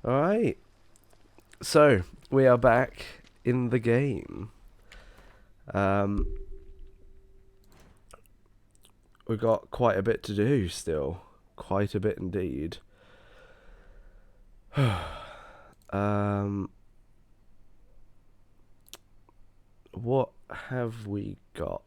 Alright, so we are back in the game. We've got quite a bit to do still. Quite a bit indeed. What have we got?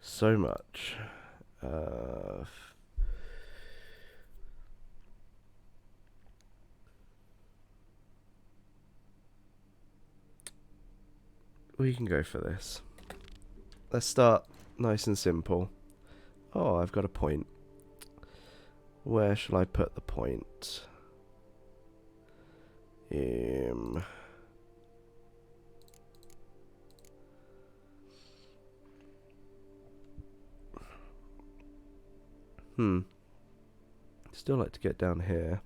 So much. We can go for this. Let's start nice and simple. Oh, I've got a point. Where shall I put the point? Still like to get down here.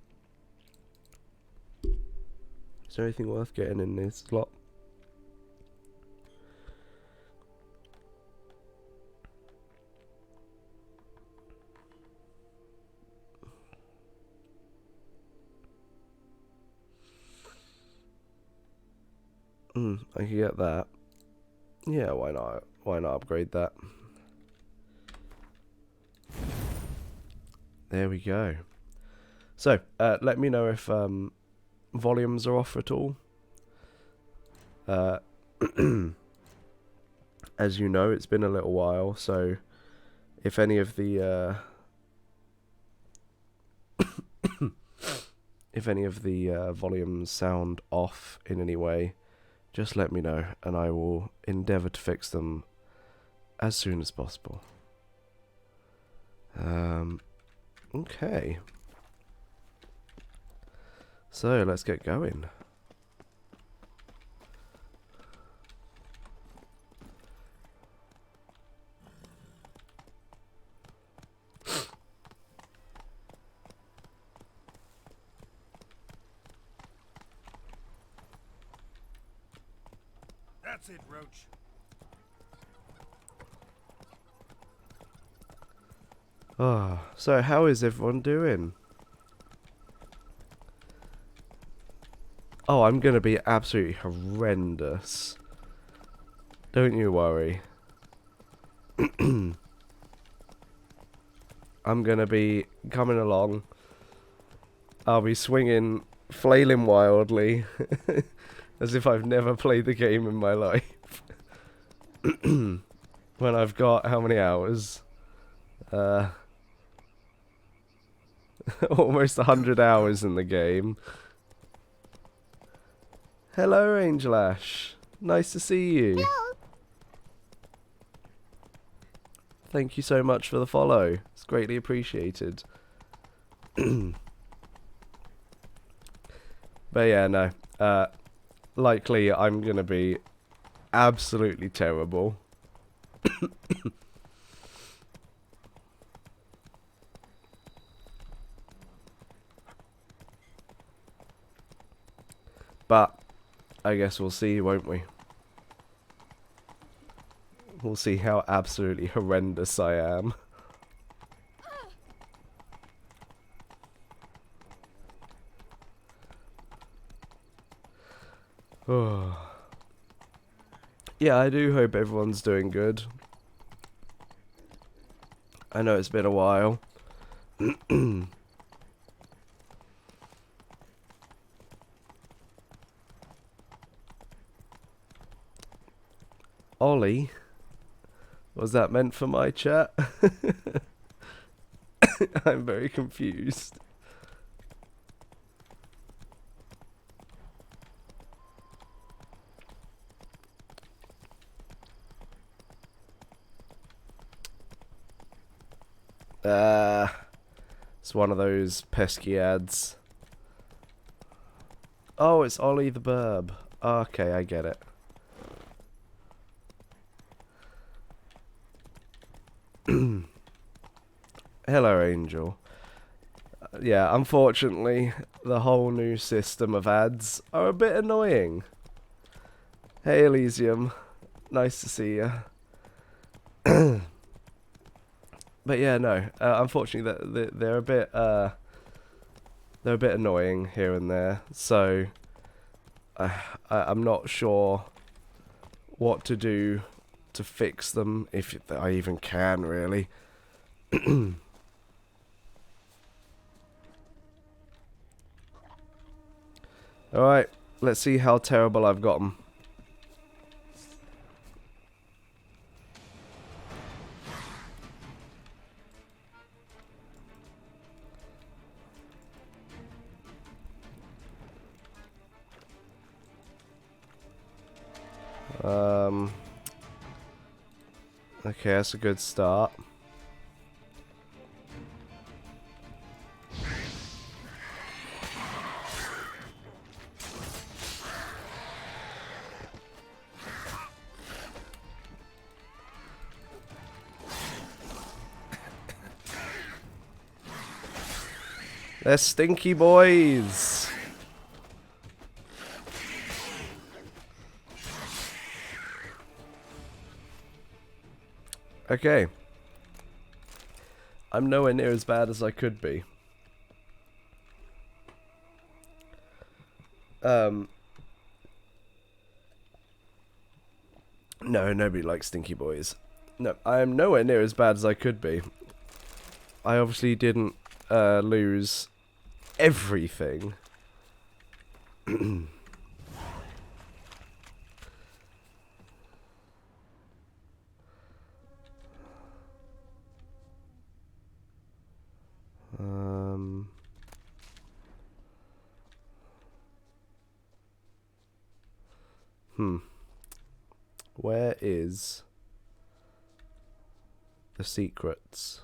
Is there anything worth getting in this slot? I can get that. Yeah, why not? Why not upgrade that? There we go. So, let me know if volumes are off at all. As you know, it's been a little while, so if any of the volumes sound off in any way, just let me know, and I will endeavour to fix them as soon as possible. Okay. So, let's get going. That's it, Roach. Oh, so how is everyone doing? Oh, I'm going to be absolutely horrendous. Don't you worry. I'm going to be coming along. I'll be swinging, flailing wildly, as if I've never played the game in my life. When I've got how many hours? Almost 100 hours in the game. Hello, Angel Ash. Nice to see you. Hello. Thank you so much for the follow. It's greatly appreciated. But yeah, no. Likely I'm going to be absolutely terrible. But I guess we'll see, won't we? We'll see how absolutely horrendous I am. Oh. Yeah, I do hope everyone's doing good. I know it's been a while. Ollie? Was that meant for my chat? I'm very confused. It's one of those pesky ads. Oh, it's Ollie the Burb. Okay, I get it. Hello, Angel. Yeah, unfortunately, the whole new system of ads are a bit annoying. Hey, Elysium. Nice to see you. But yeah, no. Unfortunately, they're a bit annoying here and there. So I'm not sure what to do to fix them, if I even can, really. Alright, let's see how terrible I've got them. Okay, that's a good start. They're stinky boys. Okay. I'm nowhere near as bad as I could be. No, nobody likes stinky boys. No, I am nowhere near as bad as I could be. I obviously didn't lose everything. Where is the secrets?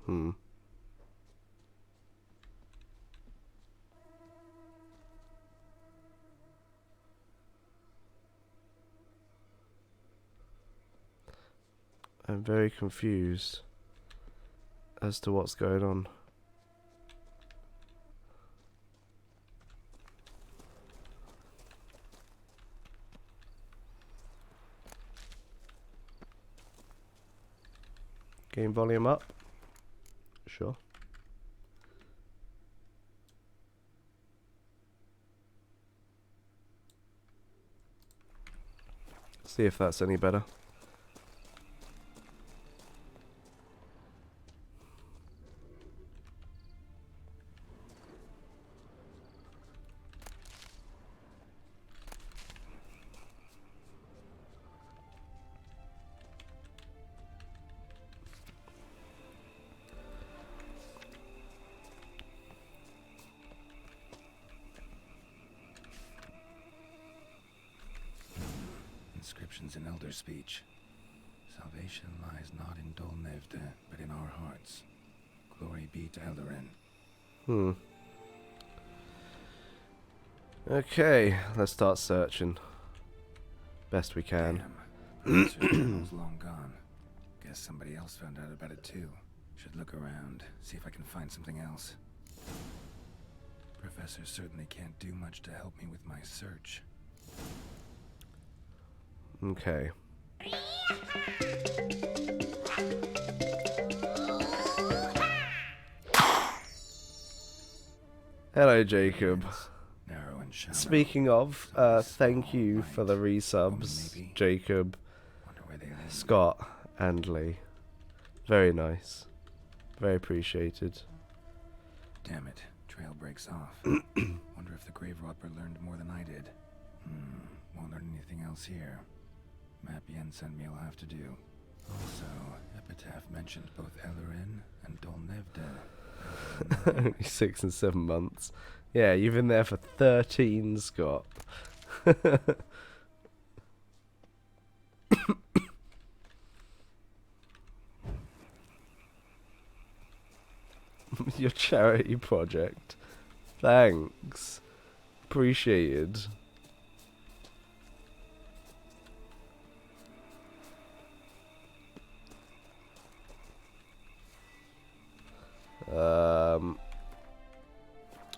I'm very confused as to what's going on. Game volume up? Sure. See if that's any better. Inscriptions in elder speech. Salvation lies not in Dol Nevde, but in our hearts. Glory be to Eldarin. Okay, let's start searching. Best we can. Damn. Professor Geralt's long gone. Guess somebody else found out about it too. Should look around, see if I can find something else. Professor certainly can't do much to help me with my search. Okay. Hello, Jacob. Narrow and shallow. Speaking of, thank you for the resubs, Jacob, Scott, and Lee. Very nice. Very appreciated. Damn it. Trail breaks off. Wonder if the grave robber learned more than I did. Won't learn anything else here. Map Yen sent me will have to do. Also, Epitaph mentioned both Eldarin and Dol Nevde. Only 6 and 7 months. Yeah, you've been there for 13, Scott. Your charity project. Thanks. Appreciated.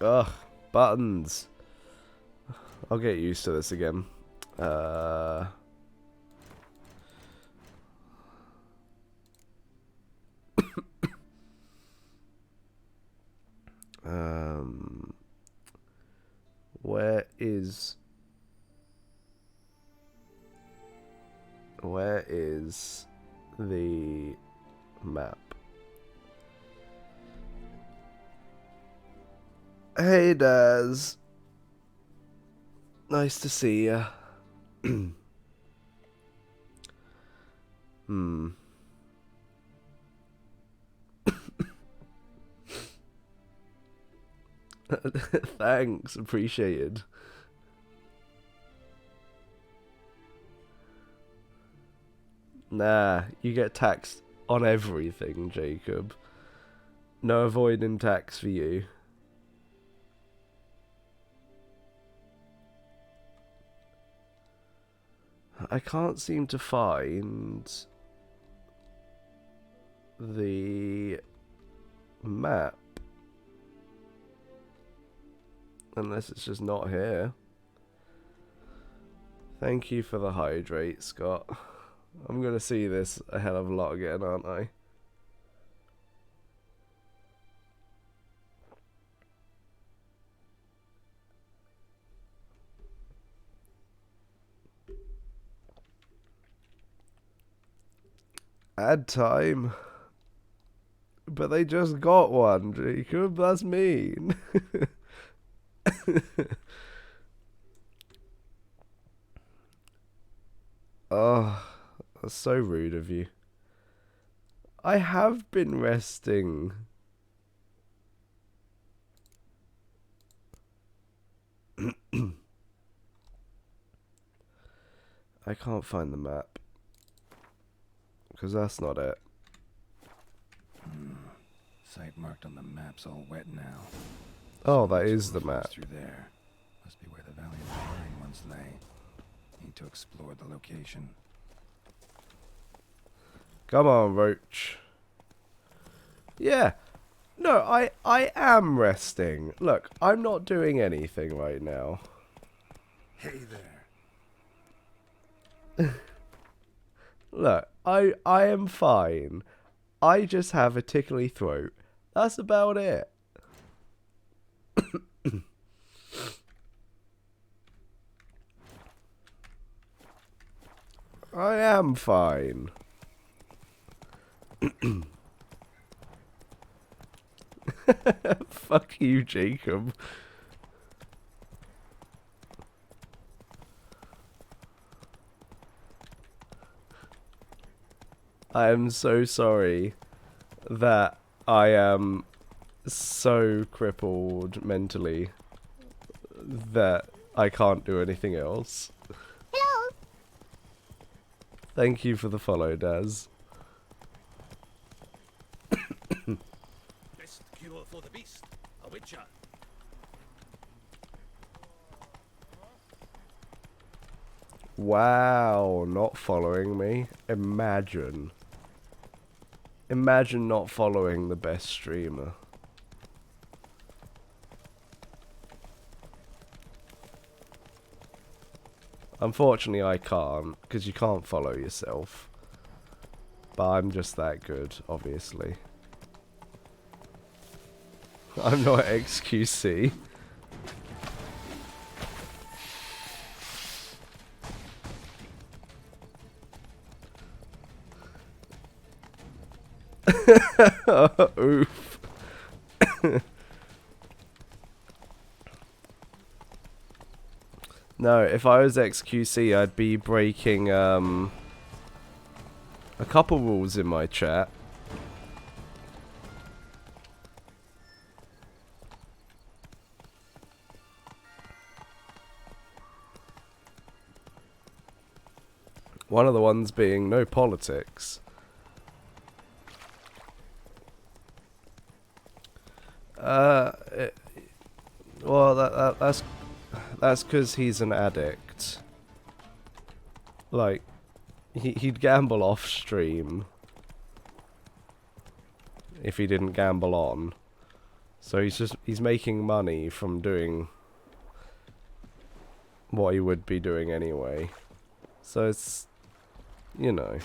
Ugh, buttons. I'll get used to this again. Where is the map? Hey Daz, nice to see ya. Thanks, appreciated. Nah, you get taxed on everything, Jacob. No avoiding tax for you. I can't seem to find the map. Unless it's just not here. Thank you for the hydrate, Scott. I'm gonna see this a hell of a lot again, aren't I? Add time. But they just got one, Jacob. That's mean. Oh, that's so rude of you. I have been resting. I can't find the map. Because that's not it. Site marked on the map's all wet now. Oh, that is the map. Through there. Must be where the Valley of the Burning once lay. Need to explore the location. Come on, Roach. Yeah. No, I am resting. Look, I'm not doing anything right now. Hey there. Look, I am fine. I just have a tickly throat. That's about it. I am fine. Fuck you, Jacob. I am so sorry that I am so crippled mentally that I can't do anything else. Hello. Thank you for the follow, Daz. Best cure for the beast, a witcher. Wow, not following me. Imagine. Imagine not following the best streamer. Unfortunately, I can't, because you can't follow yourself. But I'm just that good, obviously. I'm not XQC. Oof. No, if I was XQC, I'd be breaking a couple rules in my chat. One of the ones being no politics. Well, that's because he's an addict. Like, he'd gamble off stream if he didn't gamble on. So he's making money from doing what he would be doing anyway. So it's, you know.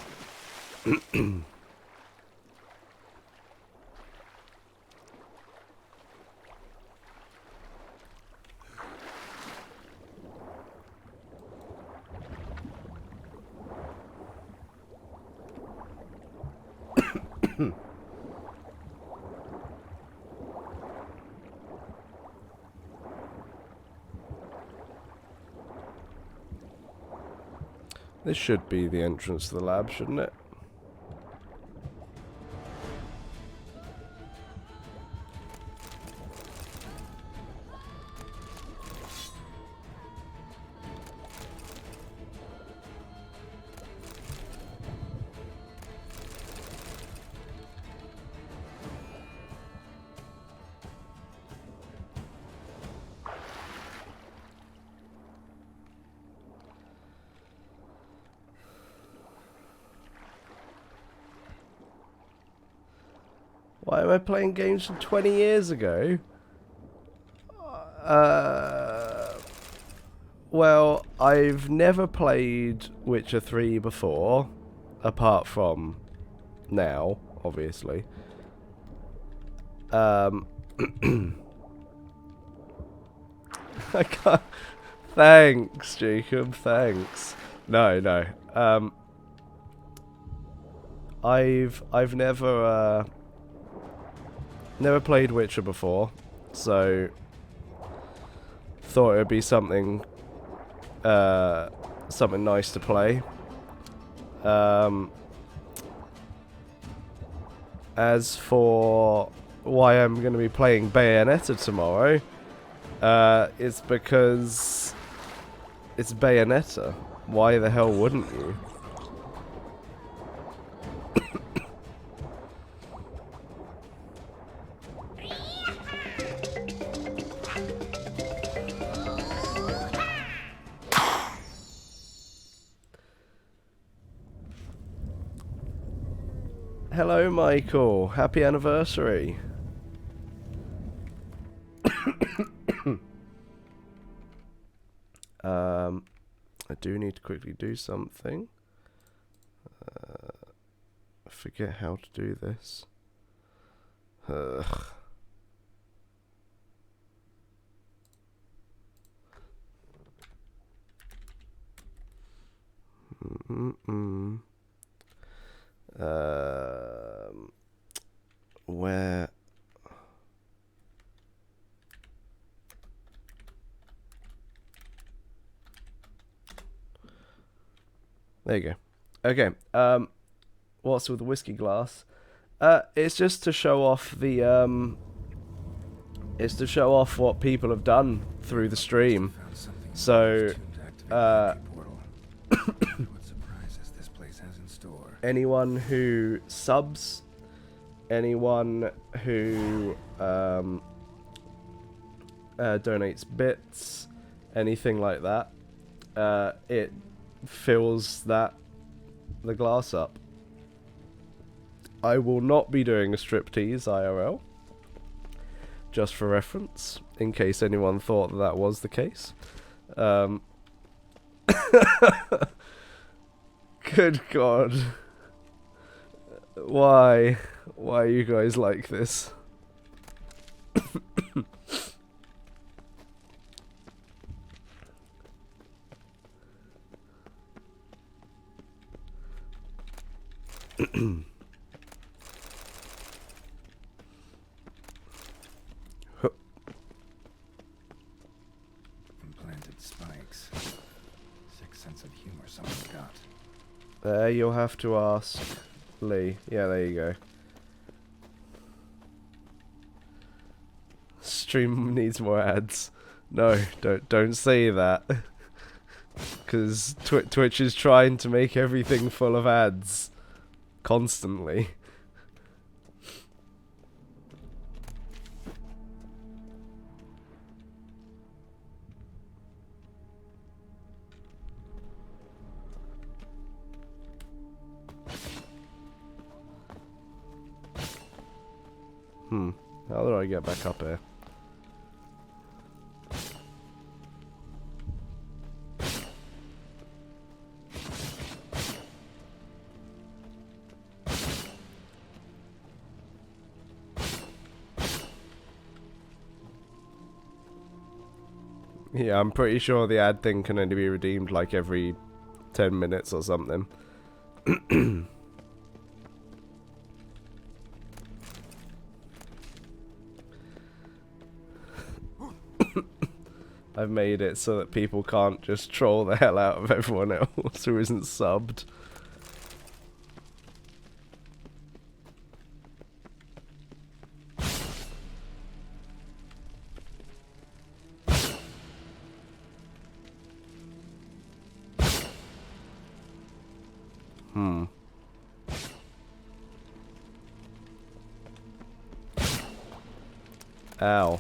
This should be the entrance to the lab, shouldn't it? Why am I playing games from 20 years ago? Well, I've never played Witcher 3 before, apart from now, obviously. I can't... Thanks, Jacob, thanks. No. I've never played Witcher before, so thought it would be something something nice to play. As for why I'm going to be playing Bayonetta tomorrow, it's because it's Bayonetta. Why the hell wouldn't you? Hello, Michael. Happy anniversary. I do need to quickly do something. I forget how to do this. Ugh. Where? There you go. Okay. What's with the whiskey glass? It's just to show off the it's to show off what people have done through the stream. So, anyone who subs, anyone who donates bits, anything like that, it fills the glass up. I will not be doing a striptease IRL, just for reference, in case anyone thought that was the case. Good God. Why are you guys like this? Implanted spikes. Sick sense of humor someone's got. There, you'll have to ask Lee. Yeah, there you go. Stream needs more ads. No, don't say that. Because Twitch is trying to make everything full of ads. Constantly. How do I get back up here? Yeah, I'm pretty sure the ad thing can only be redeemed like every 10 minutes or something. I've made it so that people can't just troll the hell out of everyone else who isn't subbed. Ow.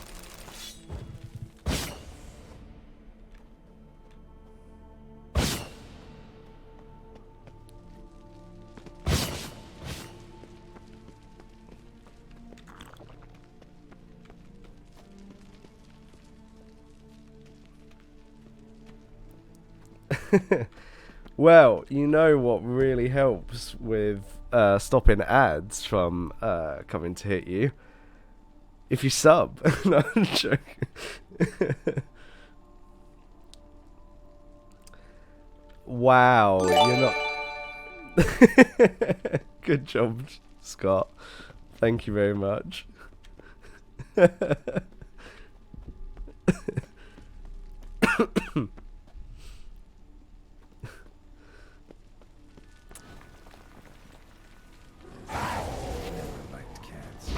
Well, you know what really helps with stopping ads from coming to hit you? If you sub. No, I'm joking. Wow, you're not... Good job, Scott. Thank you very much. Liked cats.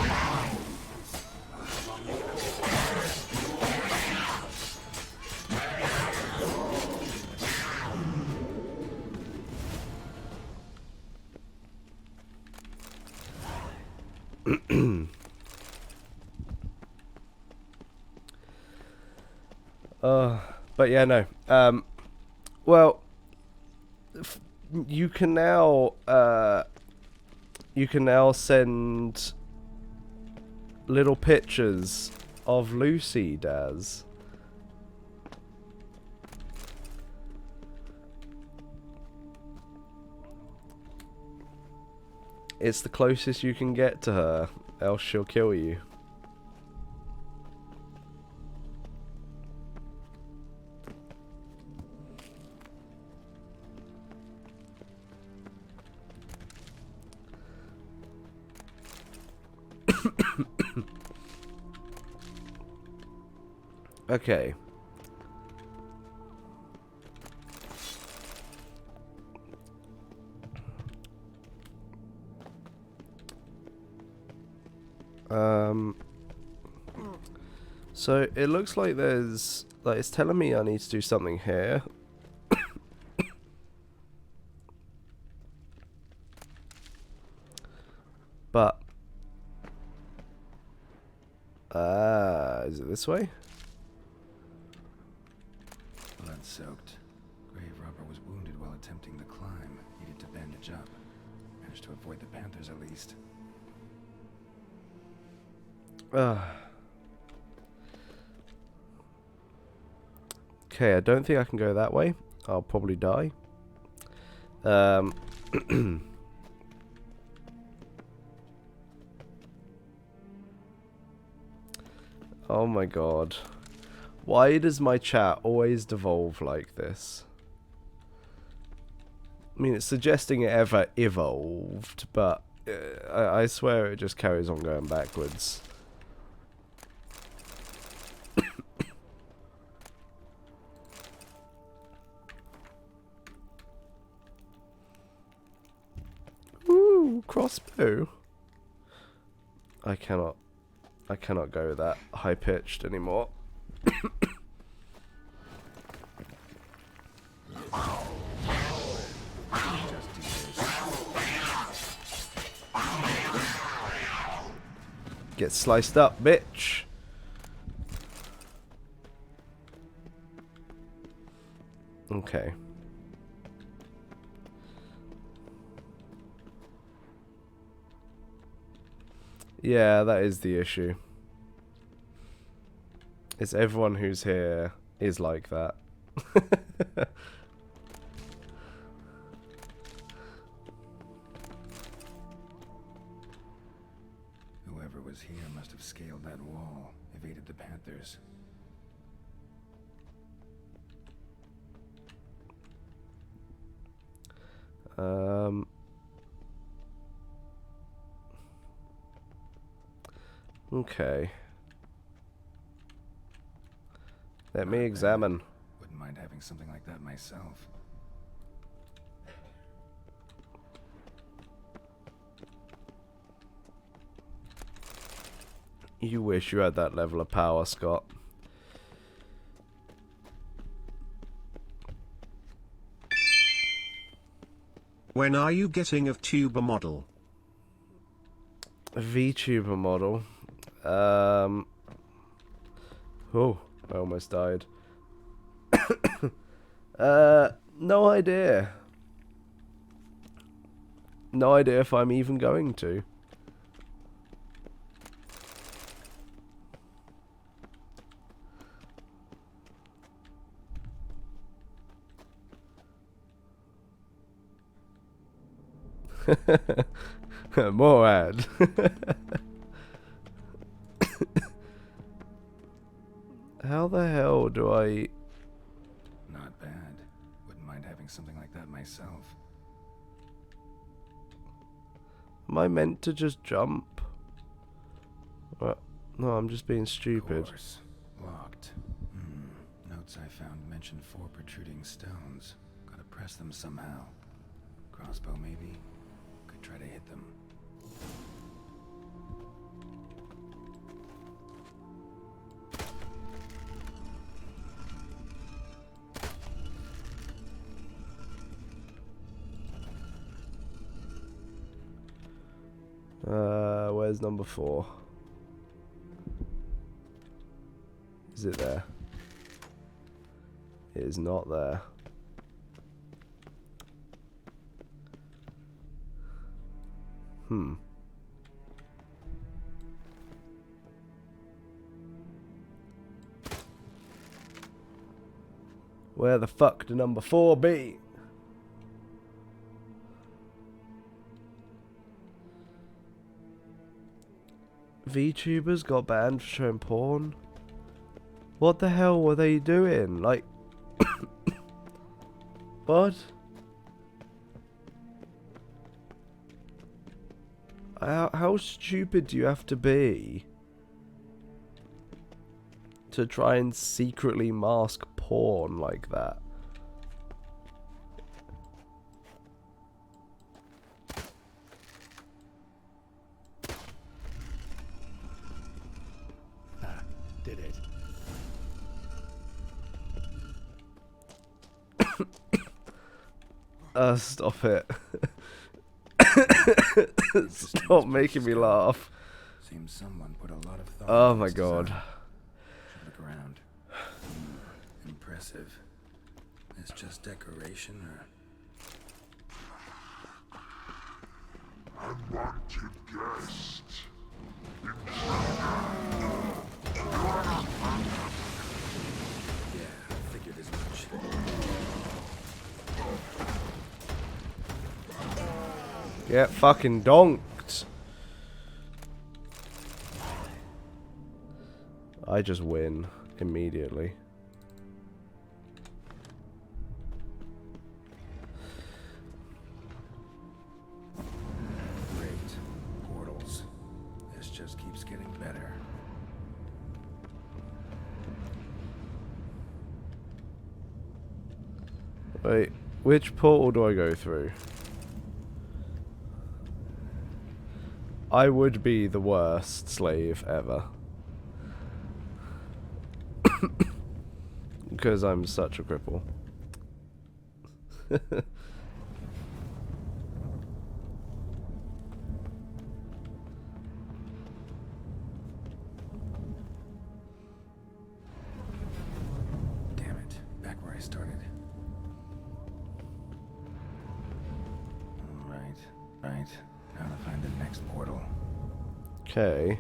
But yeah, no. Well, you can now send little pictures of Lucy, Daz. It's the closest you can get to her, else she'll kill you. Okay. So it looks like there's, like, it's telling me I need to do something here. But is it this way? Blood-soaked. Grave robber was wounded while attempting the climb. Needed to bandage up. Managed to avoid the panthers at least. Okay, I don't think I can go that way. I'll probably die. Oh my god. Why does my chat always devolve like this? I mean, it's suggesting it ever evolved, but I swear it just carries on going backwards. Ooh, crossbow. I cannot go that high pitched anymore. Get sliced up, bitch. Okay. Yeah, that is the issue. It's everyone who's here is like that. Whoever was here must have scaled that wall, evaded the panthers. Okay. Let Not me bad. examine. Wouldn't mind having something like that myself. You wish you had that level of power, Scott. When are you getting a tuber model? A VTuber model. Oh, I almost died. No idea. No idea if I'm even going to. More ad. How the hell do I... Not bad. Wouldn't mind having something like that myself. Am I meant to just jump? What? No, I'm just being stupid. Of course. Locked. Notes I found mention 4 protruding stones. Gotta press them somehow. Crossbow maybe? Could try to hit them. Where's number 4? Is it there? It is not there. Where the fuck do number 4 be? VTubers got banned for showing porn? What the hell were they doing? Like... What? How stupid do you have to be to try and secretly mask porn like that? Did it. Stop it. Stop making me laugh. Seems someone put a lot of thought Oh into my this god. design. Should look around. Impressive. It's just decoration or... Unwanted guest. Yeah, figured as much. Get fucking donked. I just win immediately. Great. Portals. This just keeps getting better. Wait, which portal do I go through? I would be the worst slave ever. Because I'm such a cripple. Damn it. Back where I started. Alright. Right. Now to find the next portal. Okay.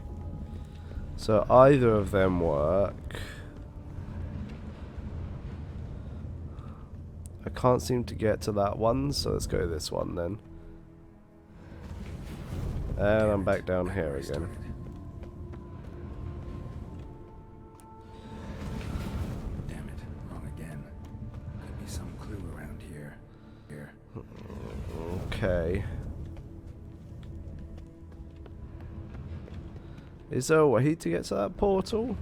So either of them work. I can't seem to get to that one, so let's go this one then. And I'm back down here Where I again. started. Damn it. Wrong again. Could be some clue around here. Here. Okay. Is there a way to get to that portal?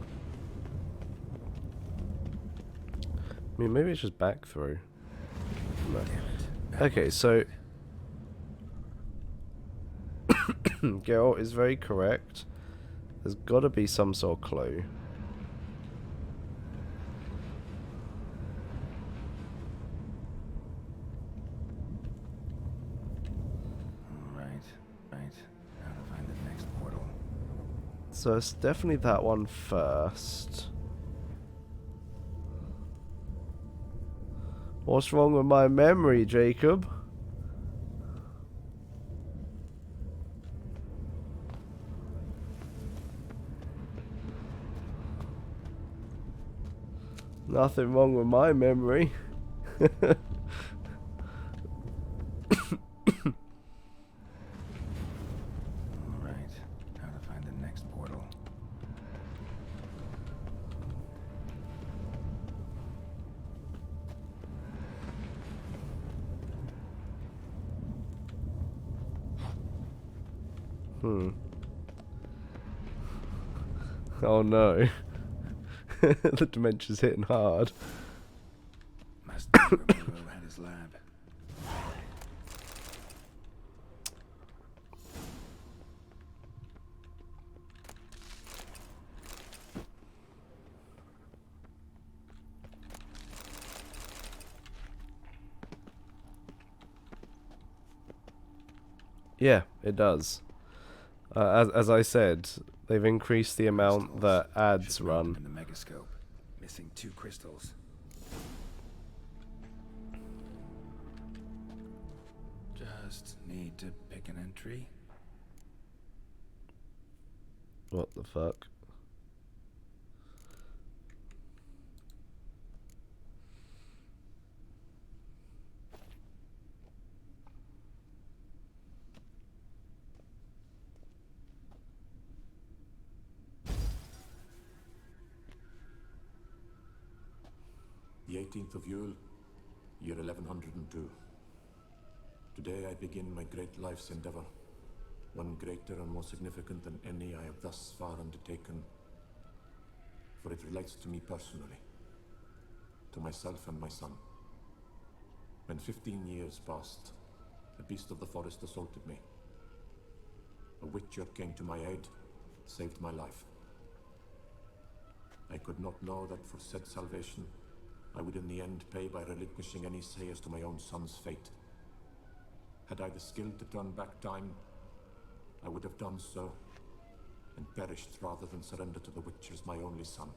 I mean, maybe it's just back through. No. Okay, so Geralt is very correct. There's got to be some sort of clue. Right. How to find the next portal. So it's definitely that one first. What's wrong with my memory, Jacob? Nothing wrong with my memory. Right. How to find the next portal. Oh no. The dementia's hitting hard. Must be where Moreau had his lab. Yeah, it does. As I said, they've increased the amount that ads Should open run. in the megascope. Missing 2 crystals. Just need to pick an entry. What the fuck? The 18th of Yule, year 1102. Today I begin my great life's endeavor, one greater and more significant than any I have thus far undertaken, for it relates to me personally, to myself and my son. When 15 years passed, a beast of the forest assaulted me. A witcher came to my aid, saved my life. I could not know that for said salvation, I would in the end pay by relinquishing any say as to my own son's fate. Had I the skill to turn back time, I would have done so, and perished rather than surrender to the Witchers my only son.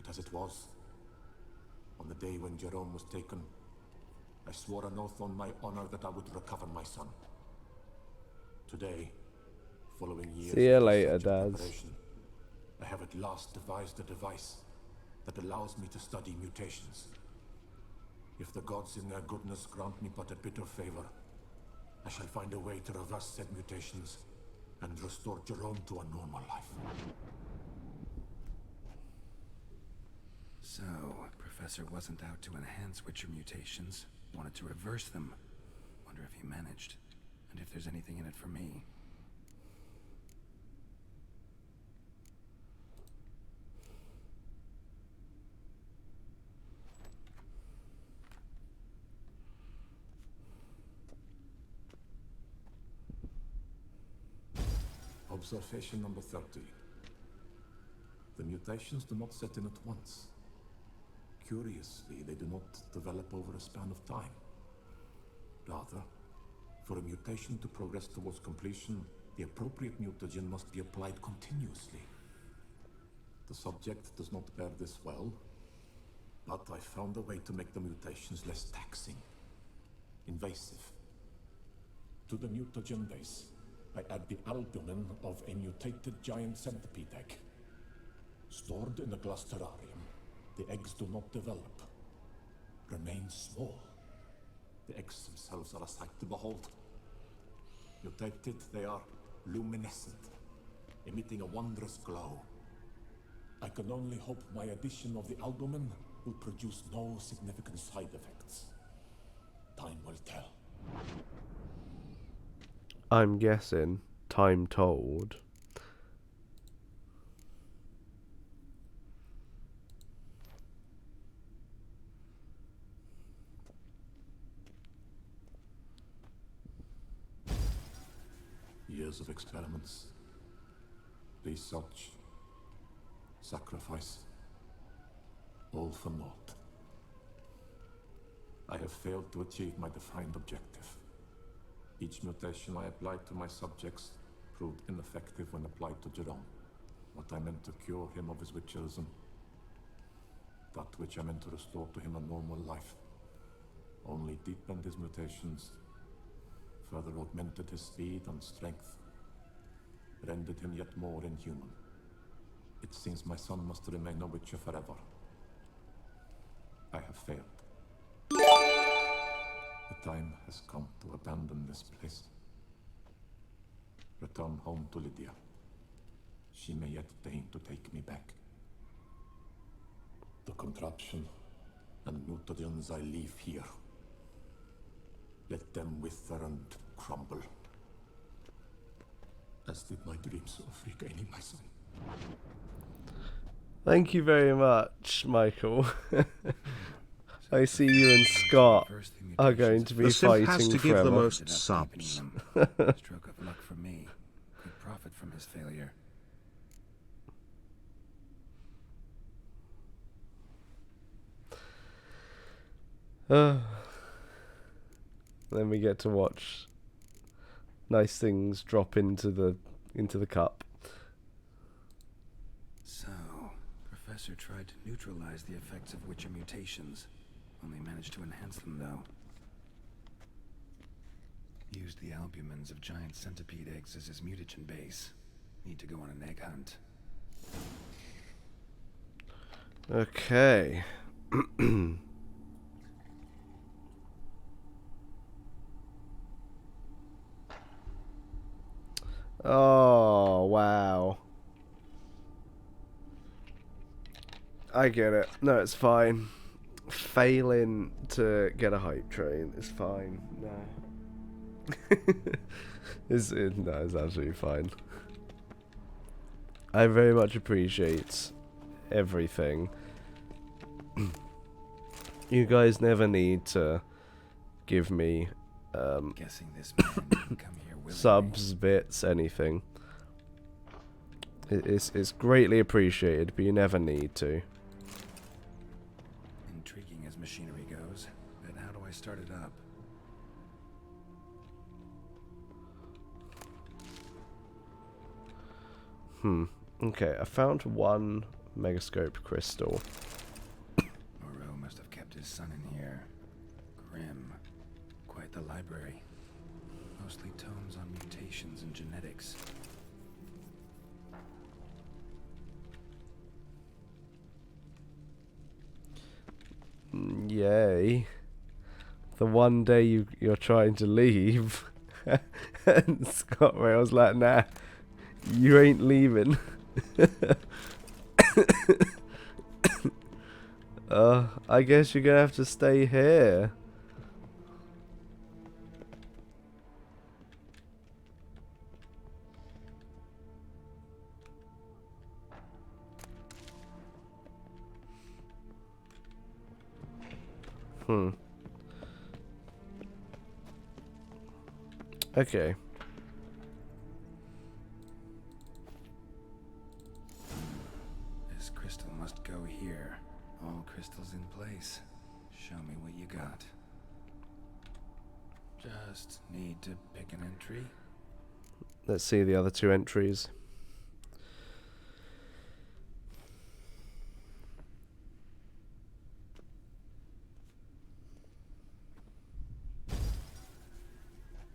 But as it was, on the day when Jerome was taken, I swore an oath on my honor that I would recover my son. Today, following years See you of later, research and Daz. preparation, I have at last devised a device that allows me to study mutations. If the gods in their goodness grant me but a bit of favor, I shall find a way to reverse said mutations and restore Jerome to a normal life. So, Professor wasn't out to enhance Witcher mutations, wanted to reverse them. Wonder if he managed, and if there's anything in it for me. Observation number 30. The mutations do not set in at once. Curiously, they do not develop over a span of time. Rather, for a mutation to progress towards completion, the appropriate mutagen must be applied continuously. The subject does not bear this well, but I found a way to make the mutations less taxing, invasive. To the mutagen base, I add the albumin of a mutated giant centipede egg. Stored in a glass terrarium, the eggs do not develop, remain small. The eggs themselves are a sight to behold. Mutated, they are luminescent, emitting a wondrous glow. I can only hope my addition of the albumin will produce no significant side effects. Time will tell. I'm guessing time told. Years of experiments, research, sacrifice, all for naught. I have failed to achieve my defined objective. Each mutation I applied to my subjects proved ineffective when applied to Jerome. What I meant to cure him of his witcherism, that which I meant to restore to him a normal life, only deepened his mutations, further augmented his speed and strength, rendered him yet more inhuman. It seems my son must remain a witcher forever. I have failed. The time has come to abandon this place. Return home to Lydia. She may yet deign to take me back. The contraption and mutagens I leave here, let them wither and crumble, as did my dreams of regaining my son. Thank you very much, Michael. I see you and Scott are going to be The Sith fighting has to give the forever. most subs. Stroke of luck for me. Could profit from his failure. Then we get to watch nice things drop into the cup. So, Professor tried to neutralize the effects of Witcher mutations. Only managed to enhance them, though. Used the albumins of giant centipede eggs as his mutagen base. Need to go on an egg hunt. Okay. Oh, wow. I get it. No, it's fine. Failing to get a hype train is fine. No. It's absolutely fine. I very much appreciate everything. You guys never need to give me Guessing this man didn't come here willingly. subs, bits, anything. It's greatly appreciated, but you never need to. Intriguing as machinery goes, but how do I start it up? Okay, I found one megascope crystal. Moreau must have kept his son in here. Grim. Quite the library. Mostly tomes on mutations and genetics. Yay. The one day you're trying to leave. And Scott Rail's like, nah, you ain't leaving. I guess you're gonna have to stay here. Okay. This crystal must go here. All crystals in place. Show me what you got. Just need to pick an entry. Let's see the other two entries.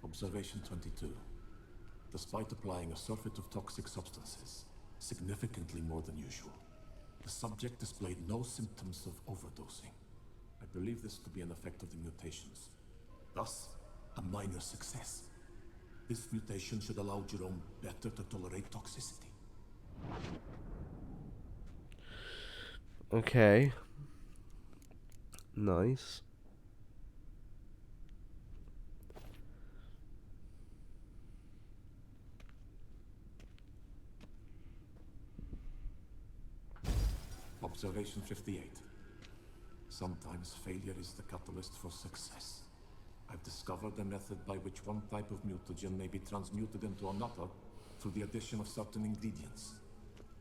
Observation 22. Despite applying a surfeit of toxic substances, significantly more than usual, the subject displayed no symptoms of overdosing. I believe this to be an effect of the mutations. Thus, a minor success. This mutation should allow Jerome better to tolerate toxicity. Okay. Nice. Observation 58. Sometimes failure is the catalyst for success. I've discovered a method by which one type of mutagen may be transmuted into another through the addition of certain ingredients.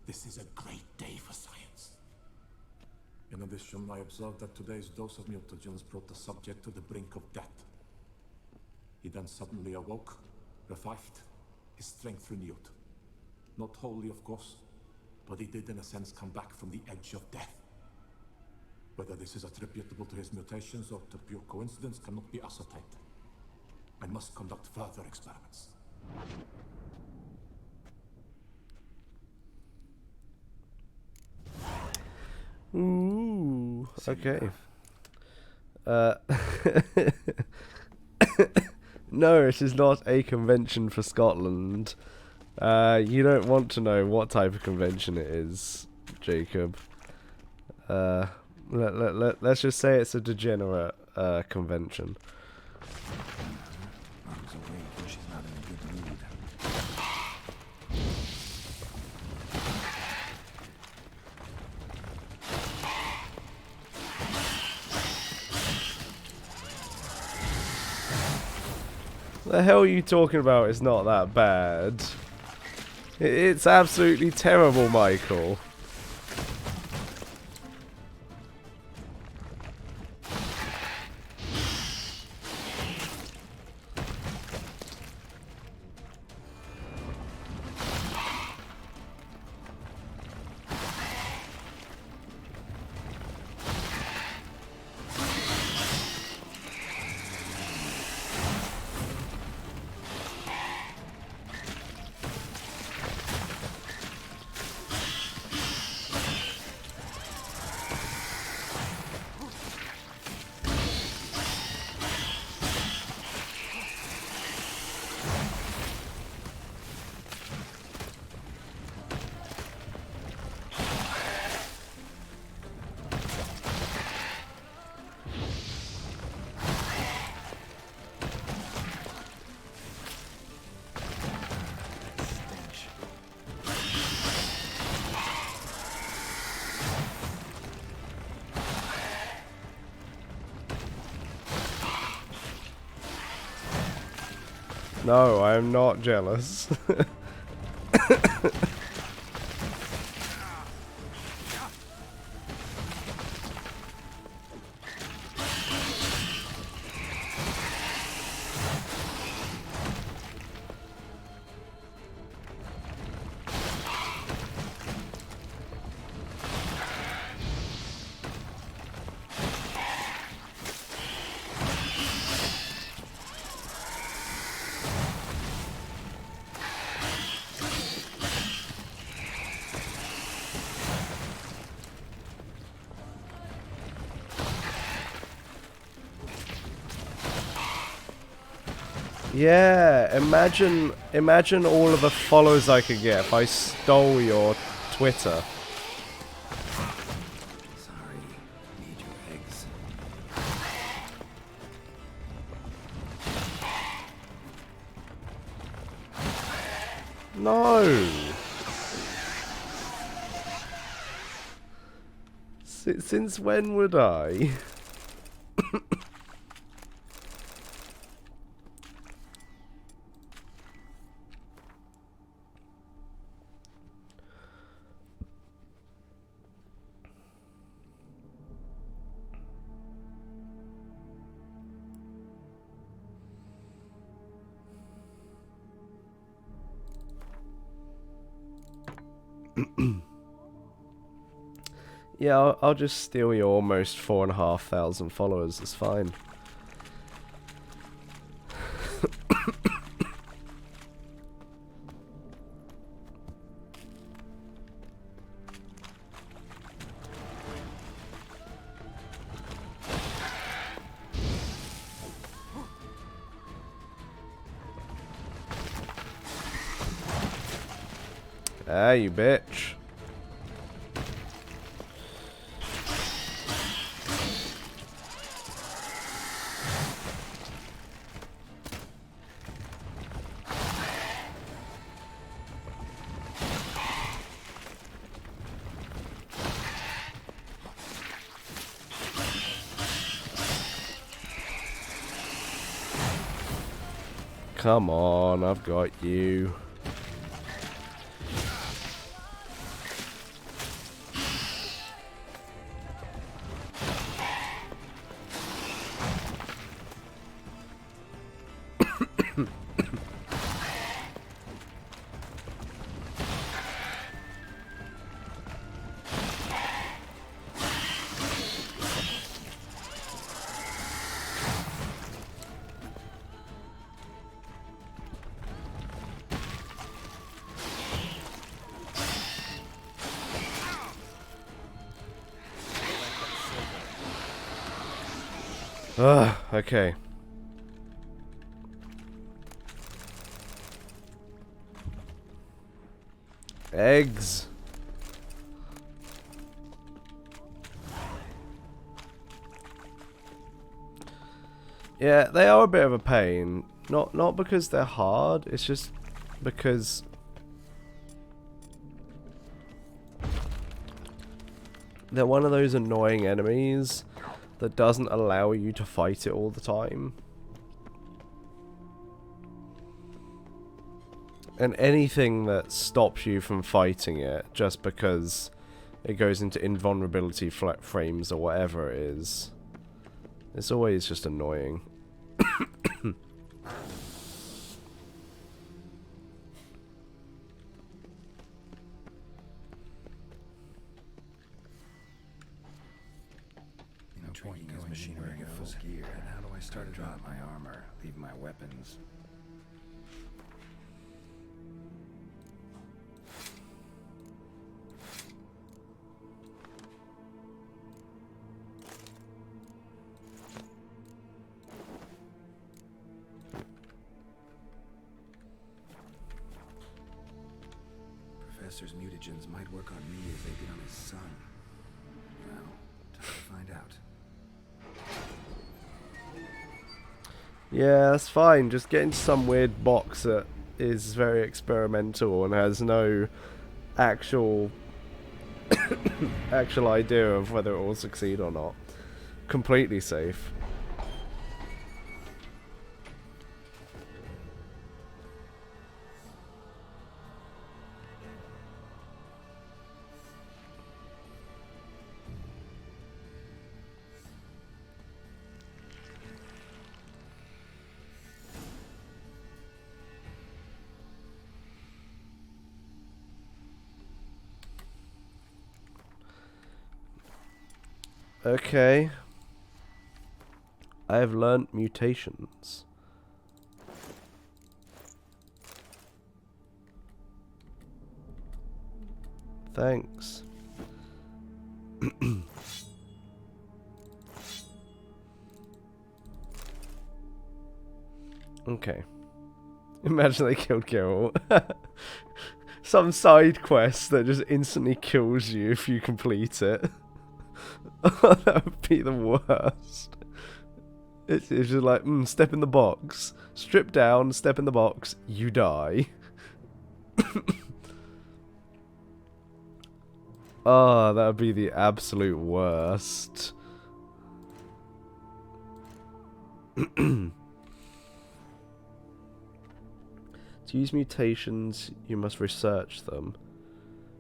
This is a great day for science. In addition, I observed that today's dose of mutagens brought the subject to the brink of death. He then suddenly awoke, revived, his strength renewed. Not wholly, of course, but he did in a sense come back from the edge of death. Whether this is attributable to his mutations or to pure coincidence cannot be ascertained. I must conduct further experiments. Ooh, okay. No, it is not a convention for Scotland. You don't want to know what type of convention it is, Jacob. Let's just say it's a degenerate convention. Mom's awake and she's not in a good mood. The hell are you talking about? It's not that bad. It's absolutely terrible, Michael. No, I am not jealous. Yeah, imagine all of the followers I could get if I stole your Twitter. Sorry, need your eggs. No. Since when would I? Yeah, I'll just steal your almost 4,500 followers. It's fine. Ah, you bitch. Come on, I've got you. Ugh, okay. Eggs. Yeah, they are a bit of a pain. Not because they're hard, it's just because they're one of those annoying enemies that doesn't allow you to fight it all the time. And anything that stops you from fighting it just because it goes into invulnerability frames or whatever it is, it's always just annoying. Training his machinery in full gear. And how do I start to drop my armor? Leave my weapons. Professor's mutagens might work on me as they did on his son. Well, time to find out. Yeah, that's fine. Just get into some weird box that is very experimental and has no actual actual idea of whether it will succeed or not. Completely safe. Okay. I have learnt mutations. Thanks. Okay. Imagine they killed Geralt. Some side quest that just instantly kills you if you complete it. That would be the worst. It's just like, step in the box. Strip down, step in the box, you die. Oh, that would be the absolute worst. To use mutations, you must research them.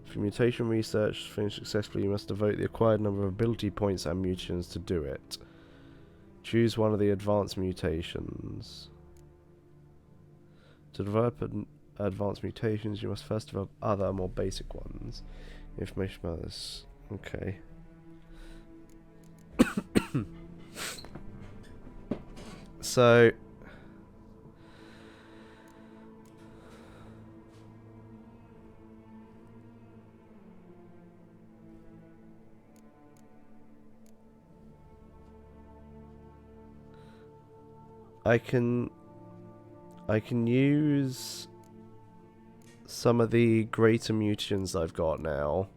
For mutation research to finish successfully, you must devote the acquired number of ability points and mutations to do it. Choose one of the advanced mutations. To develop advanced mutations, you must first develop other, more basic ones. Information about this. Okay. So... I can use some of the greater mutations I've got now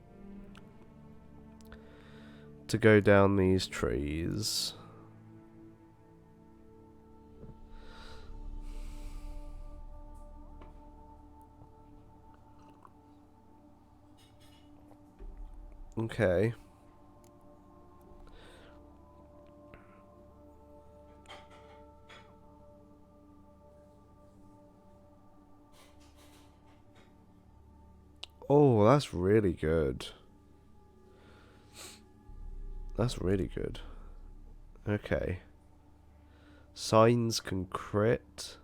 to go down these trees. Okay. Oh, that's really good. That's really good. Okay. Signs can crit.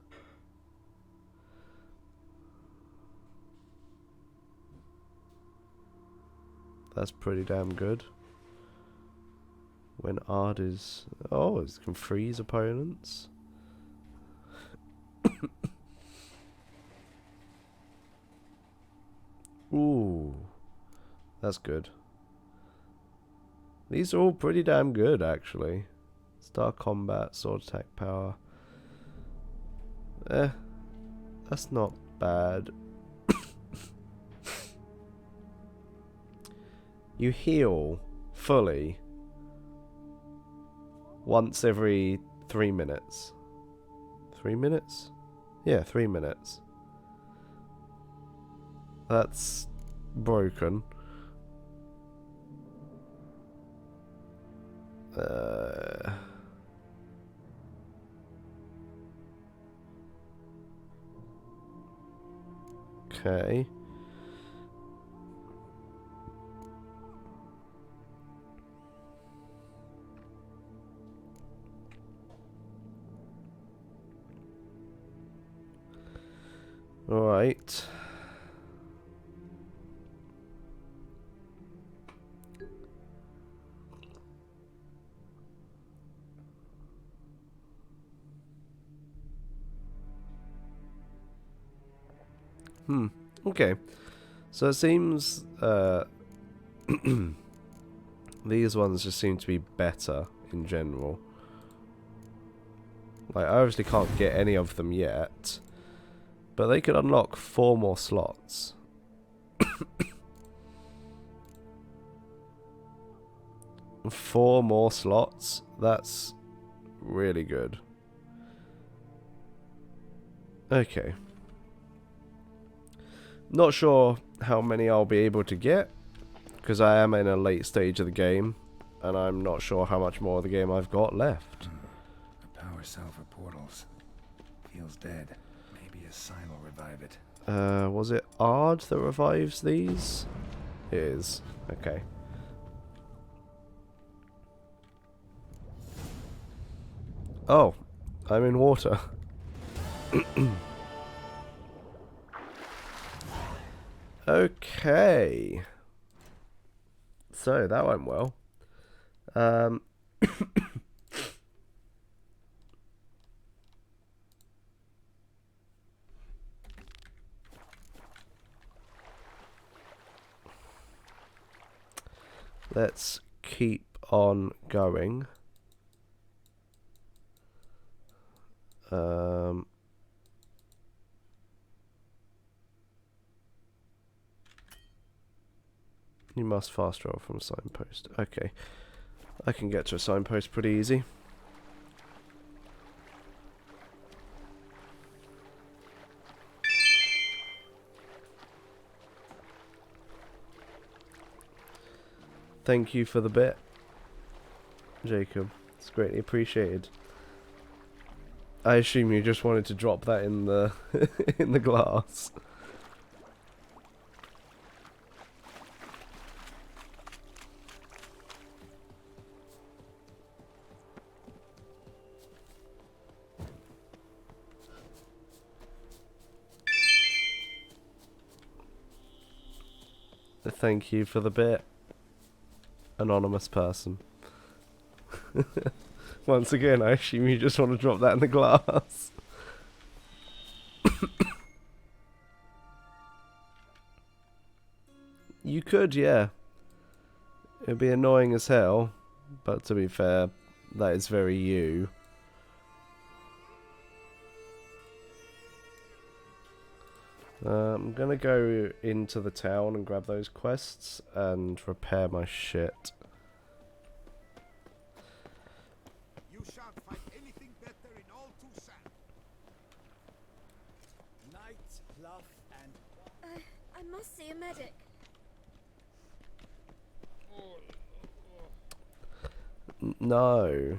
That's pretty damn good. When Ard is... Oh, it can freeze opponents. Ooh. That's good. These are all pretty damn good, actually. Star combat, sword attack power. That's not bad. You heal fully once every 3 minutes. 3 minutes? Yeah, 3 minutes. That's broken. Okay. All right. Okay. So it seems these ones just seem to be better in general. Like, I obviously can't get any of them yet, but they could unlock 4 more slots. 4 more slots? That's really good. Okay. Not sure how many I'll be able to get, because I am in a late stage of the game, and I'm not sure how much more of the game I've got left. A power cell for portals. Feels dead. Maybe a sign will revive it. Was it Ard that revives these? It is. Okay. Oh, I'm in water. Okay. So, that went well. Let's keep on going. You must fast travel from a signpost. Okay. I can get to a signpost pretty easy. Thank you for the bit, Jacob. It's greatly appreciated. I assume you just wanted to drop that in the in the glass. Thank you for the bit, anonymous person. Once again, I assume you just want to drop that in the glass. You could, yeah. It'd be annoying as hell, but to be fair, that is very you. I'm gonna go into the town and grab those quests and repair my shit. You shan't find anything better in all Toussaint. Night, love, and I must see a medic. No.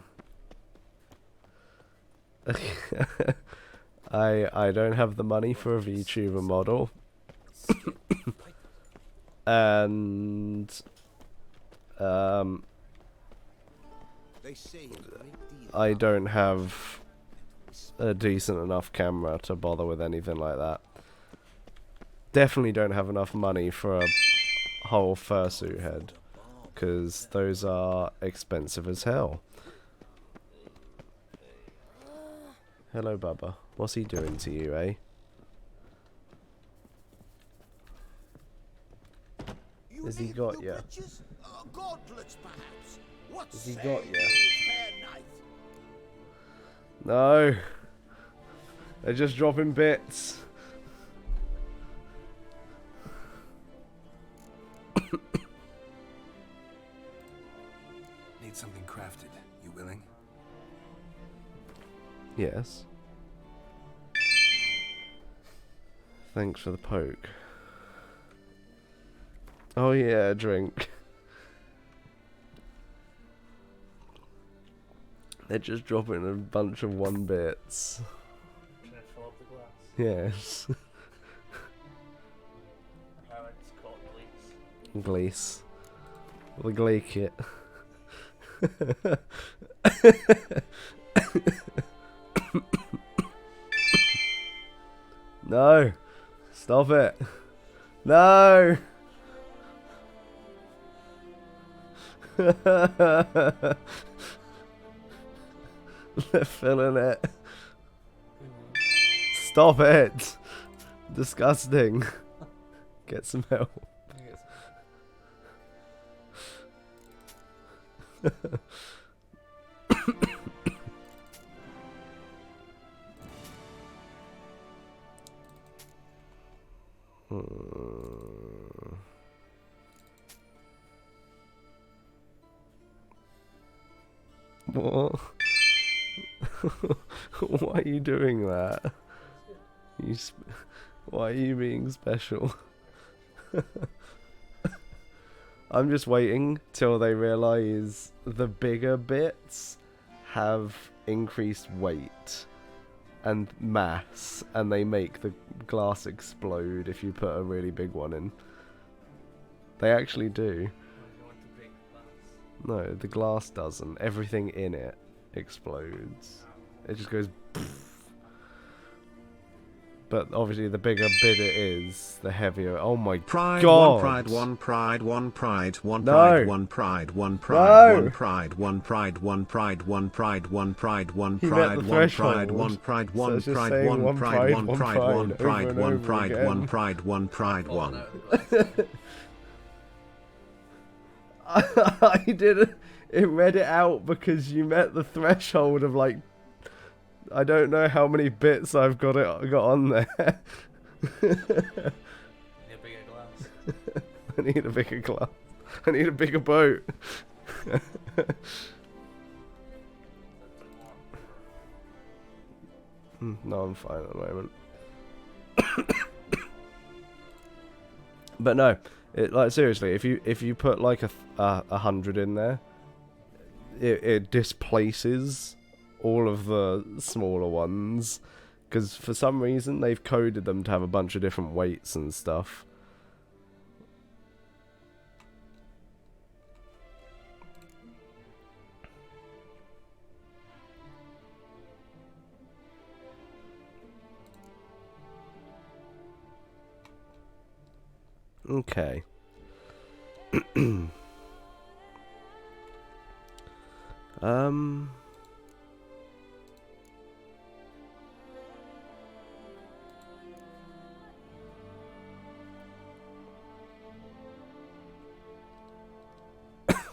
I don't have the money for a VTuber model. and They say a great deal I about don't have a decent enough camera to bother with anything like that. Definitely don't have enough money for a whole fursuit head, because those are expensive as hell. Hello, Bubba. What's he doing to you, eh? You Has he need got new ya? breeches? Gauntlets, perhaps. What Has he say got ya? fair knight? No. They're just dropping bits. Need something crafted. You willing? Yes. Thanks for the poke. Oh yeah, drink. They're just dropping a bunch of 1 bits. Trying to fill up the glass. Yes. It's called Glees. Glees. The Glee kit. No. Stop it. No. They're filling it. Stop it. Disgusting. Get some help. What? Why are you doing that? Why are you being special? I'm just waiting till they realise the bigger bits have increased weight and mass, and they make the glass explode if you put a really big one in. They actually do. No, the glass doesn't. Everything in it explodes. It just goes poof. But obviously the bigger bit it is, the heavier. Oh my Pride, god. one pride, one pride, one pride, one No. pride, one pride, one pride, No. one pride, one pride, one pride, one pride, one pride, one He met pride, the one threshold. pride, one pride, So one it's just pride, saying one pride, one pride, one over pride, and one over pride, one again. pride, one pride, one. I didn't. It read it out because you met the threshold of like. I don't know how many bits I've got on there. Need a bigger glass. I need a bigger glass. I need a bigger boat. No, I'm fine at the moment. But no, like seriously, if you put like a 100 in there, it displaces all of the smaller ones, because for some reason they've coded them to have a bunch of different weights and stuff. Okay.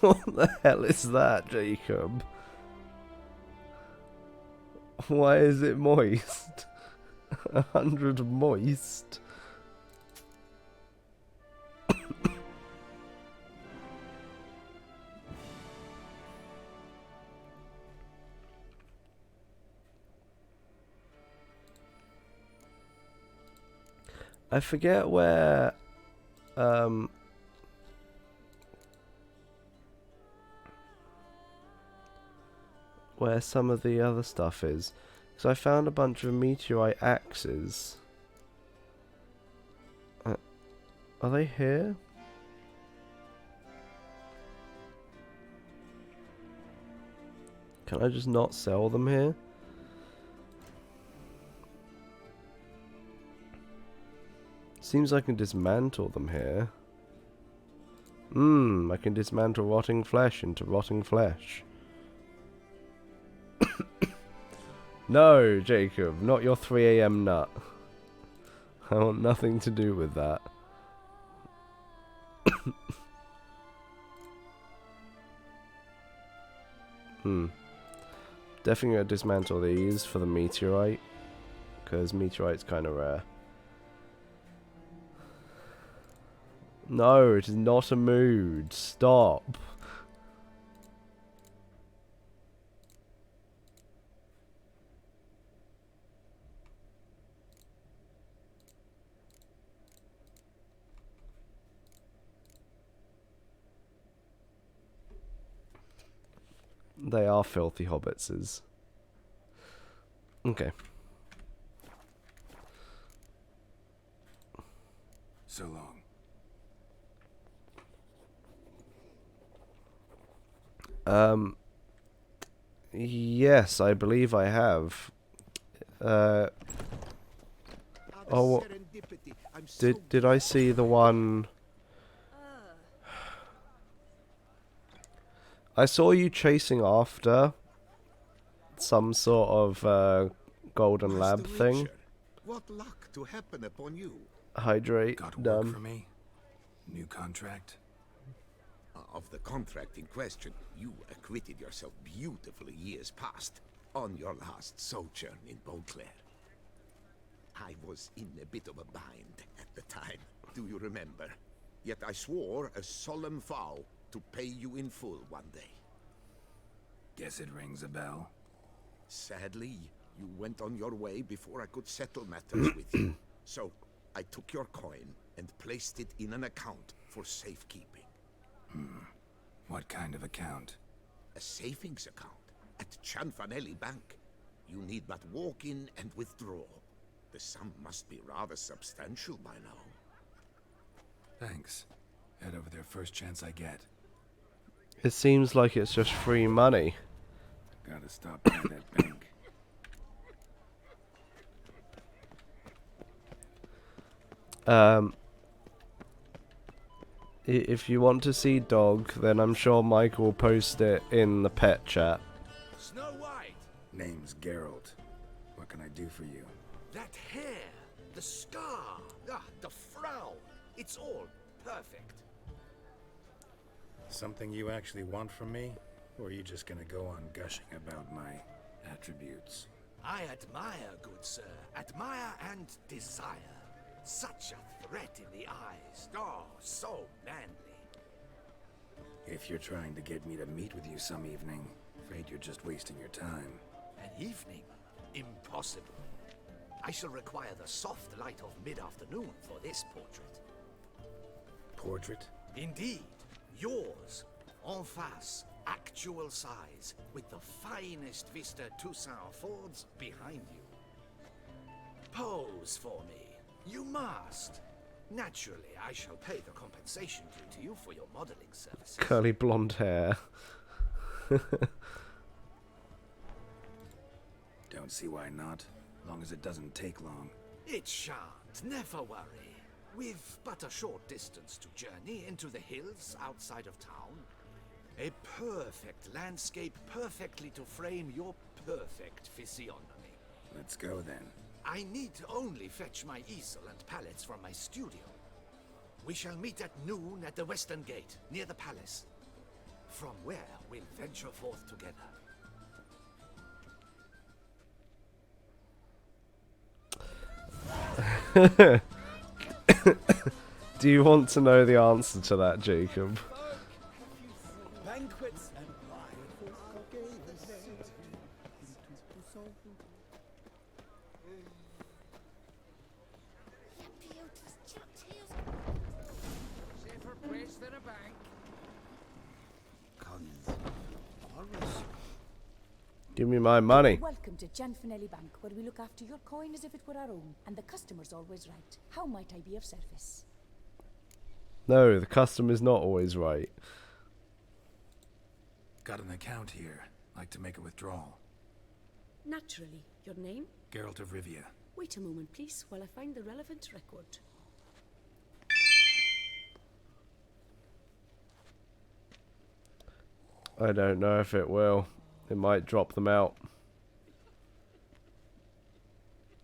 What the hell is that, Jacob? Why is it moist? 100 moist? I forget where some of the other stuff is. So I found a bunch of meteorite axes. Are they here? Can I just not sell them here? Seems I can dismantle them here. I can dismantle rotting flesh into rotting flesh. No, Jacob, not your 3 AM nut. I want nothing to do with that. Definitely gonna dismantle these for the meteorite, because meteorite's kind of rare. No, it is not a mood. Stop. They are filthy hobbitses. Okay. So long. Yes, I believe I have. Ah, the Oh, serendipity. I'm so did I see the one? I saw you chasing after some sort of golden Master lab thing. Witcher, what luck to happen upon you. Hydrate, Got work done. for me? New contract? Of the contract in question, you acquitted yourself beautifully years past on your last sojourn in Beauclair. I was in a bit of a bind at the time, do you remember? Yet I swore a solemn vow to pay you in full one day. Guess it rings a bell. Sadly, you went on your way before I could settle matters with you. So, I took your coin and placed it in an account for safekeeping. What kind of account? A savings account at Chanfanelli Bank. You need but walk in and withdraw. The sum must be rather substantial by now. Thanks. Head over there first chance I get. It seems like it's just free money. Gotta stop by that bank. If you want to see Dog, then I'm sure Mike will post it in the pet chat. Snow White! Name's Geralt. What can I do for you? That hair! The scar! The frown! It's all perfect. Something you actually want from me? Or are you just gonna go on gushing about my attributes? I admire, good sir. Admire and desire. Such a threat in the eyes. Oh, so manly. If you're trying to get me to meet with you some evening, afraid you're just wasting your time. An evening? Impossible. I shall require the soft light of mid-afternoon for this portrait. Portrait? Indeed. Yours. En face. Actual size. With the finest Vista Toussaint Fords behind you. Pose for me. You must. Naturally, I shall pay the compensation due to you for your modeling services. Curly blonde hair. Don't see why not. Long as it doesn't take long. It shan't, never worry. We've but a short distance to journey into the hills outside of town. A perfect landscape perfectly to frame your perfect physiognomy. Let's go then. I need only fetch my easel and palettes from my studio. We shall meet at noon at the western gate, near the palace. From where we'll venture forth together. Do you want to know the answer to that, Jacob? Banquets and Safer place than a bank. Give me my money. Welcome to Chanfanelli Bank, where we look after your coin as if it were our own, and the customer's always right. How might I be of service? No, the customer's not always right. Got an account here. Like to make a withdrawal. Naturally. Your name? Geralt of Rivia. Wait a moment, please, while I find the relevant record. I don't know if it will. It might drop them out.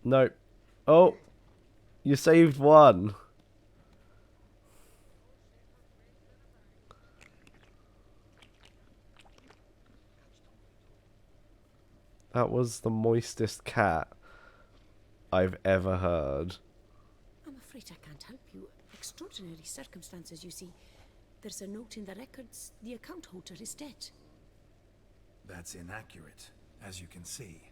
Nope. Oh! You saved one. That was the moistest cat I've ever heard. I'm afraid I can't help you. Extraordinary circumstances, you see. There's a note in the records. The account holder is dead. That's inaccurate, as you can see.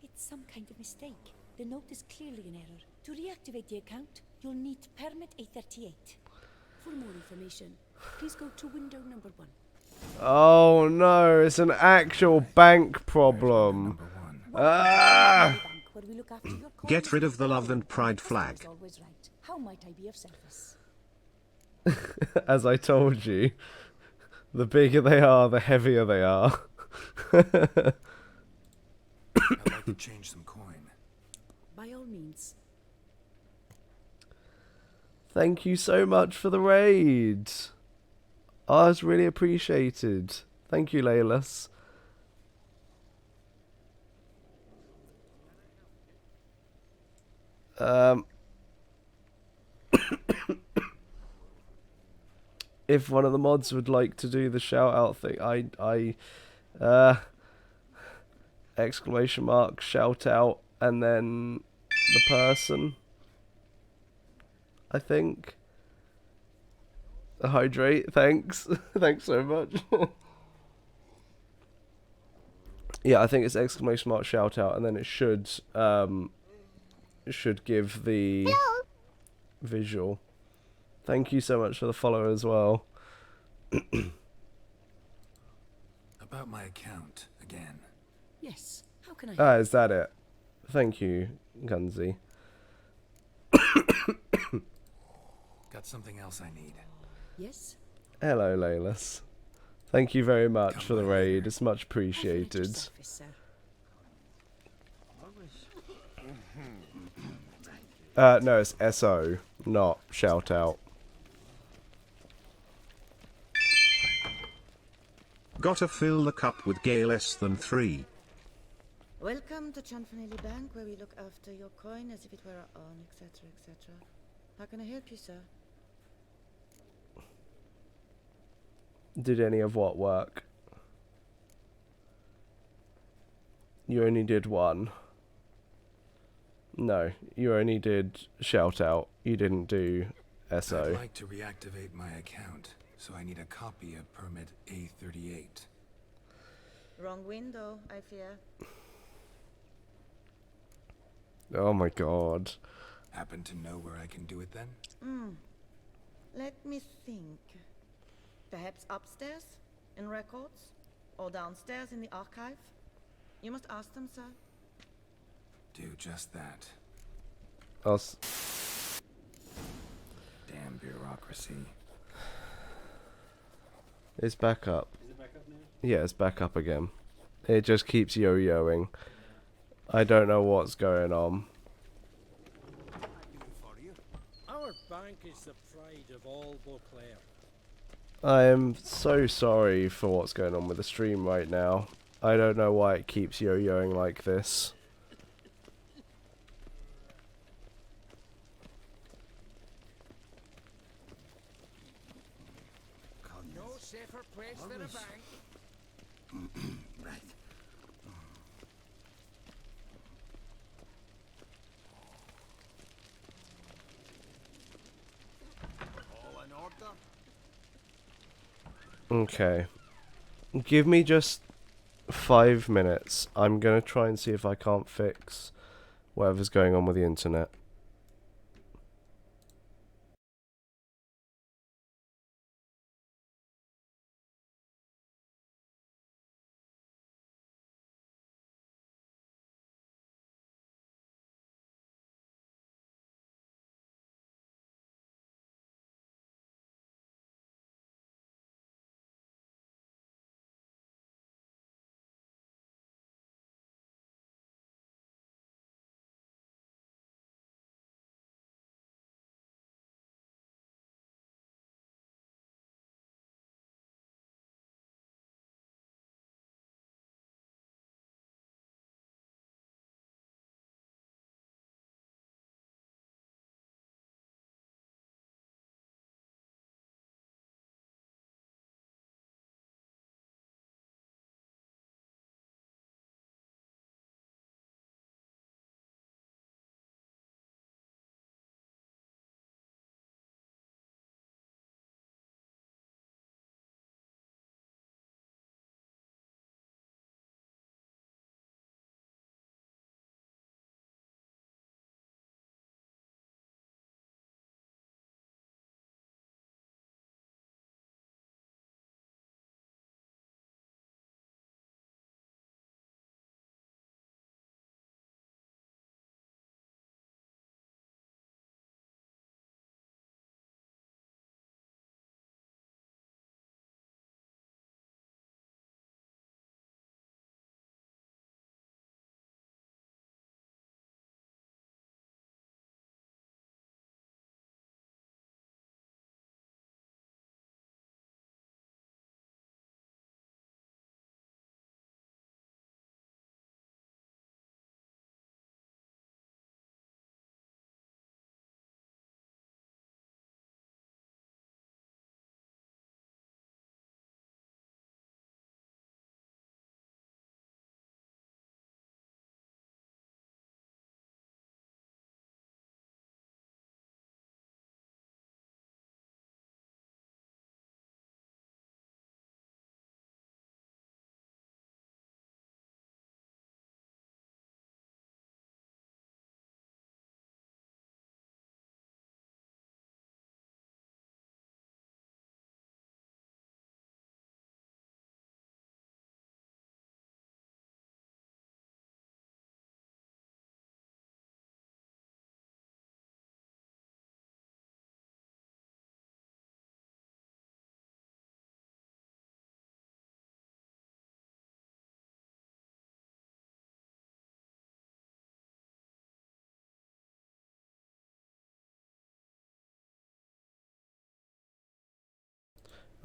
It's some kind of mistake. The note is clearly an error. To reactivate the account, you'll need permit A38. For more information, please go to window number 1. Oh no, it's an actual bank problem. Number 1. Ah! Bank, where we look after your coins Get rid of the and love and pride the customer's flag. always right. How might I be of service? As I told you, the bigger they are, the heavier they are. I'd like to change some coin. By all means. Thank you so much for the raid. Oh, it's really appreciated. Thank you, Laylas. If one of the mods would like to do the shout out thing, exclamation mark, shout out, and then the person, I think. Hydrate, thanks. Thanks so much. Yeah, I think it's exclamation mark, shout out, and then it should give the visual. Thank you so much for the follow as well. About my account, again. Yes. How can I Ah, is that it? Thank you, Gunzi. Got something else I need. Yes? Hello, Laylas. Thank you very much Come for the by raid. later. It's much Have you let your appreciated. service, sir? No, it's SO, not shout out. Gotta fill the cup with gay less than 3. Welcome to Chanfanelli Bank, where we look after your coin as if it were our own, etc., etc. How can I help you, sir? Did any of what work? You only did one. No, you only did shout out. You didn't do SO. I'd like to reactivate my account, so I need a copy of permit A38. Wrong window, I fear. Oh my god. Happen to know where I can do it then? Let me think. Perhaps upstairs, in records? Or downstairs in the archive? You must ask them, sir. Do just that. Damn bureaucracy. It's back up. Is it back up now? Yeah, it's back up again. It just keeps yo-yoing. I don't know what's going on. Our bank is the pride of all Beauclair. I am so sorry for what's going on with the stream right now. I don't know why it keeps yo-yoing like this. No safer place than a bank. Right. All in order? Okay. Give me just 5 minutes. I'm gonna try and see if I can't fix whatever's going on with the internet.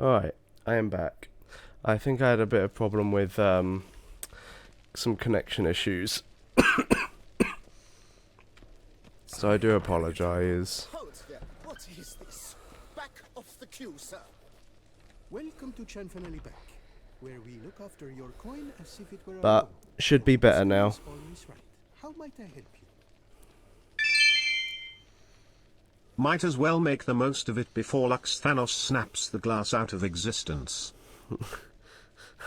Alright, I am back. I think I had a bit of problem with some connection issues. So I do apologise. Halt there. What is this? Back off the queue, sir. Welcome to Chanfanelli Bank, where we look after your coin as if it were our But own. should be better now. Always right. How might I help you? Might as well make the most of it before Lux Thanos snaps the glass out of existence.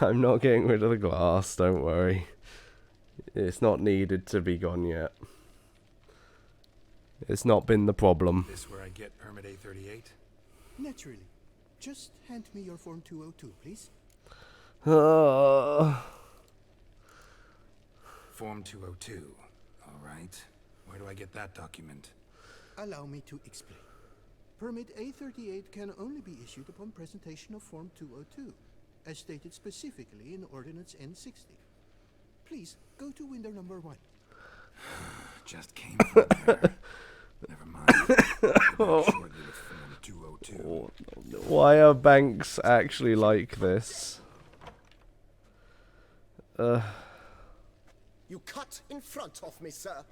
I'm not getting rid of the glass, don't worry. It's not needed to be gone yet. It's not been the problem. This where I get permit A38? Naturally. Just hand me your form 202, please. Form 202. All right. Where do I get that document? Allow me to explain. Permit A38 can only be issued upon presentation of Form 202, as stated specifically in Ordinance N60. Please, go to window number 1. Just came from there. Never mind. Shortly with Form 202. Why are banks actually like this? You cut in front of me, sir.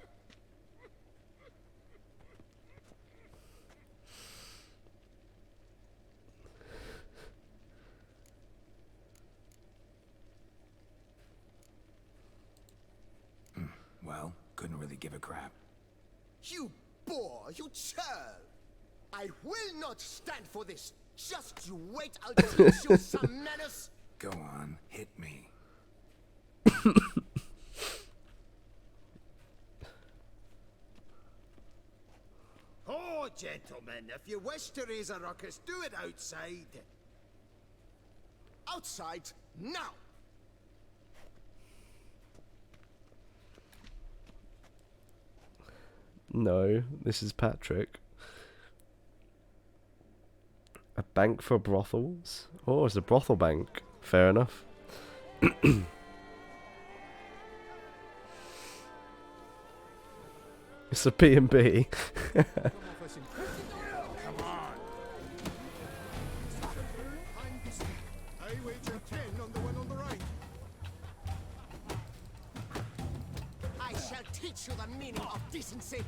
Well, couldn't really give a crap. You boor, you churl! I will not stand for this. Just you wait, I'll teach you some manners. Go on, hit me. Oh, gentlemen, if you wish to raise a ruckus, do it outside. Outside, now! No, this is Patrick. A bank for brothels? Oh, it's a brothel bank. Fair enough. It's a B&B. Come on. I wager 10 on the one on the right. I shall teach you the meaning of decency.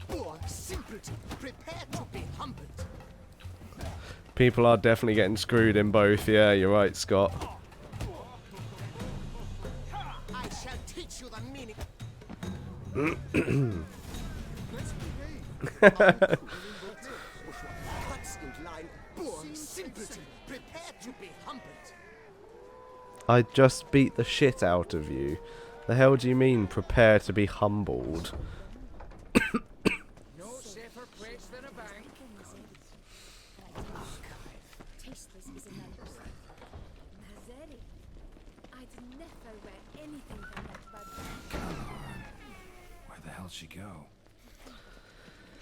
Or simpleton, prepare to be humbled. People are definitely getting screwed in both. Yeah, you're right, Scott. I shall teach you the meaning. Cuts in line, poor simpleton, prepare to be humbled. I just beat the shit out of you. The hell do you mean, prepare to be humbled? No safer place than a bank. Tasteless is a number. Nazeri. I'd never wear anything than that bad. Come on. Where the hell she go?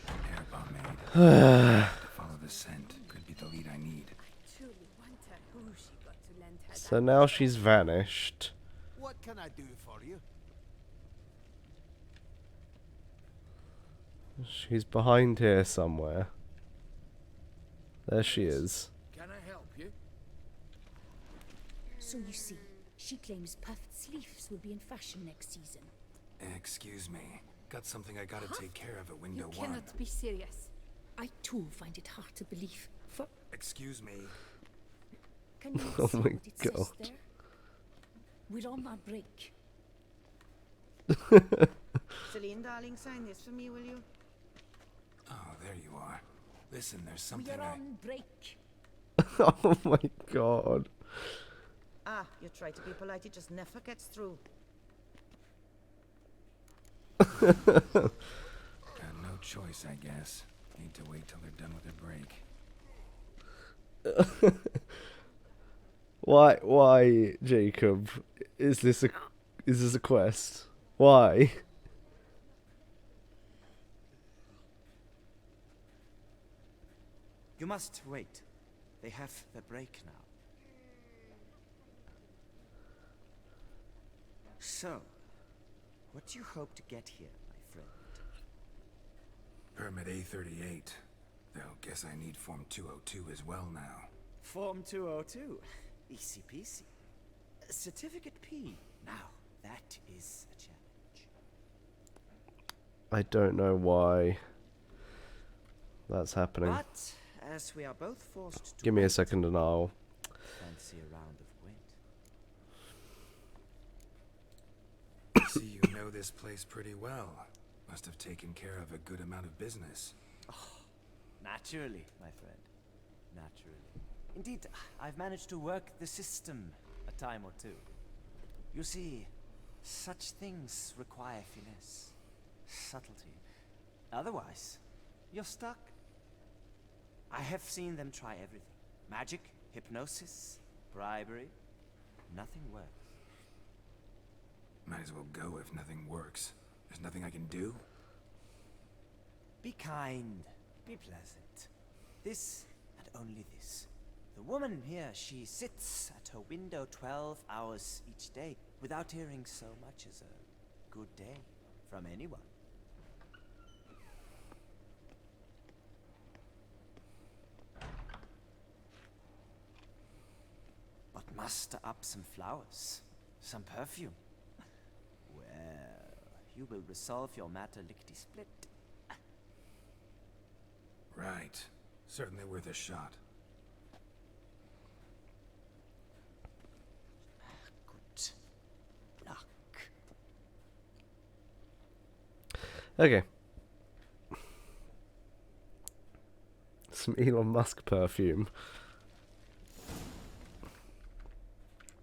Hair pomade. To follow the scent. Could be the lead I need. Truly wonder who she got to lend her So now she's vanished. What can I do for you? She's behind here somewhere. There she is. Can I help you? So you see, she claims puffed sleeves will be in fashion next season. Excuse me. Got something I gotta take care of at window You 1. cannot be serious. I too find it hard to believe. For Excuse me. can you Oh see my what it says God. there? We're on our break. Celine, darling, sign this for me, will you? Oh, there you are. Listen, there's something We're on break. Oh my god. Ah, you try to be polite, it just never gets through. Got no choice, I guess. Need to wait till they're done with their break. Why, Jacob? Is this a quest? Why? You must wait. They have the break now. So, What do you hope to get here, my friend? Permit A38. Though, guess I need Form 202 as well now. Form 202. Easy peasy. Certificate P. Now, that is a challenge. I don't know why that's happening. But, as we are both forced to Give me a wait, second and I'll... fancy a round of wind. See, you know this place pretty well. Must have taken care of a good amount of business. Oh, naturally, my friend. Naturally. Indeed, I've managed to work the system a time or two. You see, such things require finesse, subtlety. Otherwise, you're stuck. I have seen them try everything. Magic, hypnosis, bribery. Nothing works. Might as well go if nothing works. There's nothing I can do. Be kind. Be pleasant. This and only this. The woman here, she sits at her window 12 hours each day without hearing so much as a good day from anyone. But muster up some flowers, some perfume. Well, you will resolve your matter lickety-split. Right. Certainly worth a shot. Good luck. Okay. Some Elon Musk perfume.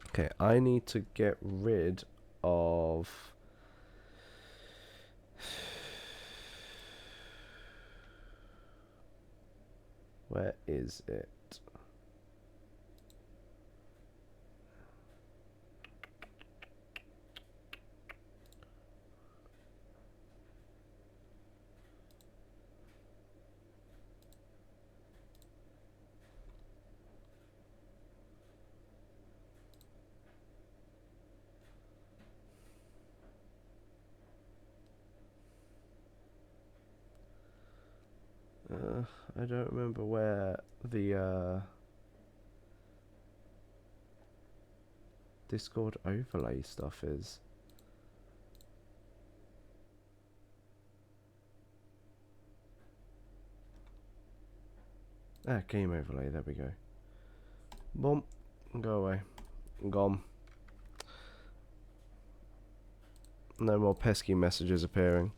Okay, I need to get rid of... Where is it? I don't remember where the Discord overlay stuff is. Game overlay, there we go. Boom, go away. Gone. No more pesky messages appearing.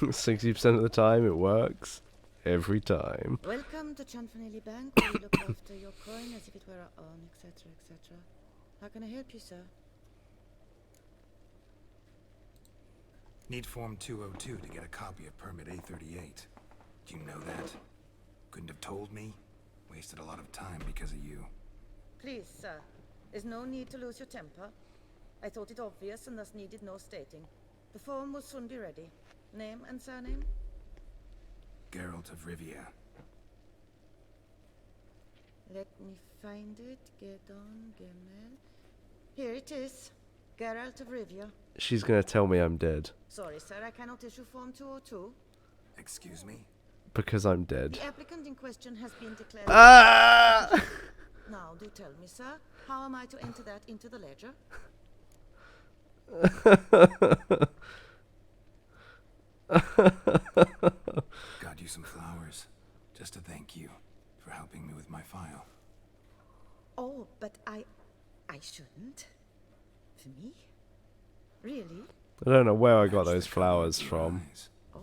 60% of the time it works. Every time. Welcome to Chanfanelli Bank, where we look after your coin as if it were our own, etc., etc. How can I help you, sir? Need Form 202 to get a copy of Permit A38. Do you know that? Couldn't have told me? Wasted a lot of time because of you. Please, sir. There's no need to lose your temper. I thought it obvious and thus needed no stating. The form will soon be ready. Name and surname? Geralt of Rivia. Let me find it. Gedon, Gemel. Here it is. Geralt of Rivia. She's gonna tell me I'm dead. Sorry, sir, I cannot issue Form 202. Excuse me? Because I'm dead. The applicant in question has been declared... Ah! Now, do tell me, sir, how am I to enter that into the ledger? Got you some flowers. Just to thank you for helping me with my file. Oh, but I shouldn't. For me? Really? I don't know where I got those flowers from. Oh.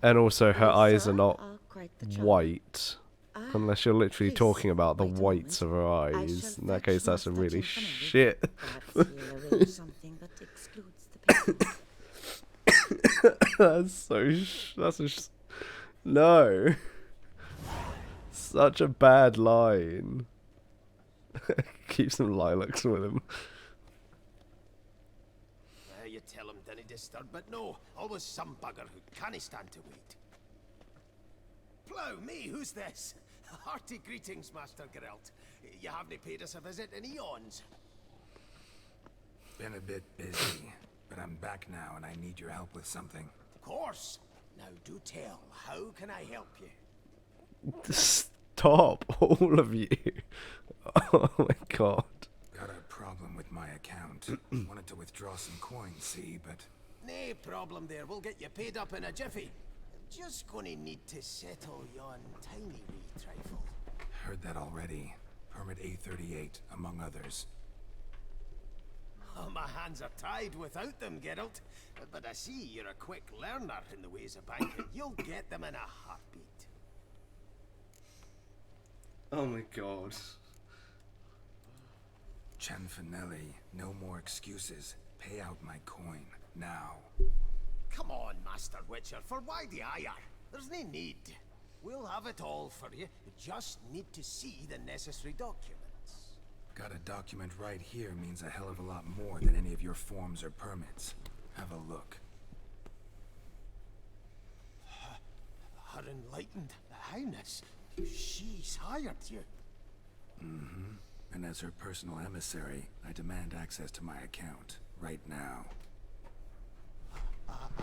And also her Well, eyes sir, are not quite the charm. white. Unless you're literally please, talking about the wait a whites of her I eyes. shall In that fetch case, that's a Master really Chanfanelli. shit. Perhaps he'll arrange something that excludes the patient. That's so no. Such a bad line. Keep some lilacs with him. You tell him to disturb, but no, always some bugger who can't stand to wait. Plough me, who's this? Hearty greetings, Master Geralt. You haven't paid us a visit in eons. Been a bit busy, but I'm back now and I need your help with something. Of course. Now do tell, how can I help you? Stop, all of you. Oh my god. Got a problem with my account. Wanted to withdraw some coins, see, but... No problem there, we'll get you paid up in a jiffy. Just gonna need to settle yon tiny wee trifle. Heard that already. Permit A38, among others. Oh, my hands are tied without them, Geralt. But I see you're a quick learner in the ways of banking. You'll get them in a heartbeat. Oh my god. Cianfanelli, no more excuses. Pay out my coin, now. Come on, Master Witcher, for why the ire? There's no need. We'll have it all for you. We just need to see the necessary documents. Got a document right here means a hell of a lot more than any of your forms or permits. Have a look. Her enlightened highness. She's hired you. Mm-hmm. And as her personal emissary, I demand access to my account. Right now.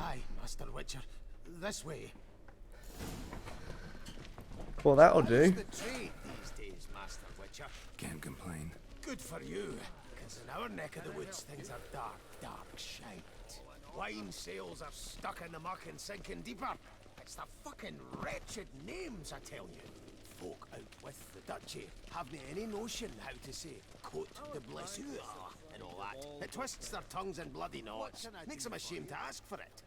Aye, Master Witcher. This way. Well, that'll How's do. the trade these days, Master Witcher? Can't complain. Good for you, because in our neck of the woods things are dark, dark shite. Wine sales are stuck in the muck and sinking deeper. It's the fucking wretched names, I tell you. Folk out with the duchy haven't any notion how to say Cote de Blessure and all that. It twists their tongues in bloody knots. Makes them ashamed to ask for it.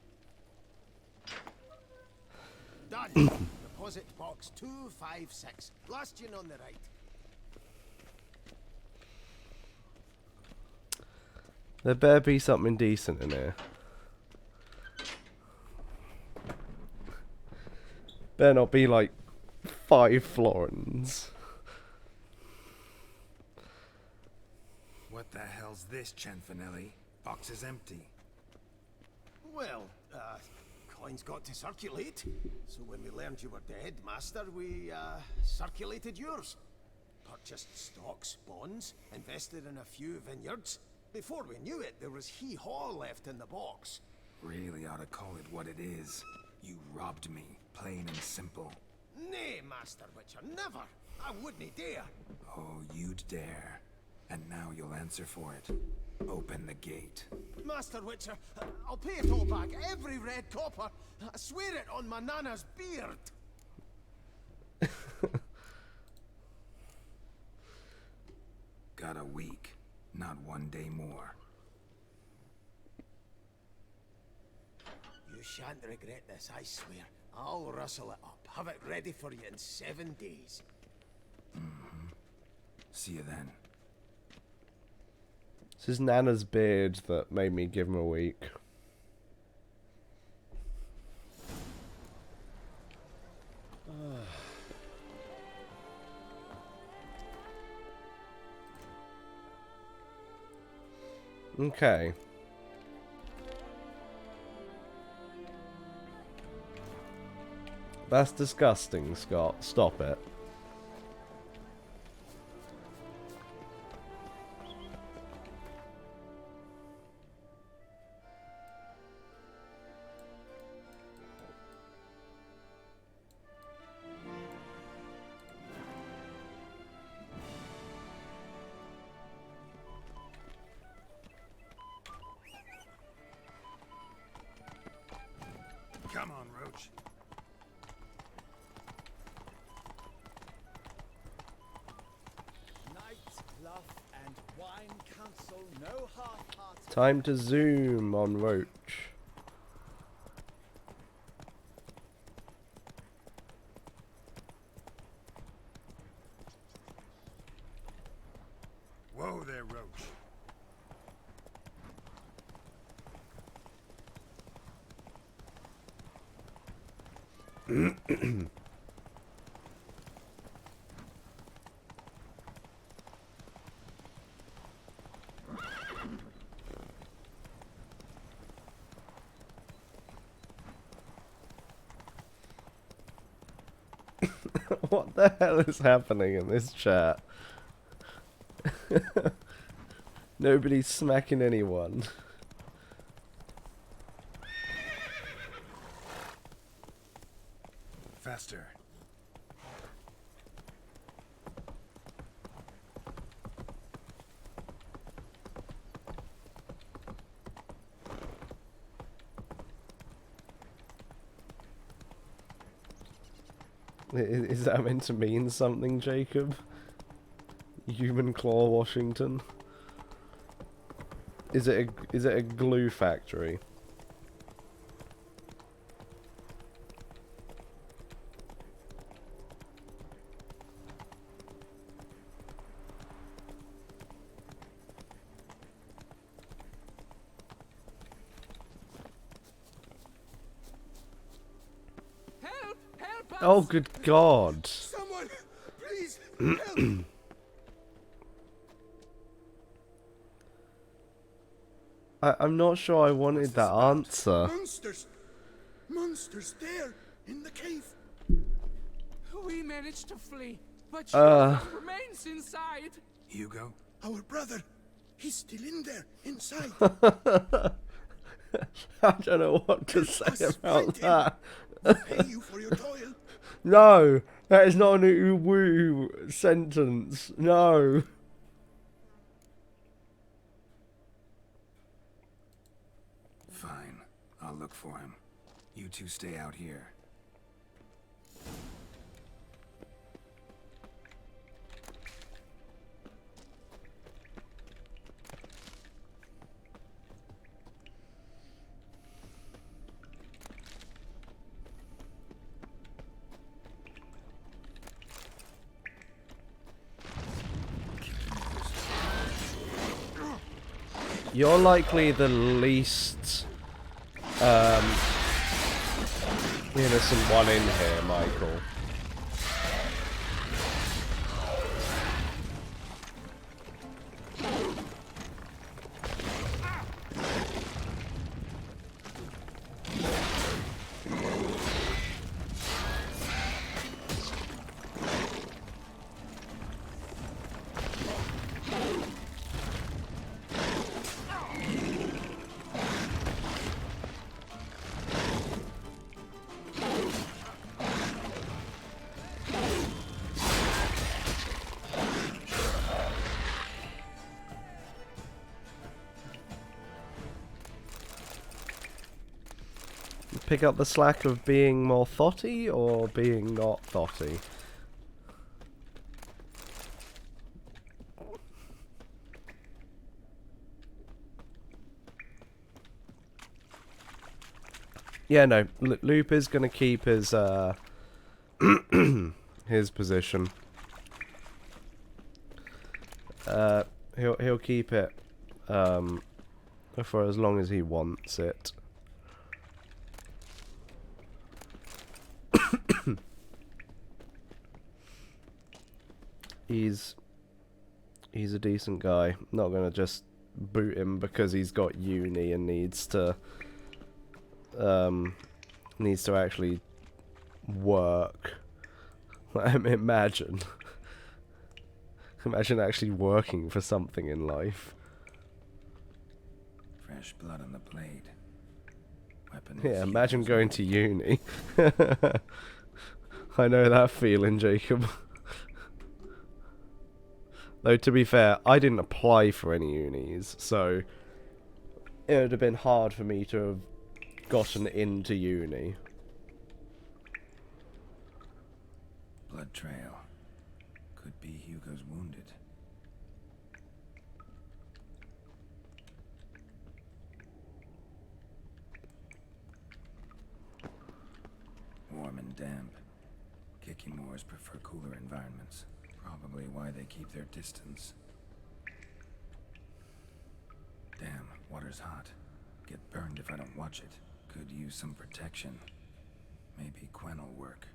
Done. Deposit box 256. Last tune on the right. There better be something decent in here. Better not be like 5 florins. What the hell's this, Cianfanelli? Box is empty. Well, coins got to circulate. So when we learned you were dead, Master, we, circulated yours. Purchased stocks, bonds, invested in a few vineyards. Before we knew it, there was hee-haw left in the box. Really ought to call it what it is. You robbed me, plain and simple. Nay, Master Witcher, never. I wouldn't dare. Oh, you'd dare. And now you'll answer for it. Open the gate. Master Witcher, I'll pay it all back, every red copper. I swear it on my nana's beard. Got a week, not 1 day more. You shan't regret this, I swear. I'll rustle it up. Have it ready for you in 7 days. Mm-hmm. See you then. It's his Nana's beard that made me give him a week. Okay. That's disgusting, Scott. Stop it. Come on, Roach. And wine council, no half-hearted. Time to zoom on Roach. Whoa there, Roach. What the hell is happening in this chat? Nobody's smacking anyone. Faster. Is that meant to mean something, Jacob? Human Claw Washington? Is it a glue factory? Help! Help us! Oh, good God! Someone, please help! I'm not sure I wanted that answer. Monsters! Monsters there in the cave! We managed to flee, but Uh. Hugo remains inside. Hugo? Our brother! He's still in there, inside! I don't know what to say about that. Pay you for your toil. No, that is not an ooh-woo sentence. No. Fine. I'll look for him. You two stay out here. You're likely the least innocent one in here, Michael. Pick up the slack of being more thotty or being not thotty? Yeah, no. Loop is gonna keep his his position. He'll keep it for as long as he wants it. He's a decent guy. Not gonna just boot him because he's got uni and needs to actually work. Imagine actually working for something in life. Fresh blood on the blade. Weapon Yeah, is imagine Hugo's going old. to uni. I know that feeling, Jacob. Though, to be fair, I didn't apply for any unis, so it would have been hard for me to have gotten into uni. Blood trail. Could be Hugo's wounded. Warm and damp. Kikimores prefer cooler environments. Probably why they keep their distance. Damn, water's hot. Get burned if I don't watch it. Could use some protection. Maybe Quen will work.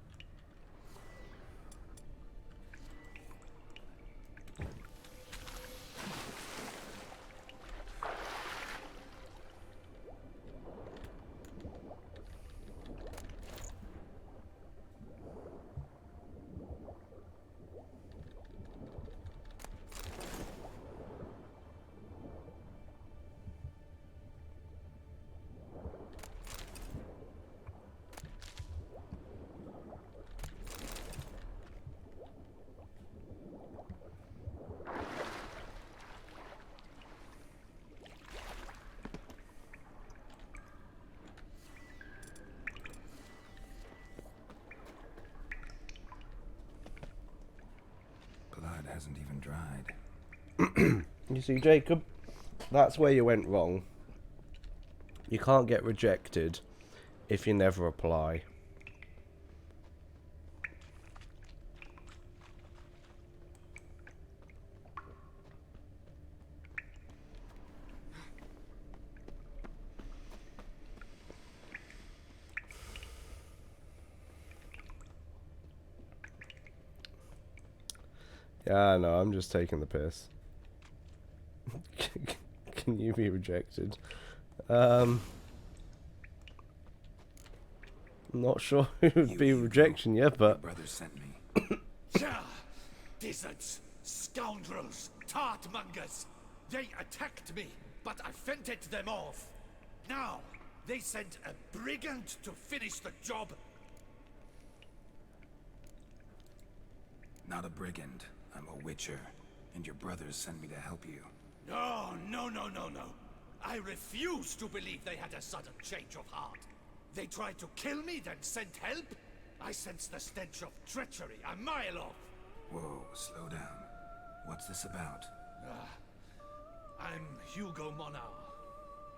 hasn't even dried. You see, Jacob, that's where you went wrong. You can't get rejected if you never apply. Yeah, no, I'm just taking the piss. Can you be rejected? Not sure who would be rejection yet, but... Brothers sent me. Yeah, dizzards, scoundrels, tartmongers. They attacked me, but I fended them off. Now, they sent a brigand to finish the job. Not a brigand. I'm a witcher. And your brothers sent me to help you. No, no, no, no, no. I refuse to believe they had a sudden change of heart. They tried to kill me, then sent help? I sense the stench of treachery a mile off. Whoa, slow down. What's this about? I'm Hugo Monar.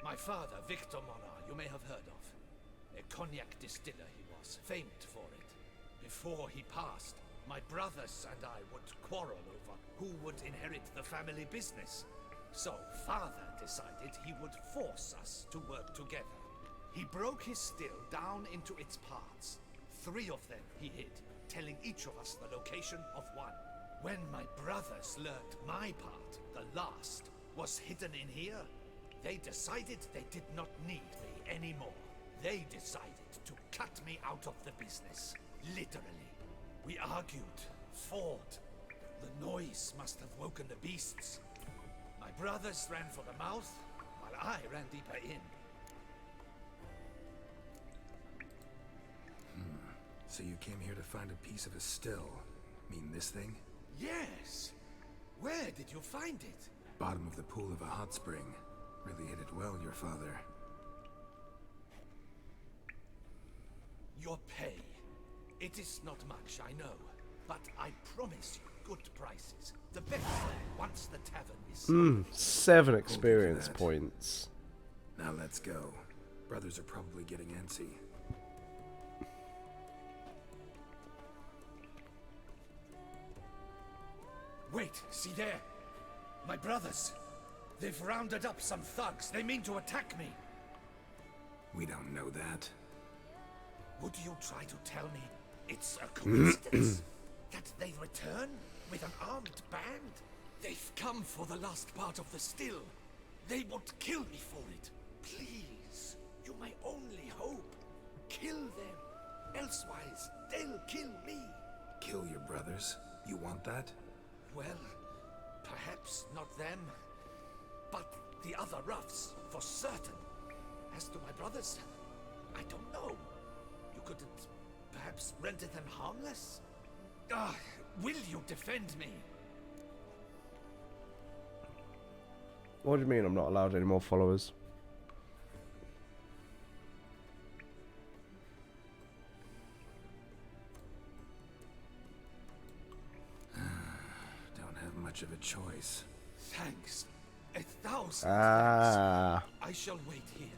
My father, Victor Monar, you may have heard of. A cognac distiller he was, famed for it. Before he passed, my brothers and I would quarrel over who would inherit the family business. So father decided he would force us to work together. He broke his still down into its parts. 3 of them he hid, telling each of us the location of one. When my brothers learned my part, the last, was hidden in here, they decided they did not need me anymore. They decided to cut me out of the business, literally. We argued, fought. The noise must have woken the beasts. My brothers ran for the mouth, while I ran deeper in. So you came here to find a piece of a still. Mean this thing? Yes! Where did you find it? Bottom of the pool of a hot spring. Really hit it well, your father. Your pay. It is not much, I know. But I promise you good prices. The best, once the tavern is... 7 experience points. Now let's go. Brothers are probably getting antsy. Wait, see there? My brothers. They've rounded up some thugs. They mean to attack me. We don't know that. Would you try to tell me it's a coincidence that they return with an armed band? They've come for the last part of the still. They won't kill me for it. Please, you're my only hope. Kill them. Elsewise, they'll kill me. Kill your brothers? You want that? Well, perhaps not them, but the other roughs, for certain. As to my brothers, I don't know. You couldn't perhaps render them harmless? Will you defend me? What do you mean I'm not allowed any more followers? Much of a choice. Thanks. 1,000 Ah. thanks. I shall wait here.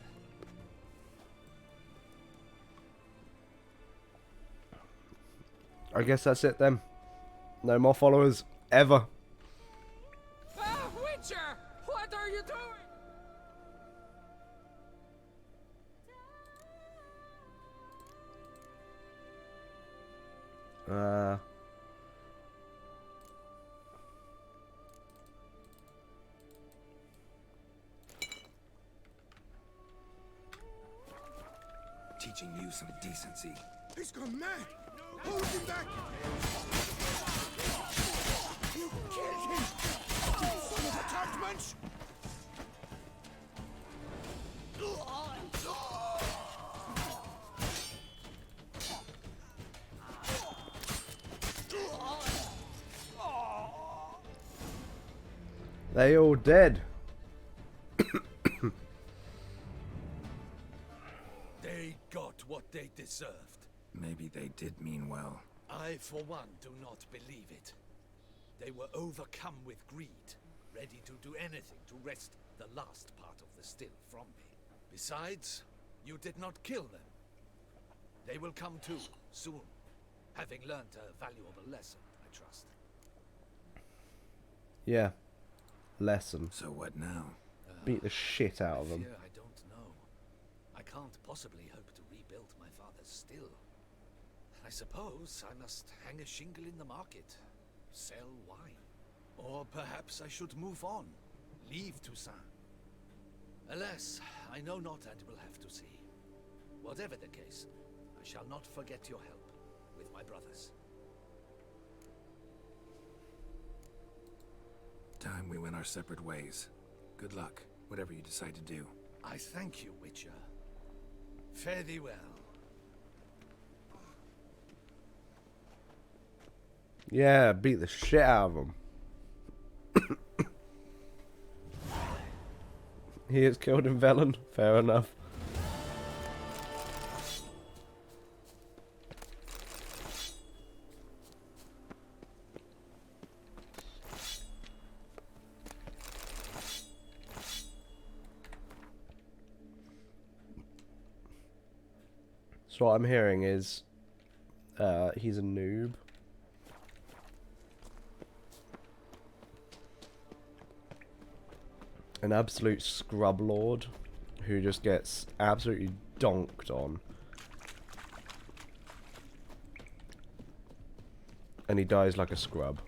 I guess that's it then. No more followers. Ever. Witcher! What are you doing? Teaching you some decency. He's gone mad! Hold him back! You killed him! You son of a tartmunch! They all dead. They got what they deserved. Maybe they did mean well. I, for one, do not believe it. They were overcome with greed, ready to do anything to wrest the last part of the still from me. Besides, you did not kill them. They will come too, soon, having learned a valuable lesson, I trust. Yeah. Lesson. So what now? Beat the shit out of them. Fear I don't know. I can't possibly hope to rebuild my father's still. I suppose I must hang a shingle in the market, sell wine. Or perhaps I should move on, leave Toussaint. Alas, I know not and will have to see. Whatever the case, I shall not forget your help with my brothers. Time we went our separate ways. Good luck, whatever you decide to do. I thank you, Witcher. Fare thee well. Yeah, beat the shit out of them. He is killed in Velen. Fair enough. So what I'm hearing is he's a noob. An absolute scrub lord who just gets absolutely donked on. And he dies like a scrub.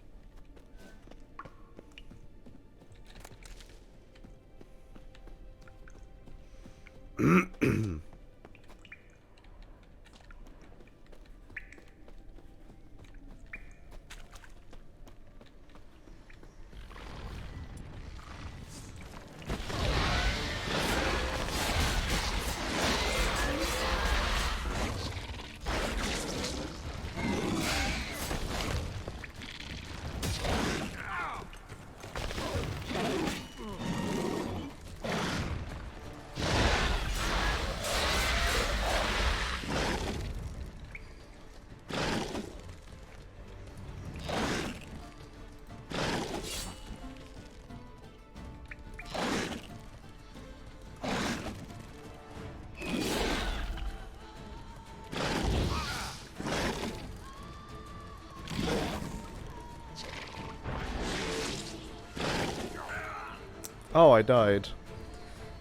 Oh, I died.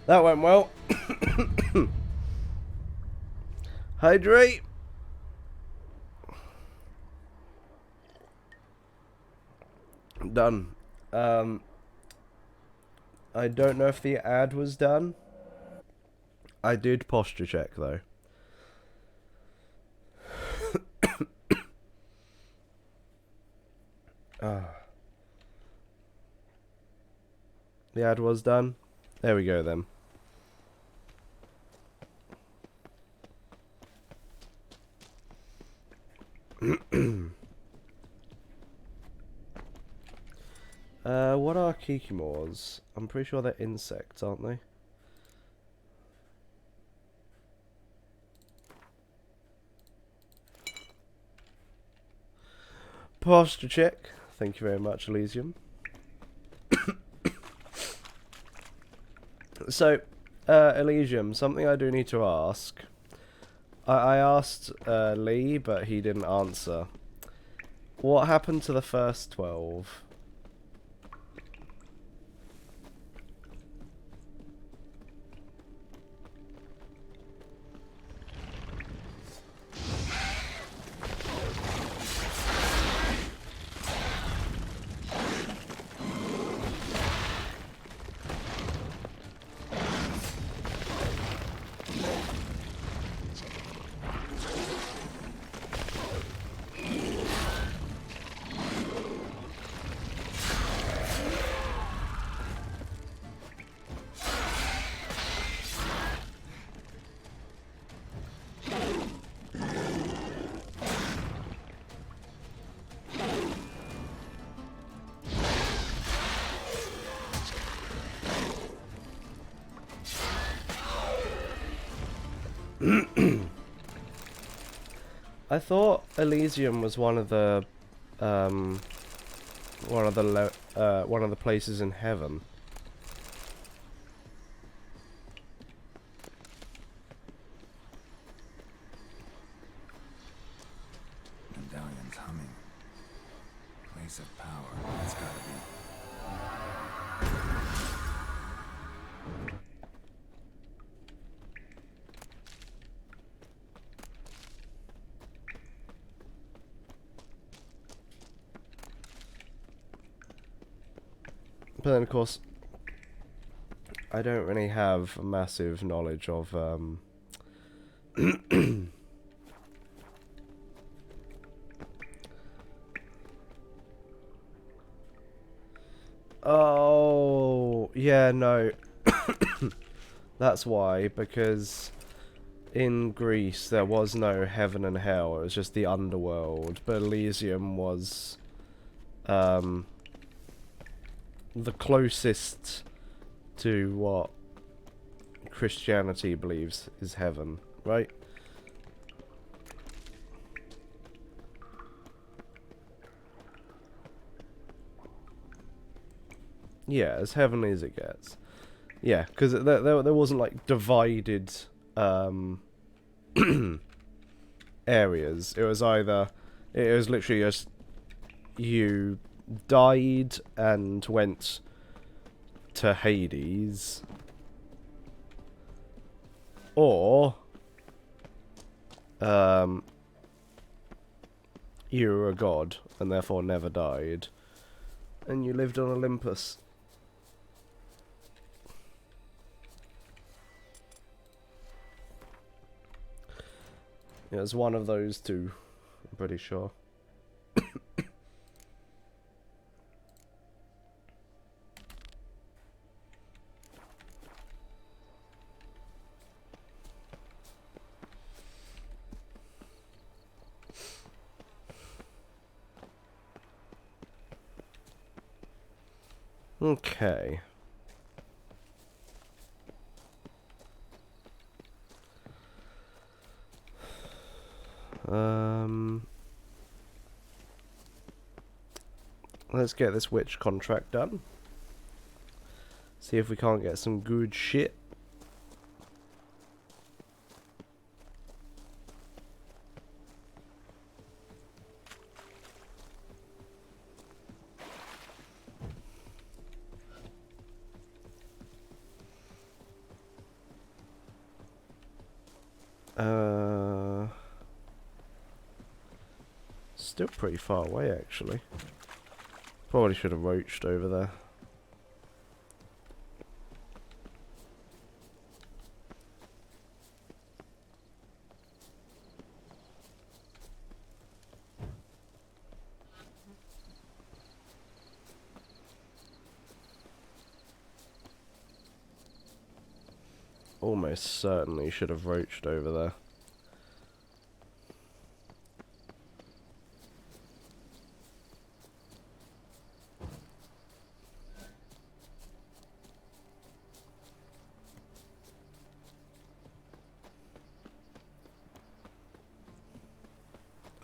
That went well. Hydrate. Done. I don't know if the ad was done. I did posture check though. The ad was done. There we go then. What are kikimores? I'm pretty sure they're insects, aren't they? Posture check. Thank you very much, Elysium. So, Elysium, something I do need to ask. I asked Lee, but he didn't answer. What happened to the first 12? I thought Elysium was one of the one of the places in heaven. Medallion's humming. Place of power. It's gotta be. But then, of course, I don't really have a massive knowledge of oh, yeah, no. That's why, because in Greece there was no heaven and hell, it was just the underworld, but Elysium was the closest to what Christianity believes is heaven, right? Yeah, as heavenly as it gets. Yeah, because there wasn't like divided areas. It was either, it was literally just you died and went to Hades, or you were a god and therefore never died, and you lived on Olympus. It was one of those two, I'm pretty sure. Okay. Let's get this witch contract done. See if we can't get some good shit. Still pretty far away, actually. Probably should have roached over there. Almost certainly should have roached over there.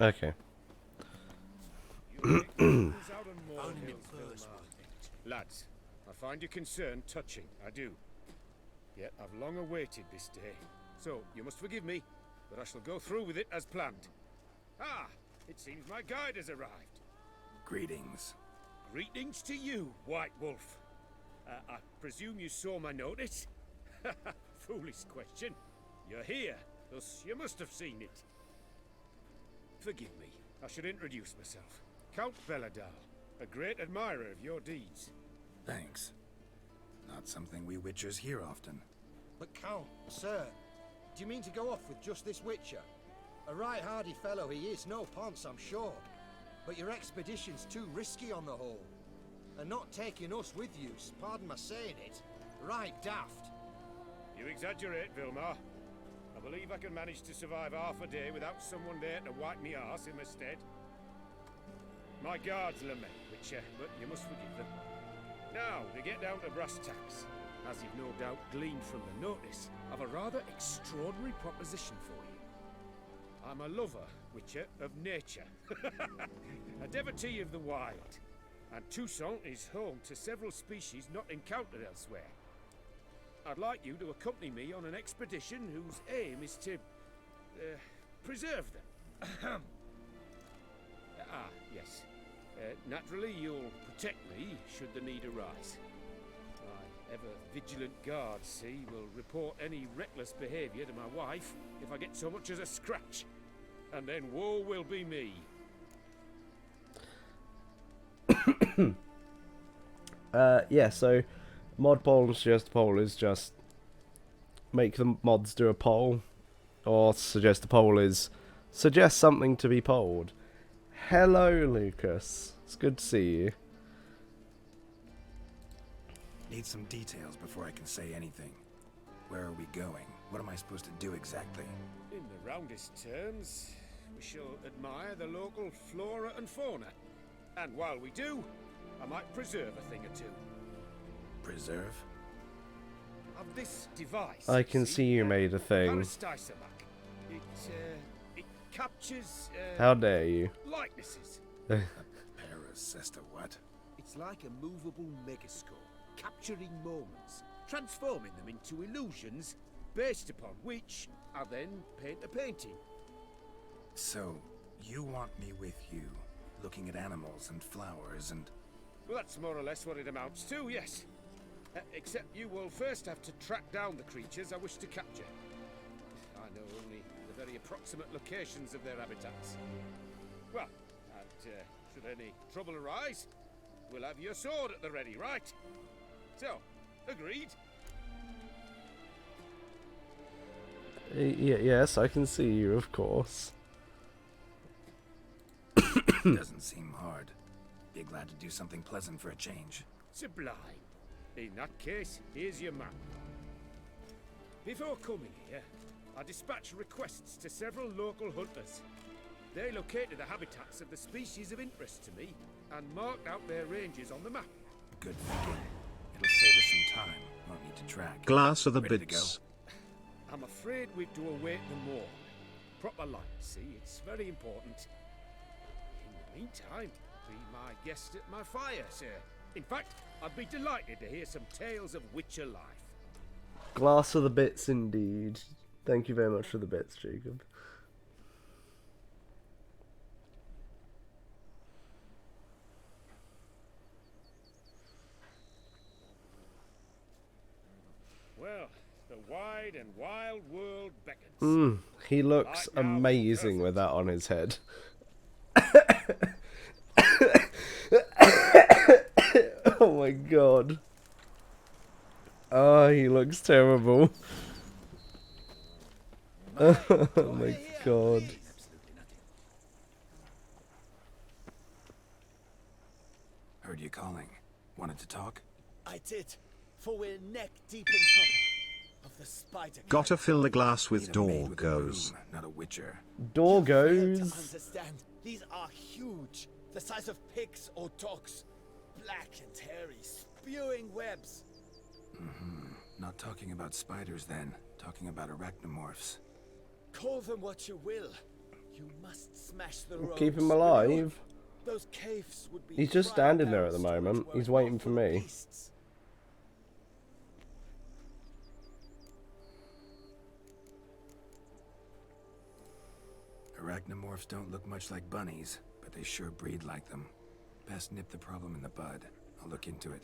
Okay. Lads, I find your concern touching, I do. Yet I've long awaited this day. So, you must forgive me, but I shall go through with it as planned. Ah, it seems my guide has arrived. Greetings. Greetings to you, White Wolf. I presume you saw my notice? Foolish question. You're here, thus you must have seen it. Forgive me, I should introduce myself. Count Belladal, a great admirer of your deeds. Thanks. Not something we witchers hear often. But Count, sir, do you mean to go off with just this witcher? A right hardy fellow he is, no ponce, I'm sure. But your expedition's too risky on the whole. And not taking us with you, pardon my saying it, right daft. You exaggerate, Vilmar. I believe I can manage to survive half a day without someone there to wipe me arse in my stead. My guards lament, Witcher, but you must forgive them. Now, to get down to brass tacks, as you've no doubt gleaned from the notice, I've a rather extraordinary proposition for you. I'm a lover, Witcher, of nature. A devotee of the wild. and Toussaint is home to several species not encountered elsewhere. I'd like you to accompany me on an expedition whose aim is to preserve them. Yes. Naturally, you'll protect me should the need arise. My ever-vigilant guards, see, will report any reckless behaviour to my wife if I get so much as a scratch. And then woe will be me. Yeah, so mod poll and suggest poll is just make the mods do a poll, or suggest a poll is suggest something to be polled. Hello, Lucas. It's good to see you. Need some details before I can say anything. Where are we going? What am I supposed to do exactly? In the roundest terms, we shall admire the local flora and fauna. And while we do, I might preserve a thing or two. Preserve? Of this device. I can see you made a thing. It captures How dare you? likenesses. Paracesta what? It's like a movable megascope, capturing moments, transforming them into illusions, based upon which I then paint a painting. So, you want me with you, looking at animals and flowers and... Well, that's more or less what it amounts to, yes. Except you will first have to track down the creatures I wish to capture. I know only the very approximate locations of their habitats. Well, and should any trouble arise, we'll have your sword at the ready, right? So, agreed? Yes, I can see you, of course. Doesn't seem hard. Be glad to do something pleasant for a change. Sublime. In that case, here's your map. Before coming here, I dispatched requests to several local hunters. They located the habitats of the species of interest to me and marked out their ranges on the map. Good thinking. It'll save us some time. Won't need to track. Glass of the Ready to bits. go? I'm afraid we've to await the morn. Proper light, see? It's very important. In the meantime, be my guest at my fire, sir. In fact, I'd be delighted to hear some tales of Witcher life. Glass of the bits, indeed. Thank you very much for the bits, Jacob. Well, the wide and wild world beckons. He looks amazing with that on his head. Oh my god. Oh, he looks terrible. Oh my god. Heard you calling. Wanted to talk? I did, for we're neck deep in trouble of the spider. Gotta fill the glass with Need a maid with a doggos. broom, not a witcher. Doggos. Understand? These are huge, the size of pigs or dogs, black and hairy, spewing webs. Not talking about spiders then. Talking about arachnomorphs. Call them what you will. You must smash the roads. Keep him alive. Those caves would be He's just standing there at the moment. He's waiting for me. Arachnomorphs don't look much like bunnies, but they sure breed like them. Best nip the problem in the bud. I'll look into it.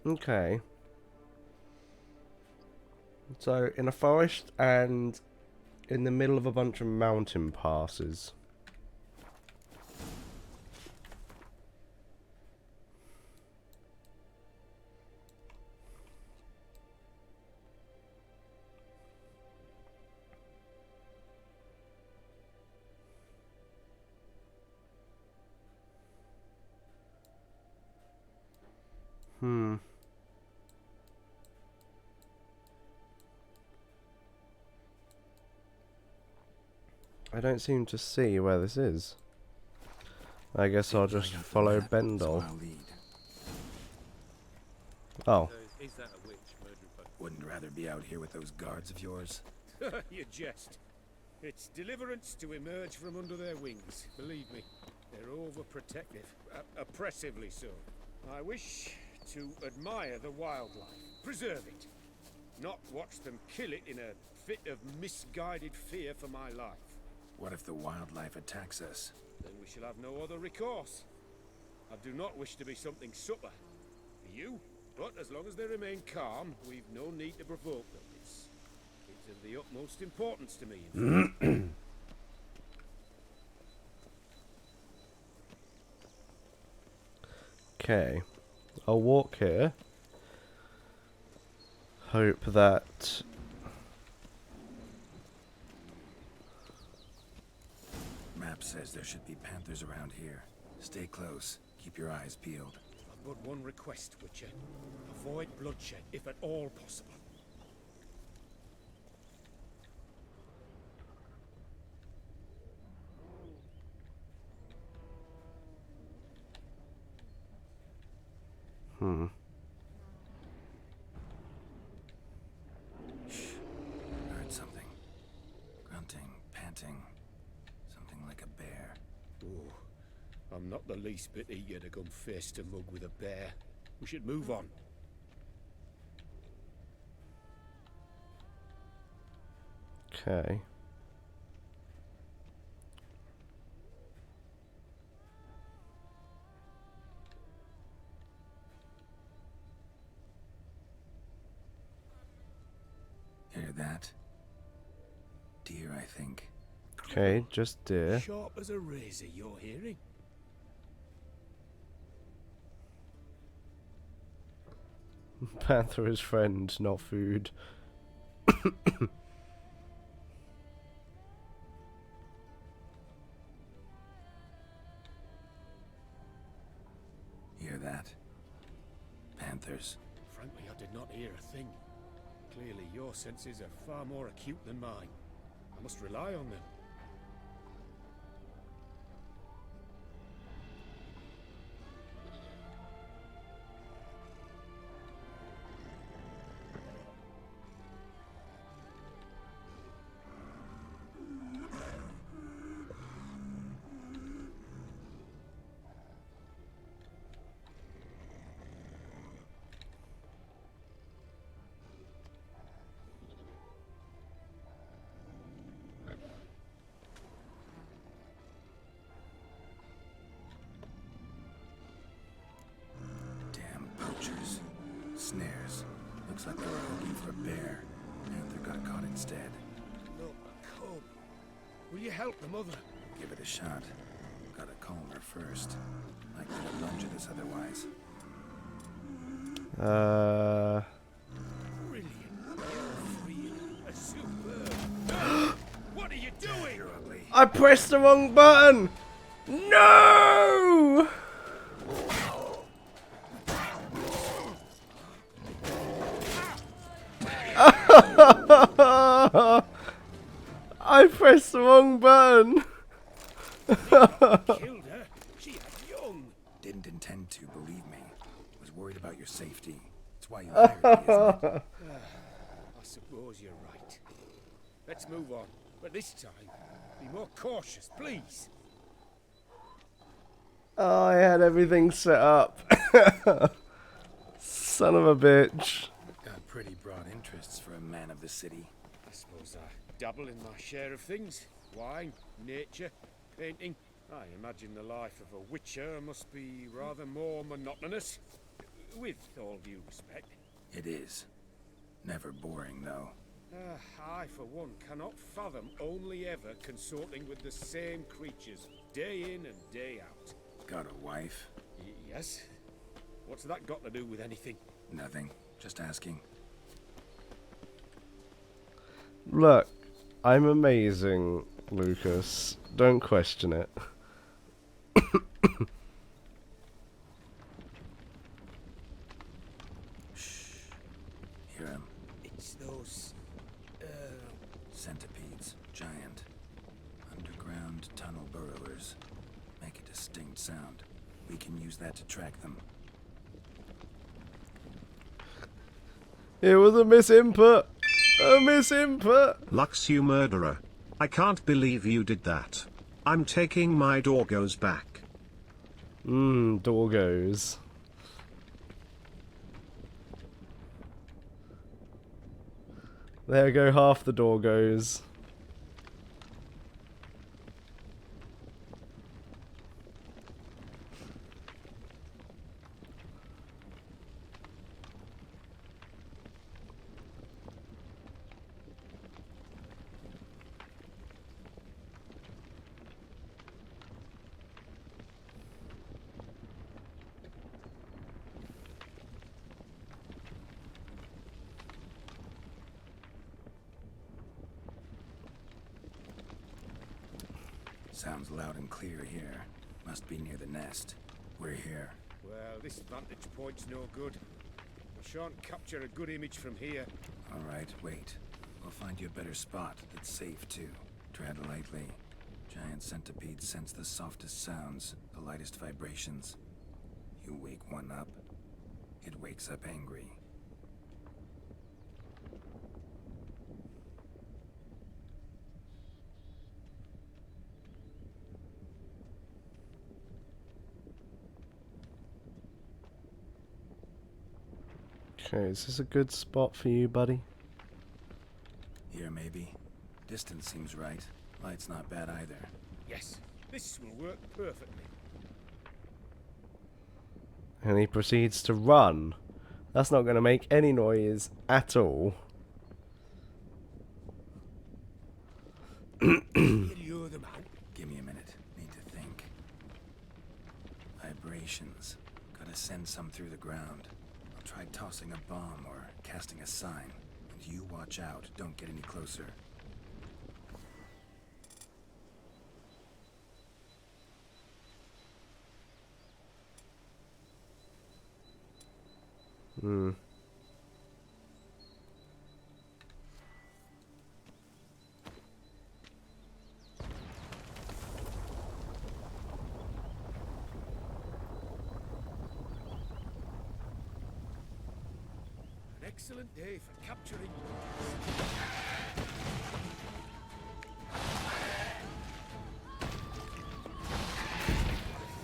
Okay. So, in a forest and in the middle of a bunch of mountain passes. I don't seem to see where this is. I guess I'll just follow Bendel. Oh. Is that a witch murdering folk? Wouldn't rather be out here with those guards of yours. You jest. It's deliverance to emerge from under their wings. Believe me, they're overprotective, oppressively so. I wish to admire the wildlife, preserve it, not watch them kill it in a fit of misguided fear for my life. What if the wildlife attacks us? Then we shall have no other recourse. I do not wish to be something supper for you, but as long as they remain calm, we've no need to provoke them. It's of the utmost importance to me. Okay, I'll walk here. Hope that Map says there should be panthers around here. Stay close. Keep your eyes peeled. I've but one request, Witcher. Avoid bloodshed, if at all possible. Heard something. Grunting, panting. Something like a bear. Oh, I'm not the least bit eager to come face to mug with a bear. We should move on. okay. Hear that? Deer, I think. Okay, just deer. Sharp as a razor, you're hearing. Panther is friend, not food. Hear that? Panthers. Frankly, I did not hear a thing. Clearly, your senses are far more acute than mine. I must rely on them. Poachers. Snares. Looks like they were hoping for a bear. Panther got caught instead. Look, a cub. Will you help the mother? Give it a shot. Gotta calm her first. Likely to lunge at us otherwise. Brilliant. Free. A superb. What are you doing? You're ugly. I pressed the wrong button! No! I pressed the wrong button. Killed her. She had young. Didn't intend to, believe me. Was worried about your safety. That's why you hired me, isn't it? I suppose you're right. Let's move on. But this time, be more cautious, please. Oh, I had everything set up. Son of a bitch. Got pretty broad interests for a man of the city. I suppose I dabble in my share of things. Wine, nature, painting. I imagine the life of a witcher must be rather more monotonous. With all due respect. It is. Never boring, though. I, for one, cannot fathom only ever consorting with the same creatures, day in and day out. Got a wife? Yes? What's that got to do with anything? Nothing. Just asking. Look, I'm amazing, Lucas. Don't question it. Shh. Hear him. It's those... Centipedes. Giant. Underground tunnel burrowers. Make it distinct sound. We can use that to track them. It was a misinput. A misinput. Lux, you murderer. I can't believe you did that. I'm taking my doggos back. Doggos. There go half the doggos. Sounds loud and clear here. Must be near the nest. We're here. Well, this vantage point's no good. I shan't capture a good image from here. Alright, wait. We'll find you a better spot that's safe too. Tread lightly. Giant centipedes sense the softest sounds, the lightest vibrations. You wake one up, it wakes up angry. Okay, is this a good spot for you, buddy? Here, maybe. Distance seems right. Light's not bad either. Yes, this will work perfectly. And he proceeds to run. That's not going to make any noise at all. Give me a minute. Need to think. Vibrations. Gotta send some through the ground. I'll try tossing a bomb or casting a sign. And you watch out. Don't get any closer. Hmm. An excellent day for capturing.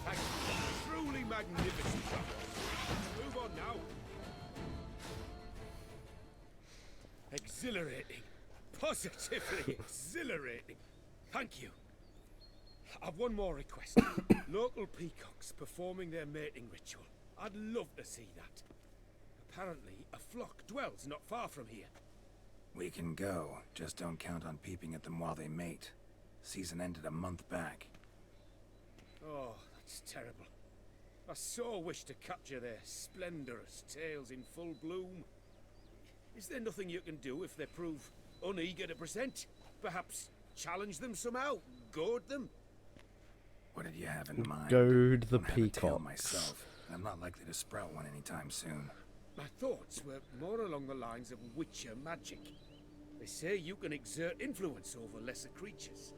Thank you. Truly magnificent. Move on now. Exhilarating. Positively exhilarating. Thank you. I've one more request. Local peacocks performing their mating ritual. I'd love to see that. Apparently, a flock dwells not far from here. We can go. Just don't count on peeping at them while they mate. Season ended a month back. Oh, that's terrible. I so wish to capture their splendorous tails in full bloom. Is there nothing you can do if they prove uneager to present? Perhaps challenge them somehow? Goad them? What did you have in mind? Goad the I don't have a tail peacocks. myself, and I'm not likely to sprout one anytime soon. My thoughts were more along the lines of witcher magic. They say you can exert influence over lesser creatures.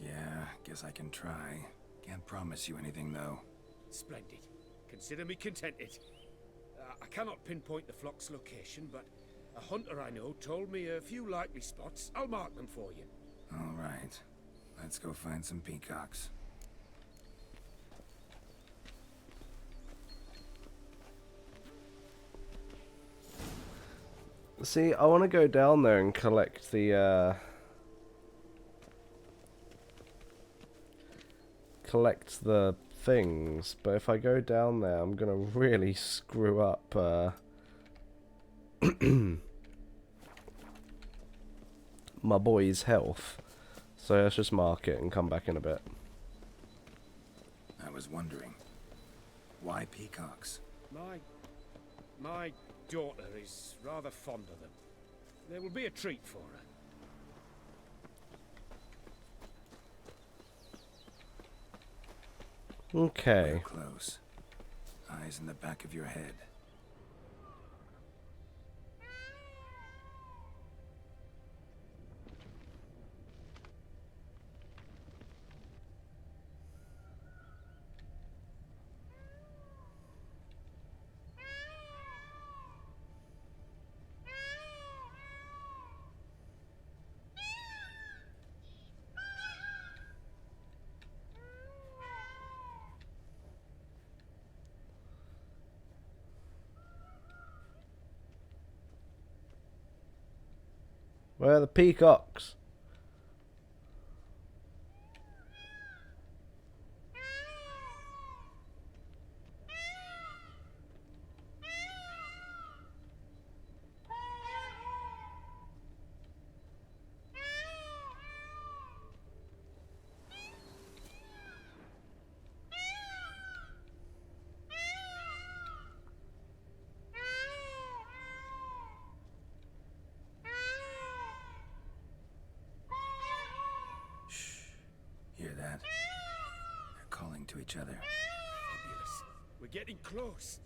Yeah, guess I can try. Can't promise you anything, though. Splendid. Consider me contented. I cannot pinpoint the flock's location, but a hunter I know told me a few likely spots. I'll mark them for you. All right. Let's go find some peacocks. See, I want to go down there and collect the, collect the things, but if I go down there, I'm gonna really screw up, my boy's health. So let's just mark it and come back in a bit. I was wondering, why peacocks? My daughter is rather fond of them. There will be a treat for her. Okay. Real close. Eyes in the back of your head. Where are the peacocks? Hear that? They're calling to each other. Fabulous. We're getting close.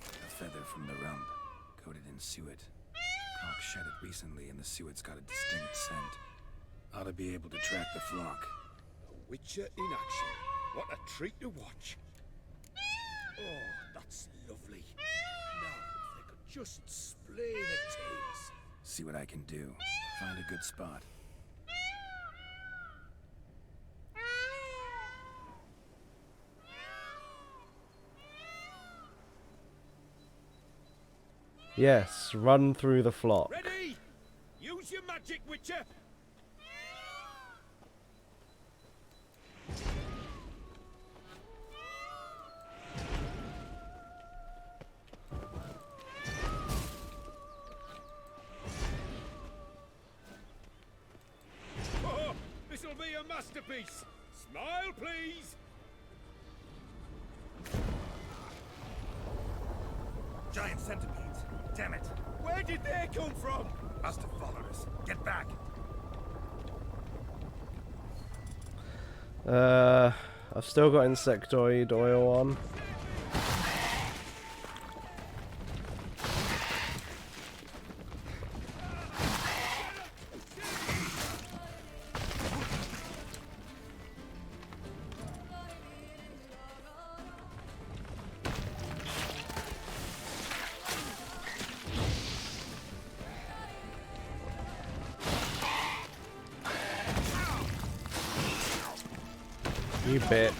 A feather from the rump, coated in suet. Hawk shed it recently, and the suet's got a distinct scent. Ought to be able to track the flock. A witcher in action. What a treat to watch. Oh, that's lovely. Now, if they could just splay the tails. See what I can do. Find a good spot. Yes, run through the flock. Ready? Use your magic, Witcher. Oh, this'll be a masterpiece. Smile, please. Giant centipedes. Damn it. Where did they come from? Must have followed us. Get back. I've still got insectoid oil on. You bitch.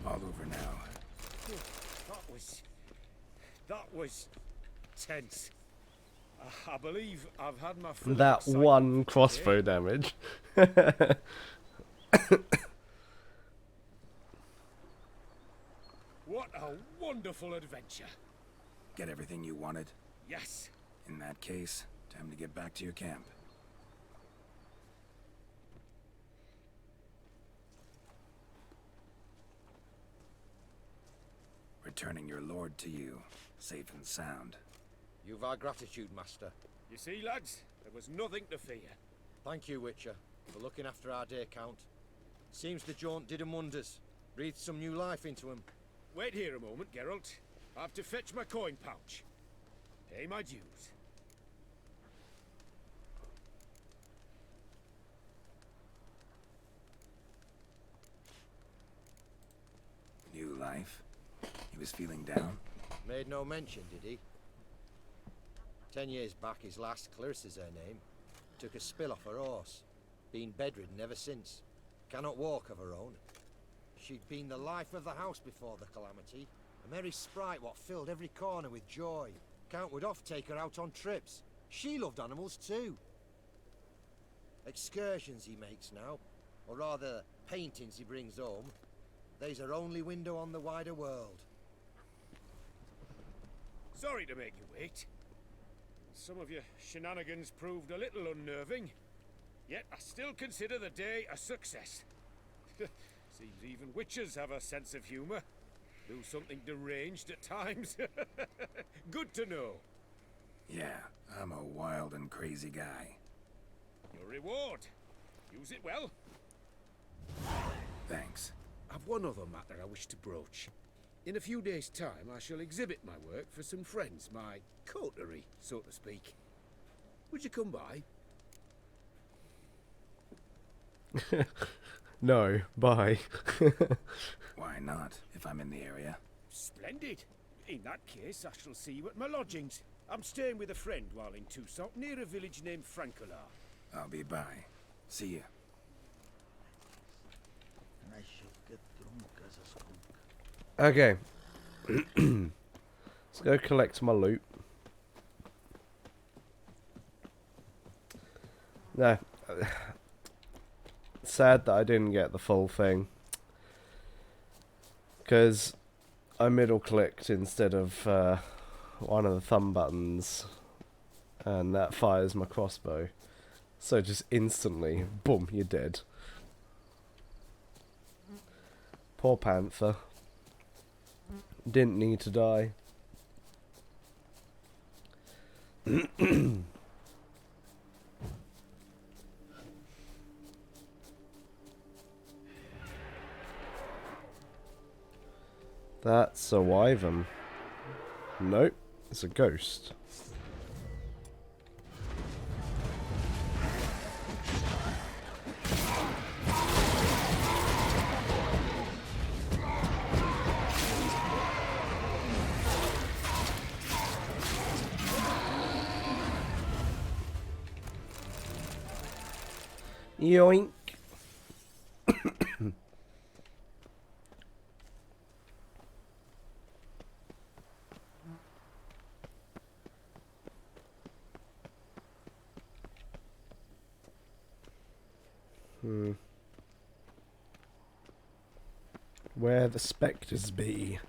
All over now. That was tense. I believe I've had my full That excitement one for crossbow today. damage. What a wonderful adventure. Get everything you wanted? Yes. In that case, time to get back to your camp. Returning your lord to you, safe and sound. You've our gratitude, Master. You see, lads, there was nothing to fear. Thank you, Witcher, for looking after our day count. Seems the jaunt did 'em wonders. Breathed some new life into 'em. Wait here a moment, Geralt. I have to fetch my coin pouch. Pay my dues. New life? He was feeling down? Made no mention, did he? 10 years back, his last, Clarissa's her name, took a spill off her horse. Been bedridden ever since. Cannot walk of her own. She'd been the life of the house before the calamity. A merry sprite what filled every corner with joy. Count would oft take her out on trips. She loved animals too. Excursions he makes now, or rather paintings he brings home. They's her only window on the wider world. Sorry to make you wait. Some of your shenanigans proved a little unnerving. Yet I still consider the day a success. Seems even witches have a sense of humour. Do something deranged at times. Good to know. Yeah, I'm a wild and crazy guy. Your reward. Use it well. Thanks. I've one other matter I wish to broach. In a few days' time, I shall exhibit my work for some friends, my coterie, so to speak. Would you come by? No, bye. Why not, if I'm in the area? Splendid. In that case, I shall see you at my lodgings. I'm staying with a friend while in Toussaint, near a village named Francois. I'll be by. See ya. I should get drunk as a skunk. Okay. Let's go collect my loot. No. Sad that I didn't get the full thing. Because I middle clicked instead of one of the thumb buttons. And that fires my crossbow. So just instantly, boom, you're dead. Poor Panther. Didn't need to die. That's a wyvern. Nope, it's a ghost. Yoink. Where the spectres be.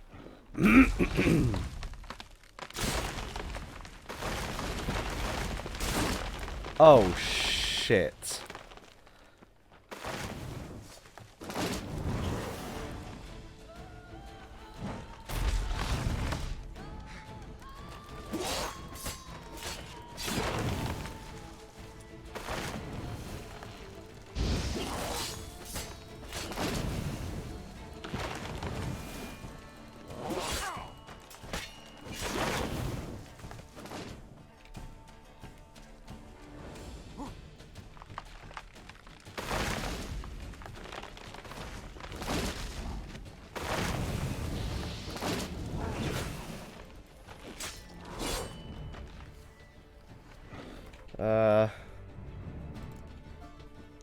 Oh shit.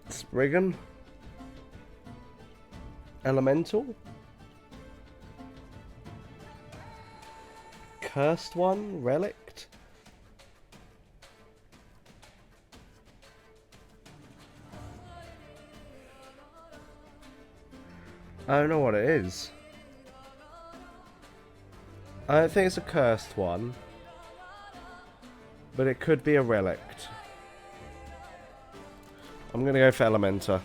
Spriggan? Elemental? Cursed one? Relict? I don't know what it is. I don't think it's a cursed one. But it could be a relict. I'm gonna go for Elementa.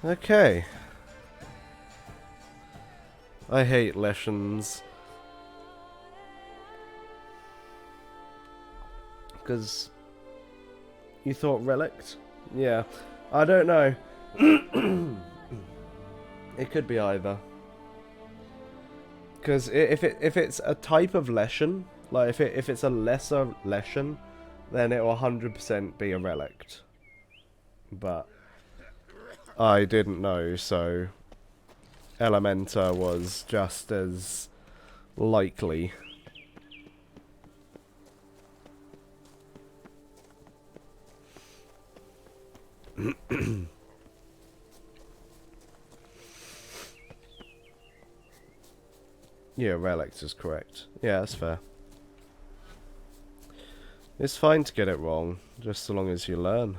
Okay. I hate lessons. Because you thought relict? Yeah. I don't know. It could be either. Because if it's a type of lesson, like if it's a lesser lesson, then it will 100% be a relict. But I didn't know, so Elementa was just as likely. Yeah, relict is correct. Yeah, that's fair. It's fine to get it wrong, just so long as you learn.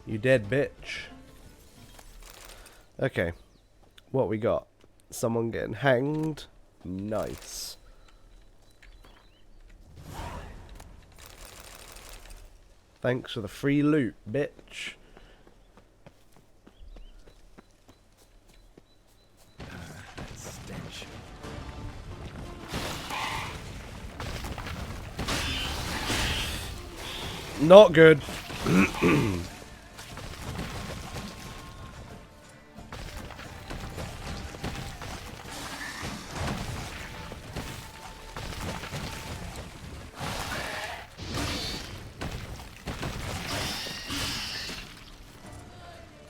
You dead bitch. Okay. What we got? Someone getting hanged. Nice. Thanks for the free loot, bitch. Stench. Not good.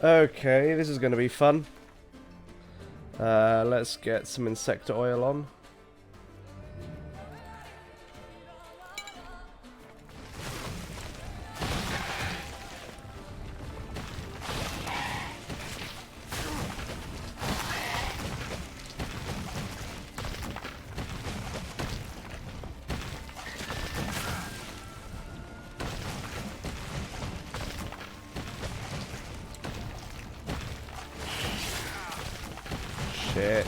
Okay, this is going to be fun. Let's get some insect oil on. Shit.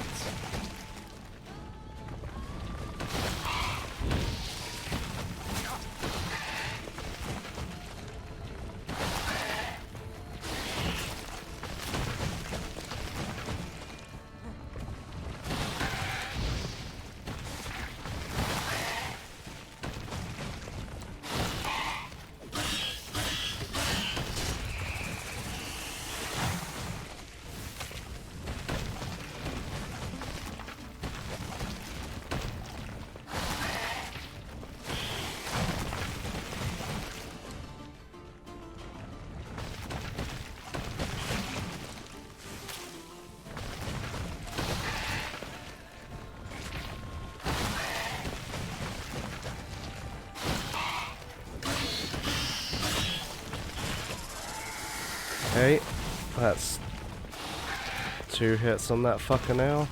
Okay, that's 2 hits on that fucker now.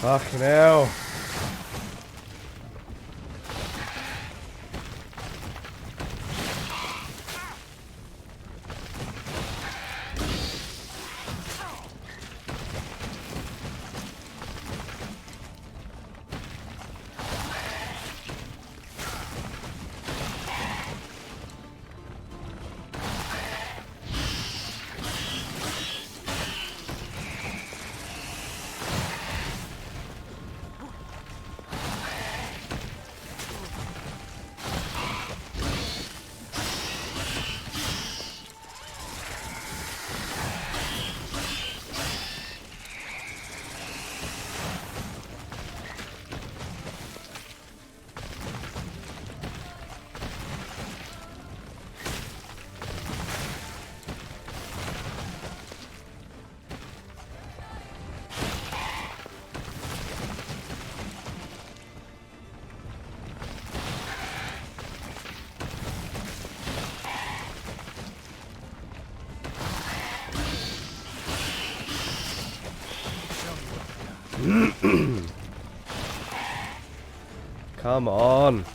Fucking hell. Come on.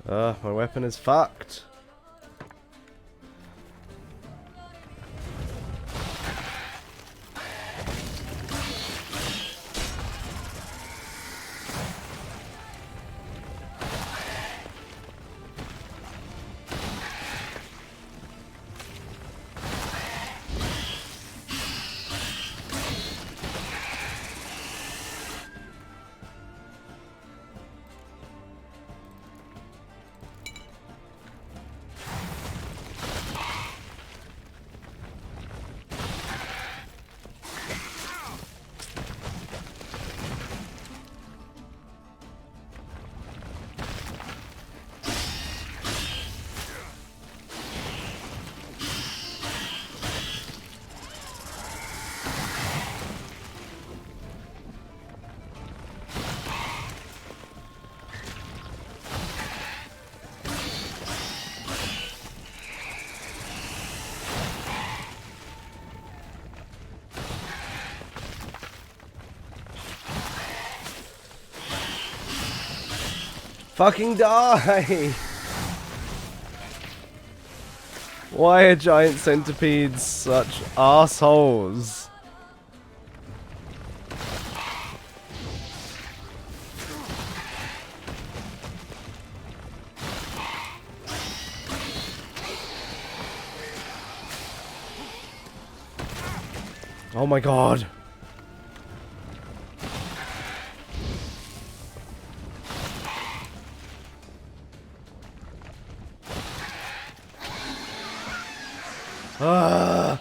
My weapon is fucked. Fucking die! Why are giant centipedes such assholes? Oh my god. Ah.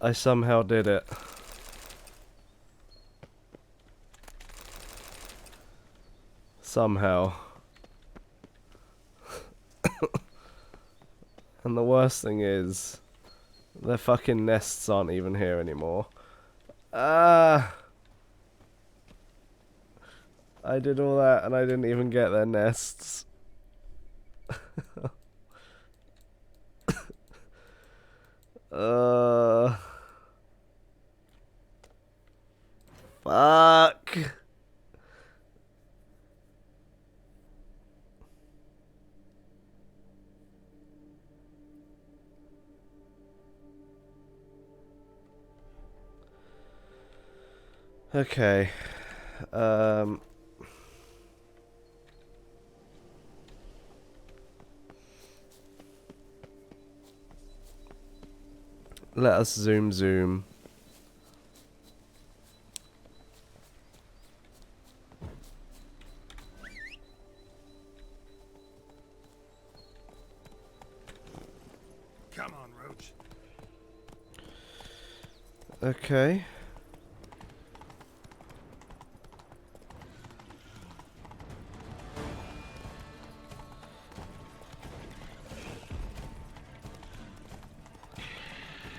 I somehow did it. Somehow. And the worst thing is, their fucking nests aren't even here anymore. Ah! I did all that and I didn't even get their nests. Fuck. Okay. Let us zoom. Come on, Roach. Okay.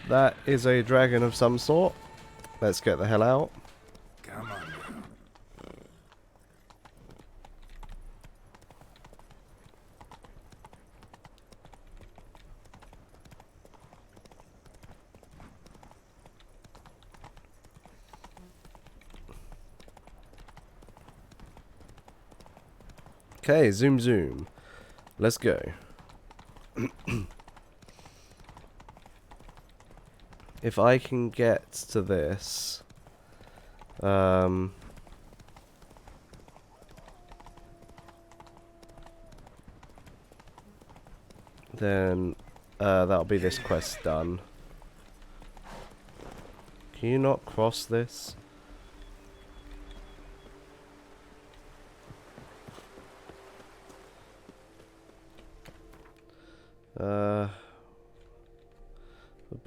That is a dragon of some sort. Let's get the hell out. Come on now. Okay, zoom. Let's go. If I can get to this, then that'll be this quest done. Can you not cross this? The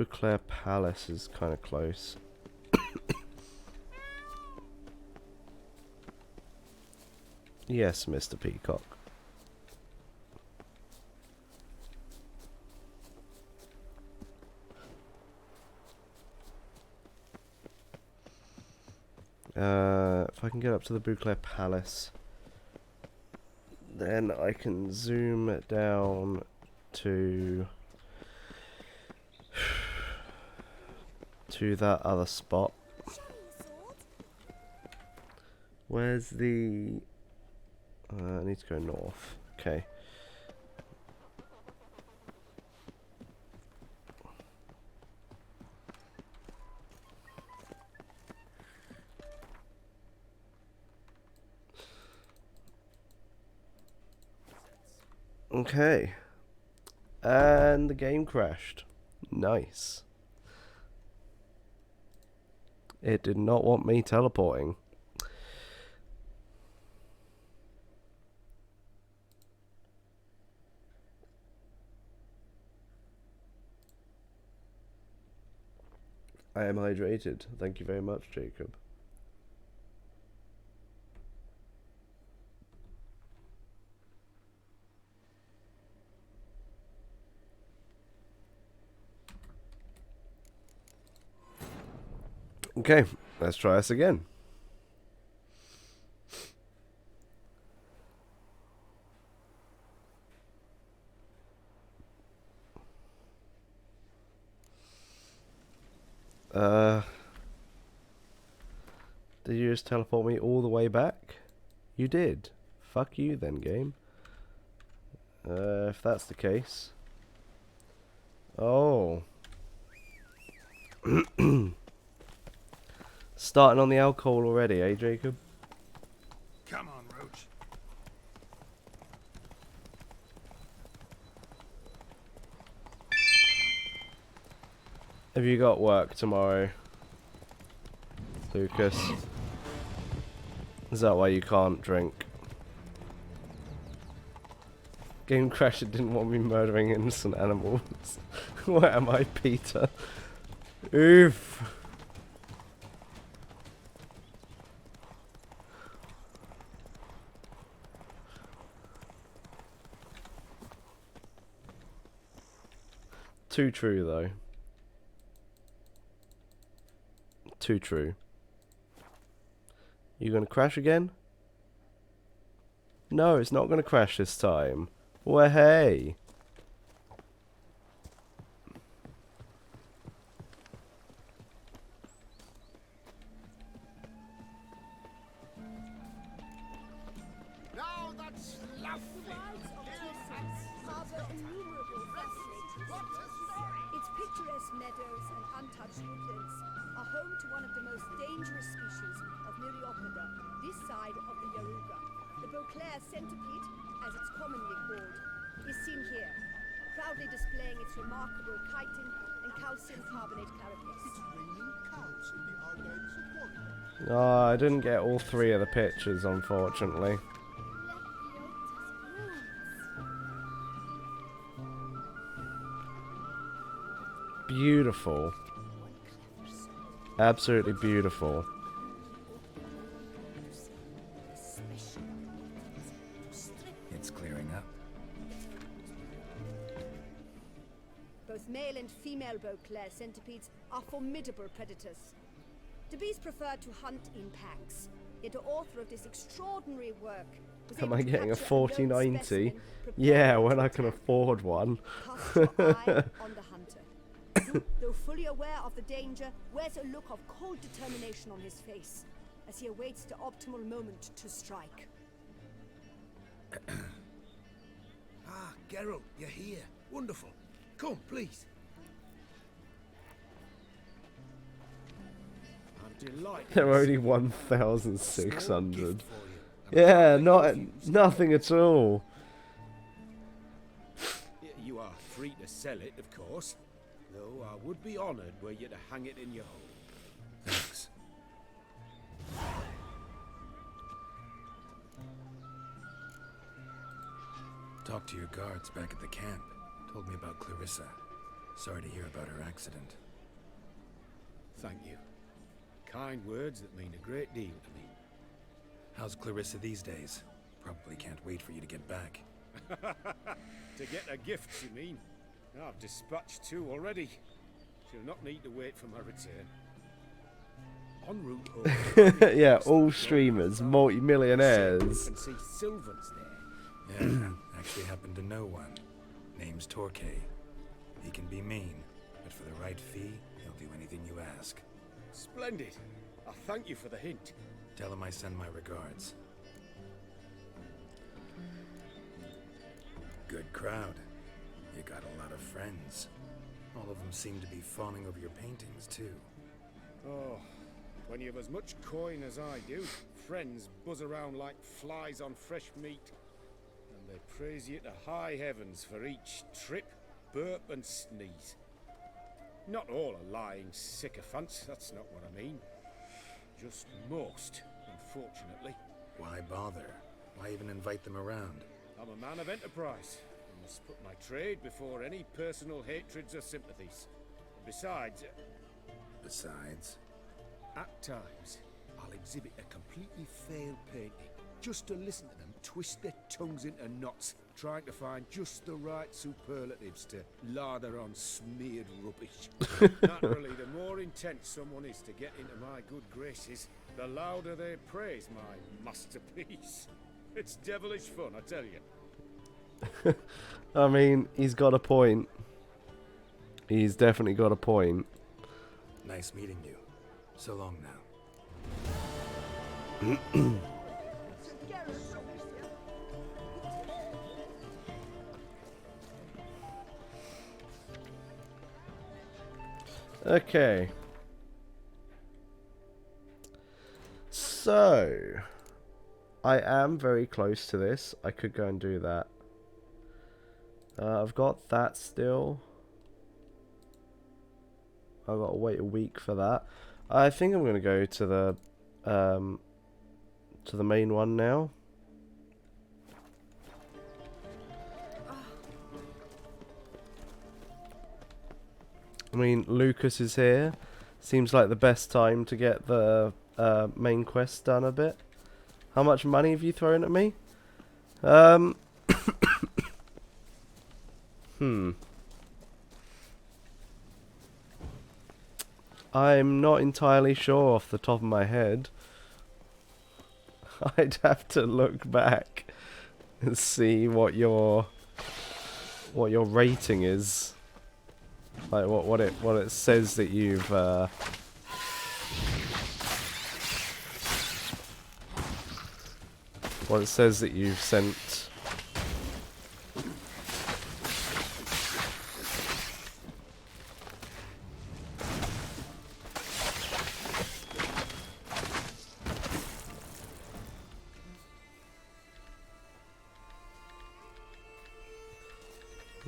Beauclair Palace is kind of close. Yes, Mr. Peacock. If I can get up to the Beauclair Palace, then I can zoom down to that other spot. Where's the... I need to go north. Okay. Okay. And the game crashed. Nice. It did not want me teleporting. I am hydrated. Thank you very much, Jacob. Okay, let's try this again. Did you just teleport me all the way back? You did. Fuck you then, game. If that's the case. Oh. Starting on the alcohol already, eh, Jacob? Come on, Roach. Have you got work tomorrow, Lucas? Is that why you can't drink? Game Crasher didn't want me murdering innocent animals. Where am I, Peter? Oof. Too true, though. Too true. You gonna crash again? No, it's not gonna crash this time. Well, hey. Now that's lovely. Its picturesque meadows and untouched woodlands are home to one of the most dangerous species of Myriapoda, this side of the Yaruga. The Beauclair centipede, as it's commonly called, is seen here, proudly displaying its remarkable chitin and calcium carbonate carapace. It's raining cows in the Argyle's aquarium. Oh, I didn't get all three of the pictures, unfortunately. Beautiful. Absolutely beautiful. It's clearing up. Both male and female Beauclair centipedes are formidable predators. The bees prefer to hunt in packs, yet the author of this extraordinary work was Am able I to getting a capture lone 4090? specimen Yeah, prepared when to I can attack. afford one. Cast your eye on the hunter, who, though fully aware of the danger, wears a look of cold determination on his face as he awaits the optimal moment to strike. Ah, Geralt, you're here. Wonderful. Come, please. I'm delighted. They're only 1,600. Yeah, nothing at all. You are free to sell it, of course. Though I would be honoured were you to hang it in your home. Thanks. Talked to your guards back at the camp. Told me about Clarissa. Sorry to hear about her accident. Thank you. Kind words that mean a great deal to me. How's Clarissa these days? Probably can't wait for you to get back. To get her gifts, you mean? I've dispatched 2 already. She'll not need to wait for my return. En route home. Yeah, all streamers, multi-millionaires. And see Sylvan's there. Yeah, actually happen to know one. Name's Torquay. He can be mean, but for the right fee, he'll do anything you ask. Splendid. I thank you for the hint. Tell him I send my regards. Good crowd. You got a lot of friends. All of them seem to be fawning over your paintings, too. Oh, when you have as much coin as I do, friends buzz around like flies on fresh meat. And they praise you to high heavens for each trip, burp and sneeze. Not all are lying sycophants, that's not what I mean. Just most, unfortunately. Why bother? Why even invite them around? I'm a man of enterprise. I must put my trade before any personal hatreds or sympathies. Besides... Besides? At times, I'll exhibit a completely failed painting, just to listen to them twist their tongues into knots, trying to find just the right superlatives to lather on smeared rubbish. Naturally, the more intent someone is to get into my good graces, the louder they praise my masterpiece. It's devilish fun, I tell you. I mean, he's got a point. He's definitely got a point. Nice meeting you. So long now. Okay. So, I am very close to this. I could go and do that. I've got that still. I've got to wait a week for that. I think I'm going to go to the main one now. I mean, Lucas is here. Seems like the best time to get the main quest done a bit. How much money have you thrown at me? I'm not entirely sure off the top of my head. I'd have to look back and see what your rating is. Like what it says that you've what it says that you've sent.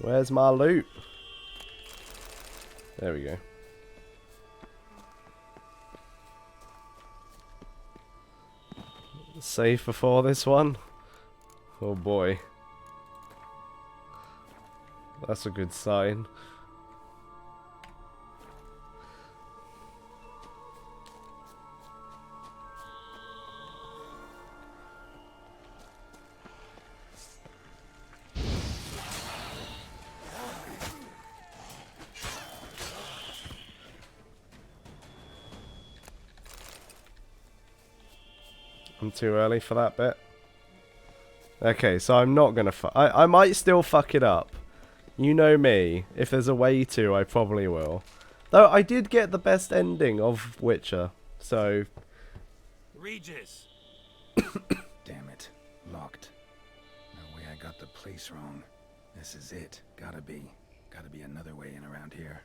Where's my loot? There we go. Save before this one? Oh boy. That's a good sign. I'm too early for that bit. Okay, so I'm not gonna I might still fuck it up. You know me. If there's a way to, I probably will. Though I did get the best ending of Witcher, so... Regis! Damn it. Locked. No way I got the place wrong. This is it. Gotta be another way in around here.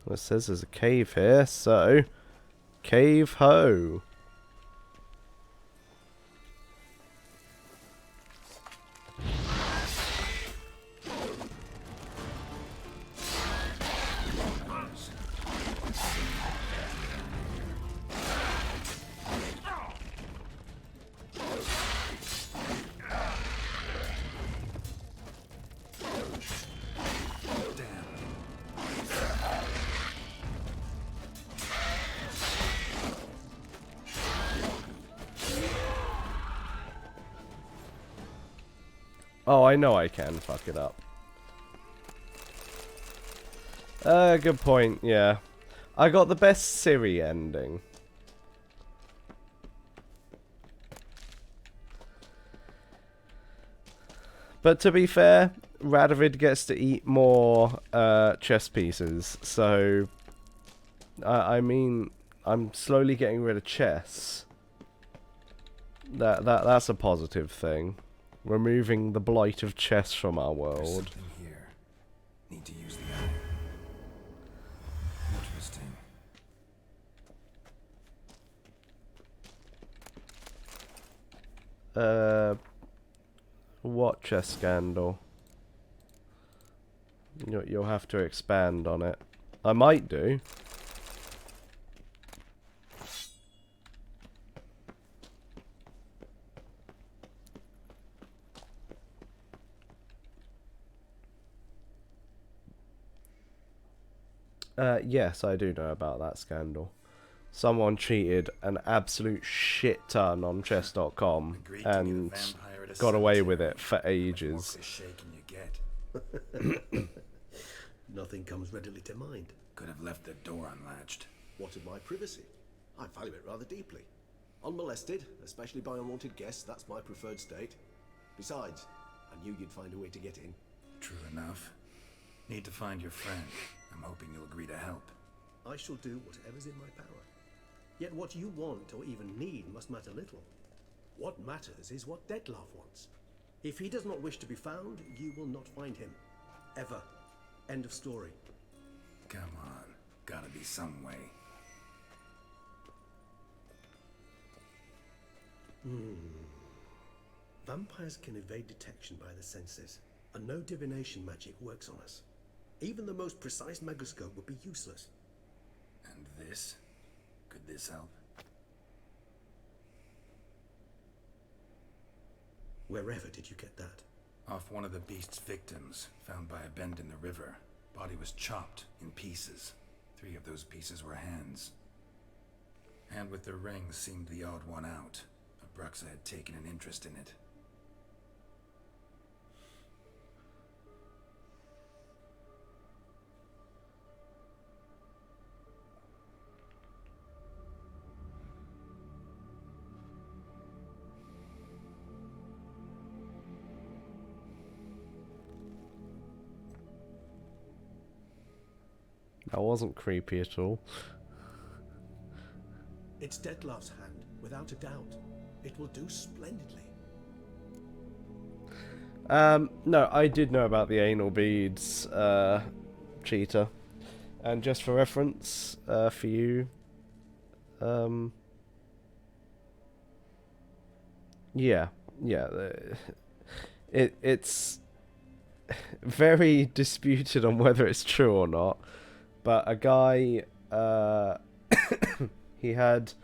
Well, it says there's a cave here, so... Cave ho! Oh, I know I can fuck it up. Good point, yeah. I got the best Siri ending. But to be fair, Radovid gets to eat more chess pieces, so I mean, I'm slowly getting rid of chess. That's a positive thing. Removing the blight of chess from our There's world. something here. Need to use the eye. Interesting. What chess scandal? You'll have to expand on it. I might do. Yes, I do know about that scandal. Someone cheated an absolute shit ton on chess.com and got away with it for ages. Nothing comes readily to mind. Could have left the door unlatched. What of my privacy? I value it rather deeply. Unmolested, especially by unwanted guests, that's my preferred state. Besides, I knew you'd find a way to get in. True enough. Need to find your friend. I'm hoping you'll agree to help. I shall do whatever's in my power. Yet what you want or even need must matter little. What matters is what Dettlaff wants. If he does not wish to be found, you will not find him. Ever. End of story. Come on. Gotta be some way. Vampires can evade detection by the senses, and no divination magic works on us. Even the most precise megascope would be useless. And this? Could this help? Wherever did you get that? Off one of the beast's victims, found by a bend in the river. Body was chopped in pieces. 3 of those pieces were hands. Hand with the rings seemed the odd one out. Abruxa had taken an interest in it. That wasn't creepy at all. It's Dettlaff's hand, without a doubt. It will do splendidly. No, I did know about the anal beads, cheater. And just for reference, for you, yeah, it's very disputed on whether it's true or not, but a guy, he had,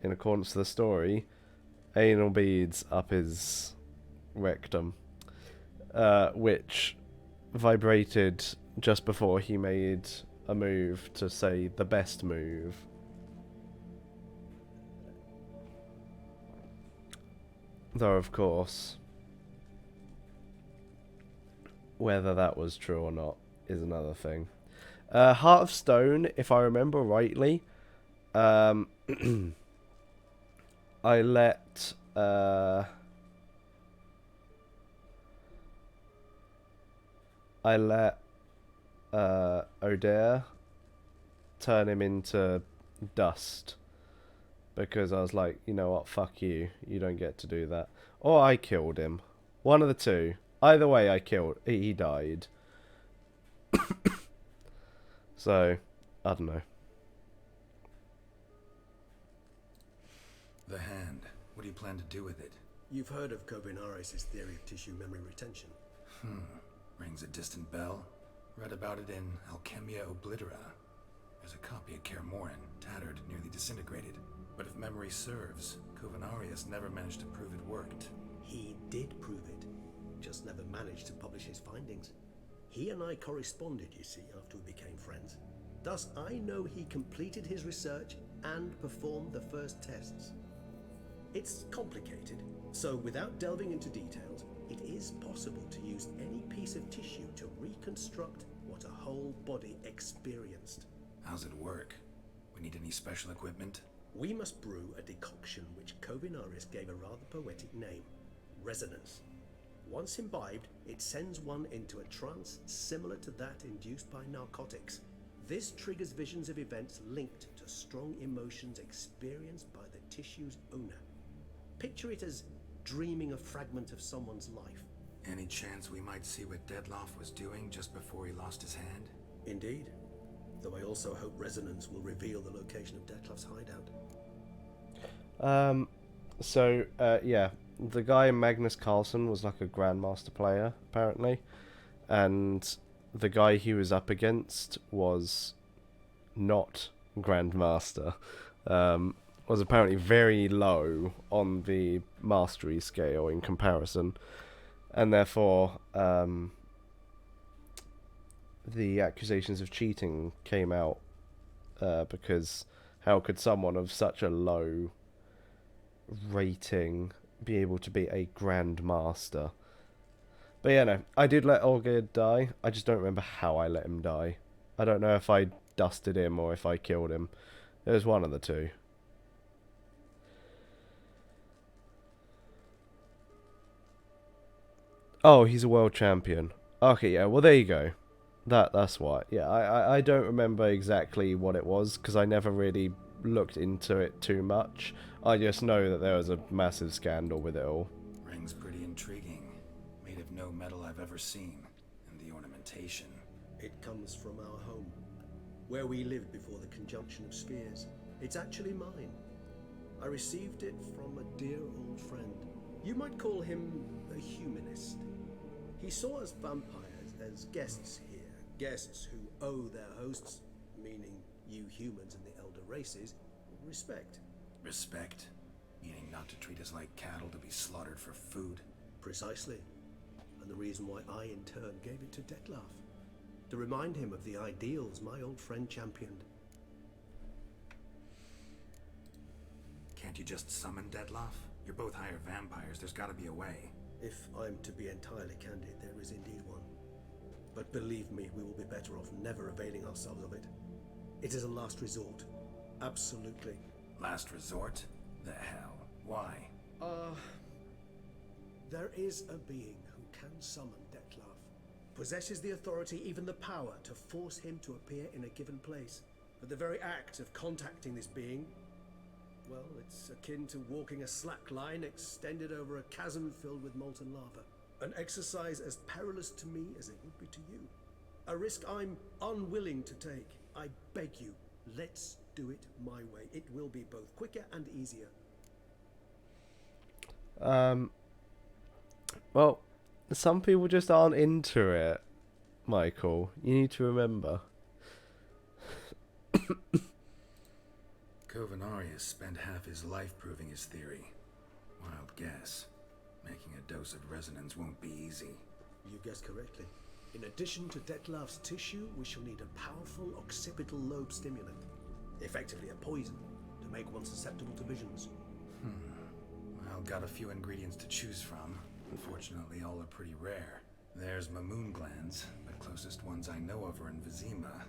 in accordance to the story, anal beads up his rectum, which vibrated just before he made a move to say the best move. Though, of course, whether that was true or not is another thing. Heart of Stone, if I remember rightly, I let O'Dare turn him into dust, because I was like, you know what, fuck you, you don't get to do that. Or I killed him. One of the two. Either way, he died. So, I don't know. The hand. What do you plan to do with it? You've heard of Kovinaris' theory of tissue memory retention. Rings a distant bell. Read about it in Alchemia Oblitera. There's a copy of Kaer Morhen, tattered, nearly disintegrated. But if memory serves, Kovinaris never managed to prove it worked. He did prove it, just never managed to publish his findings. He and I corresponded, you see, after we became friends. Thus, I know he completed his research and performed the first tests. It's complicated, so without delving into details, it is possible to use any piece of tissue to reconstruct what a whole body experienced. How's it work? We need any special equipment? We must brew a decoction which Kovinaris gave a rather poetic name, resonance. Once imbibed, it sends one into a trance similar to that induced by narcotics. This triggers visions of events linked to strong emotions experienced by the tissue's owner. Picture it as dreaming a fragment of someone's life. Any chance we might see what Dettlaff was doing just before he lost his hand? Indeed. Though I also hope resonance will reveal the location of Dettlaff's hideout. Yeah, the guy Magnus Carlsen was like a Grandmaster player, apparently. And the guy he was up against was not Grandmaster. Was apparently very low on the mastery scale in comparison. And therefore, the accusations of cheating came out because how could someone of such a low rating be able to be a Grandmaster? But yeah, no, I did let Olgerd die. I just don't remember how I let him die. I don't know if I dusted him or if I killed him. It was one of the two. Oh, he's a world champion. Okay, yeah, well there you go. That's why. Yeah, I don't remember exactly what it was, because I never really looked into it too much. I just know that there was a massive scandal with it all. Ring's pretty intriguing. Made of no metal I've ever seen. And the ornamentation. It comes from our home, where we lived before the conjunction of spheres. It's actually mine. I received it from a dear old friend. You might call him a humanist. He saw us vampires as guests here. Guests who owe their hosts, meaning you humans and the elder races, respect. Respect? Meaning not to treat us like cattle to be slaughtered for food? Precisely. And the reason why I in turn gave it to Dettlaff. To remind him of the ideals my old friend championed. Can't you just summon Dettlaff? You're both higher vampires, there's gotta be a way. If I'm to be entirely candid, there is indeed one. But believe me, we will be better off never availing ourselves of it. It is a last resort. Absolutely. Last resort? The hell? Why? There is a being who can summon Dettlaff. Possesses the authority, even the power, to force him to appear in a given place. But the very act of contacting this being, well, it's akin to walking a slack line extended over a chasm filled with molten lava. An exercise as perilous to me as it would be to you. A risk I'm unwilling to take. I beg you, let's do it my way. It will be both quicker and easier. Well, some people just aren't into it, Michael. You need to remember. Covenarius spent half his life proving his theory. Wild guess. Making a dose of resonance won't be easy. You guessed correctly. In addition to Dettlaff's tissue, we shall need a powerful occipital lobe stimulant. Effectively a poison, to make one susceptible to visions. Well, got a few ingredients to choose from. Unfortunately, all are pretty rare. There's Mamoon glands, but closest ones I know of are in Vizima.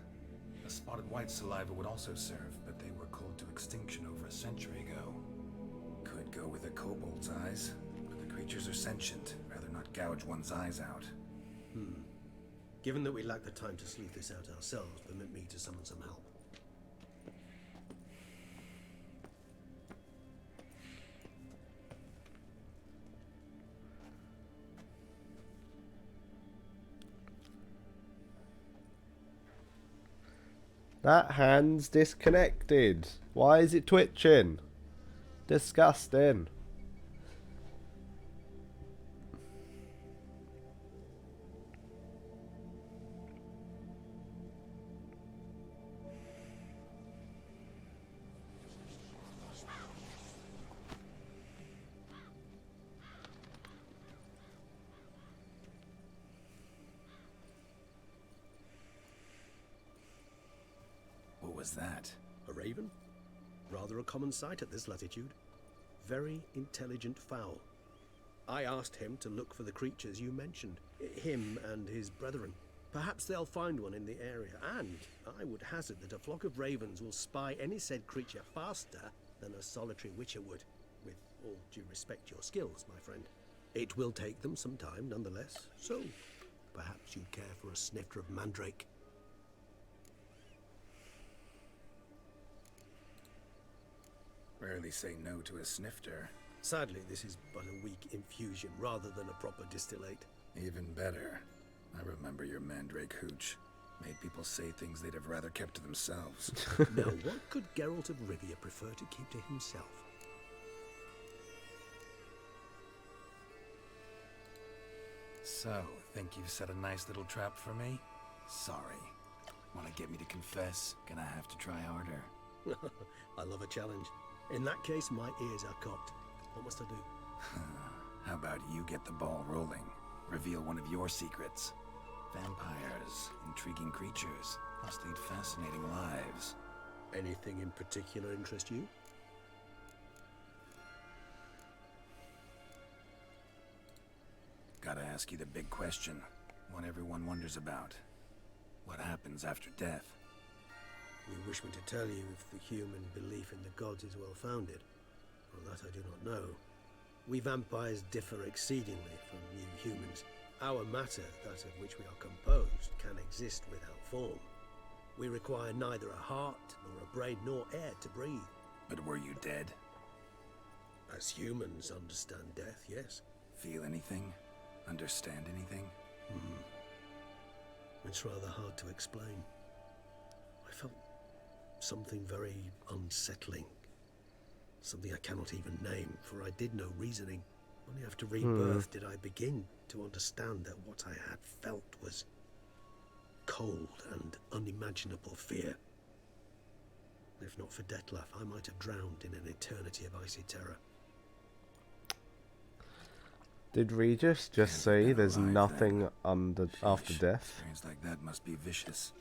A spotted white saliva would also serve, but they were cold to extinction over a century ago. Could go with a kobold's eyes, but the creatures are sentient. Rather not gouge one's eyes out. Given that we lack the time to sleuth this out ourselves, permit me to summon some help. That hand's disconnected. Why is it twitching? Disgusting. What was that? A raven? Rather a common sight at this latitude. Very intelligent fowl. I asked him to look for the creatures you mentioned. Him and his brethren. Perhaps they'll find one in the area, and I would hazard that a flock of ravens will spy any said creature faster than a solitary witcher would. With all due respect to your skills, my friend. It will take them some time, nonetheless, so perhaps you'd care for a snifter of mandrake. Rarely say no to a snifter. Sadly, this is but a weak infusion rather than a proper distillate. Even better. I remember your mandrake hooch. Made people say things they'd have rather kept to themselves. Now, what could Geralt of Rivia prefer to keep to himself? So, think you've set a nice little trap for me? Sorry. Want to get me to confess? Gonna have to try harder. I love a challenge. In that case, my ears are cocked. What must I do? How about you get the ball rolling? Reveal one of your secrets. Vampires, intriguing creatures, must lead fascinating lives. Anything in particular interest you? Gotta ask you the big question. One everyone wonders about. What happens after death? You wish me to tell you if the human belief in the gods is well founded? Well, that I do not know. We vampires differ exceedingly from you humans. Our matter, that of which we are composed, can exist without form. We require neither a heart, nor a brain, nor air to breathe. But were you dead? As humans understand death, yes. Feel anything? Understand anything? It's rather hard to explain. I felt something very unsettling. Something I cannot even name, for I did no reasoning. Only after rebirth did I begin to understand that what I had felt was cold and unimaginable fear. If not for Detlef, I might have drowned in an eternity of icy terror. Did Regis just say there's nothing under after death? Experience like that must be vicious.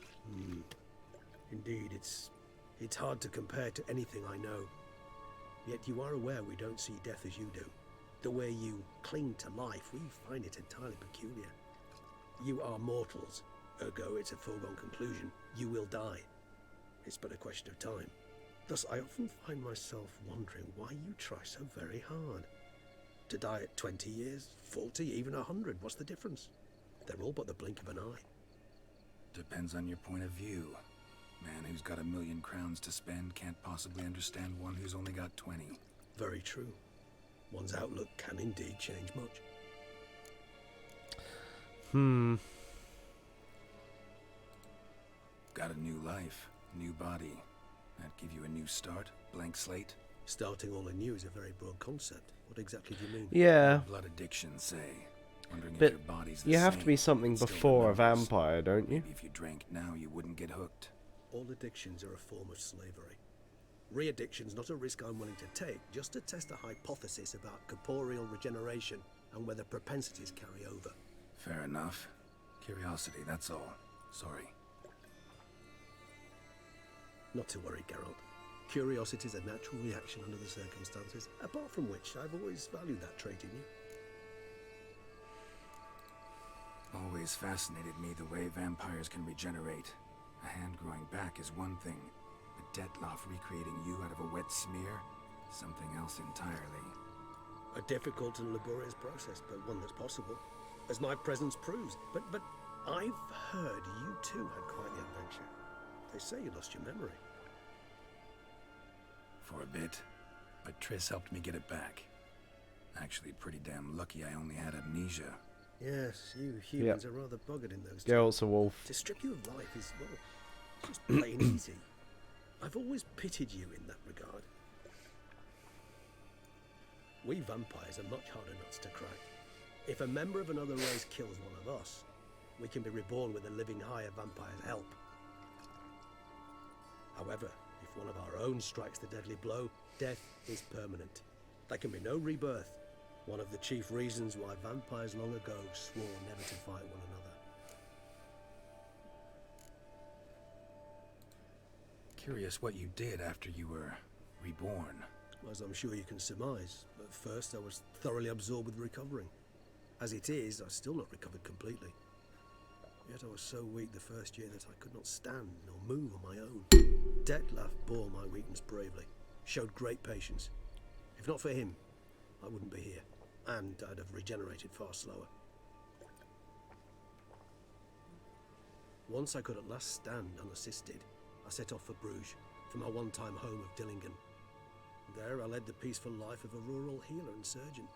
Indeed, it's hard to compare to anything I know. Yet you are aware we don't see death as you do. The way you cling to life, we find it entirely peculiar. You are mortals, ergo it's a foregone conclusion. You will die. It's but a question of time. Thus, I often find myself wondering why you try so very hard. To die at 20 years, 40, even 100, what's the difference? They're all but the blink of an eye. Depends on your point of view. Man who's got 1,000,000 crowns to spend can't possibly understand one who's only got 20. Very true. One's outlook can indeed change much. Got a new life, new body. That give you a new start, blank slate? Starting all anew is a very broad concept. What exactly do you mean? Yeah. Blood addiction, say. Wondering But if your body's the you have same, to be something still before a remembers. vampire, don't you? Maybe if you drank now, you wouldn't get hooked. All addictions are a form of slavery. Re-addiction's not a risk I'm willing to take, just to test a hypothesis about corporeal regeneration and whether propensities carry over. Fair enough. Curiosity, that's all. Sorry. Not to worry, Geralt. Curiosity is a natural reaction under the circumstances, apart from which I've always valued that trait in you. Always fascinated me the way vampires can regenerate. A hand growing back is one thing, but Detlef recreating you out of a wet smear? Something else entirely. A difficult and laborious process, but one that's possible, as my presence proves. But I've heard you too had quite the adventure. They say you lost your memory. For a bit, but Triss helped me get it back. Actually, pretty damn lucky I only had amnesia. Yes, you humans are rather buggered in those Geralt's a wolf. To strip you of life is, well, just plain easy. I've always pitied you in that regard. We vampires are much harder nuts to crack. If a member of another race kills one of us, we can be reborn with a living higher vampire's help. However, if one of our own strikes the deadly blow, death is permanent. There can be no rebirth. One of the chief reasons why vampires long ago swore never to fight one another. Curious what you did after you were reborn. As I'm sure you can surmise, at first I was thoroughly absorbed with recovering. As it is, I've still not recovered completely. Yet I was so weak the first year that I could not stand nor move on my own. Detlef bore my weakness bravely, showed great patience. If not for him, I wouldn't be here. and I'd have regenerated far slower. Once I could at last stand unassisted, I set off for Bruges, for my one-time home of Dillingen. There I led the peaceful life of a rural healer and surgeon,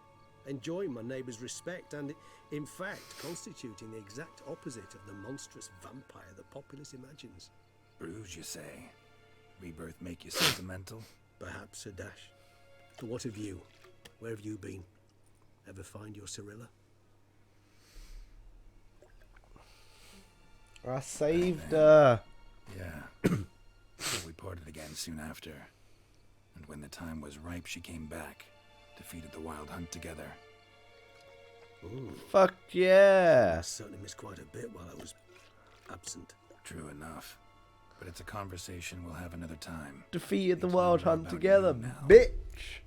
enjoying my neighbours' respect and, in fact, constituting the exact opposite of the monstrous vampire the populace imagines. Bruges, you say? Rebirth make you sentimental? Perhaps a dash. But what of you? Where have you been? Ever find your Cyrilla? I saved her. Yeah. We parted again soon after. And when the time was ripe, she came back. Defeated the wild hunt together. Ooh. Fuck yeah. I certainly missed quite a bit while I was absent. True enough. But it's a conversation we'll have another time. Defeated the wild hunt together, bitch.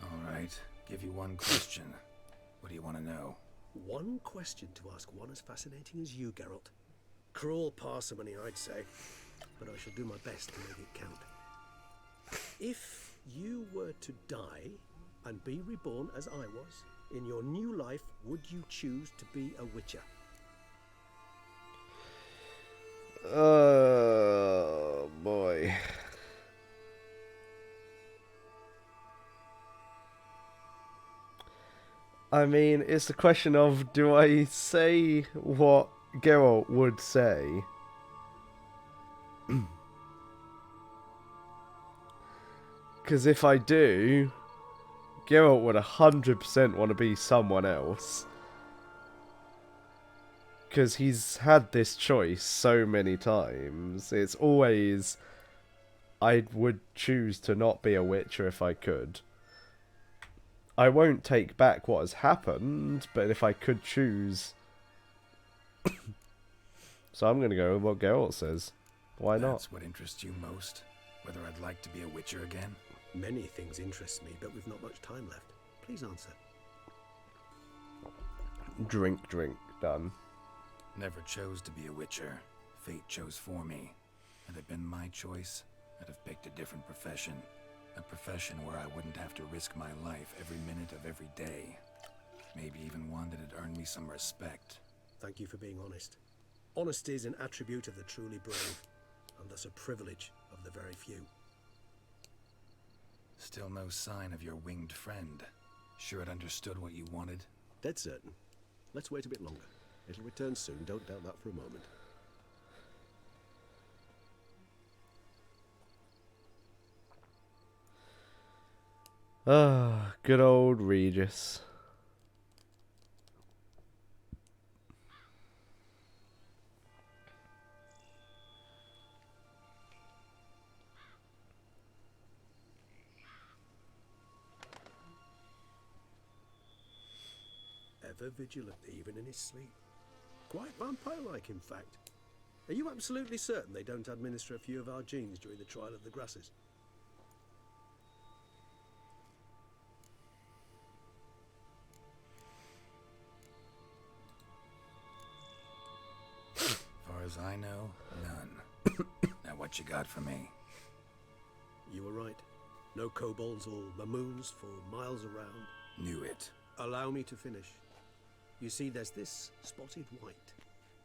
Alright, give you one question. What do you want to know? One question to ask one as fascinating as you, Geralt. Cruel parsimony, I'd say. But I shall do my best to make it count. If you were to die and be reborn as I was, in your new life, would you choose to be a witcher? Oh, boy. I mean, it's the question of, do I say what Geralt would say? Because if I do, Geralt would 100% want to be someone else. Because he's had this choice so many times. It's always, I would choose to not be a Witcher if I could. I won't take back what has happened, but if I could choose... So I'm going to go with what Geralt says. Why not? That's what interests you most? Whether I'd like to be a Witcher again? Many things interest me, but we've not much time left. Please answer. Drink, done. Never chose to be a Witcher. Fate chose for me. Had it been my choice, I'd have picked a different profession. A profession where I wouldn't have to risk my life every minute of every day. Maybe even one that'd earn me some respect. Thank you for being honest. Honesty is an attribute of the truly brave, and thus a privilege of the very few. Still no sign of your winged friend. Sure it understood what you wanted? Dead certain. Let's wait a bit longer. It'll return soon, don't doubt that for a moment. Ah, good old Regis. Ever vigilant, even in his sleep. Quite vampire-like, in fact. Are you absolutely certain they don't administer a few of our genes during the trial of the grasses? Far as I know, none. Now what you got for me? You were right. No kobolds or mamoons for miles around. Knew it. Allow me to finish. You see, there's this spotted white.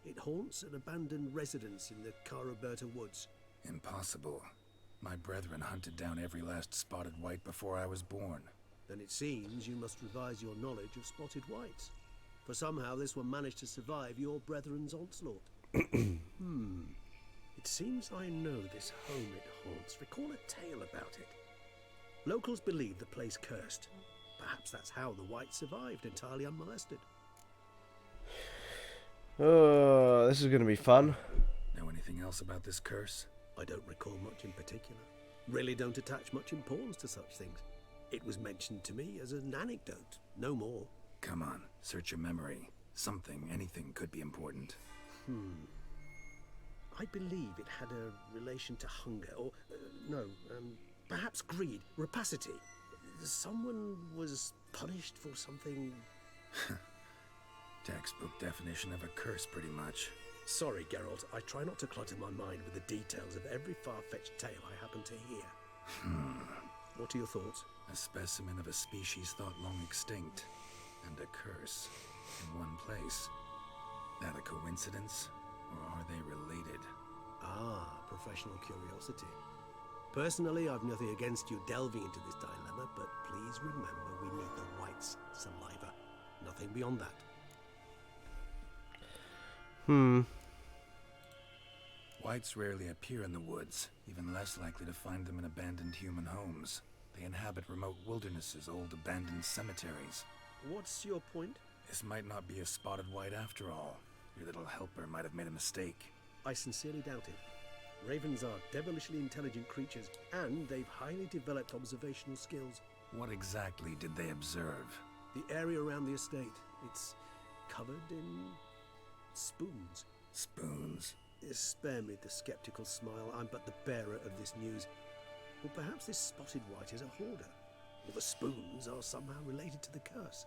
It haunts an abandoned residence in the Caraberta woods. Impossible. My brethren hunted down every last spotted white before I was born. Then it seems you must revise your knowledge of spotted whites. For somehow this one managed to survive your brethren's onslaught. It seems I know this home it haunts. Recall a tale about it. Locals believe the place cursed. Perhaps that's how the white survived entirely unmolested. Oh, this is going to be fun. Know anything else about this curse? I don't recall much in particular. Really don't attach much importance to such things. It was mentioned to me as an anecdote, no more. Come on, search your memory. Something, anything could be important. I believe it had a relation to hunger, or, perhaps greed, rapacity. Someone was punished for something... Textbook definition of a curse, pretty much. Sorry, Geralt, I try not to clutter my mind with the details of every far-fetched tale I happen to hear. What What are your thoughts? A specimen of a species thought long extinct, and a curse in one place. That a coincidence, or are they related? Ah, professional curiosity. Personally, I've nothing against you delving into this dilemma, but please remember we need the white's saliva. Nothing beyond that. Whites rarely appear in the woods, even less likely to find them in abandoned human homes. They inhabit remote wildernesses, old abandoned cemeteries. What's your point? This might not be a spotted white after all. Your little helper might have made a mistake. I sincerely doubt it. Ravens are devilishly intelligent creatures, and they've highly developed observational skills. What exactly did they observe? The area around the estate, it's covered in spoons. Spoons? Spare me the skeptical smile. I'm but the bearer of this news. Or perhaps this spotted white is a hoarder. Or the spoons are somehow related to the curse.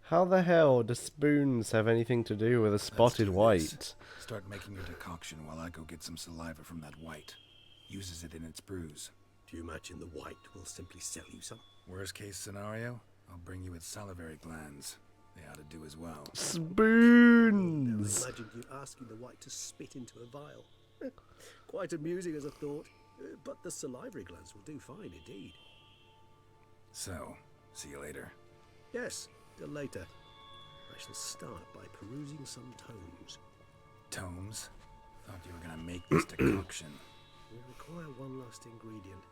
How the hell do spoons have anything to do with a spotted white? Start making your decoction while I go get some saliva from that white. Uses it in its brews. Do you imagine the white will simply sell you some? Worst case scenario, I'll bring you its salivary glands. They ought to do as well. Spoons! I imagined you asking the white to spit into a vial. Quite amusing as a thought, but the salivary glands will do fine indeed. So, see you later. Yes, till later. I shall start by perusing some tomes. Tomes? Thought you were gonna make this decoction. We require one last ingredient.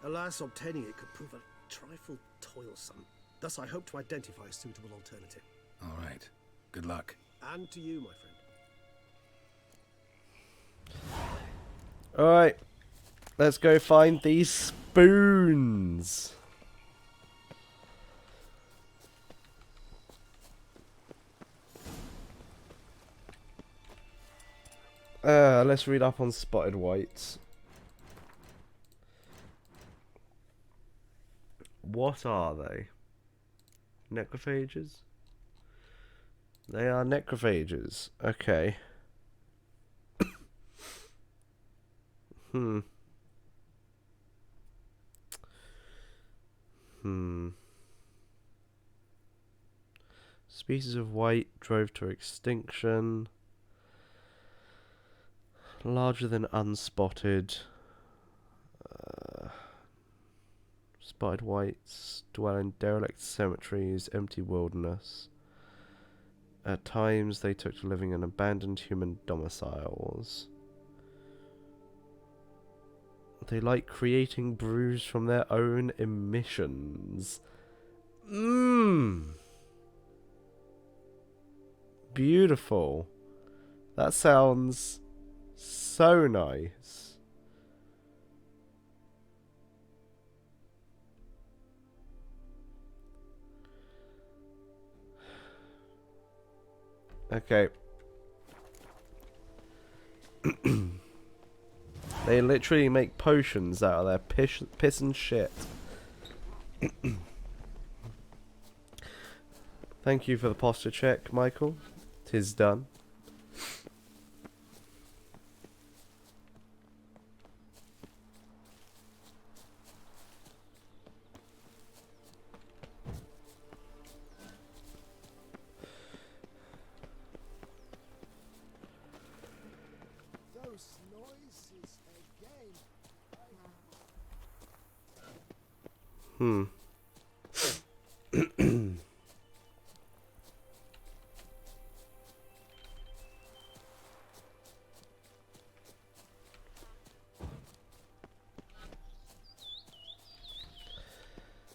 Alas, obtaining it could prove a trifle toilsome. Thus, I hope to identify a suitable alternative. All right. Good luck. And to you, my friend. Alright. Let's go find these spoons. Let's read up on spotted whites. What are they? Necrophages? They are necrophages. Okay. Species of white drove to extinction. Larger than unspotted. Spotted whites dwell in derelict cemeteries, empty wilderness. At times they took to living in abandoned human domiciles. They like creating brews from their own emissions. Beautiful. That sounds so nice. Okay. They literally make potions out of their piss and shit. Thank you for the posture check, Michael. 'Tis done. Those noises again.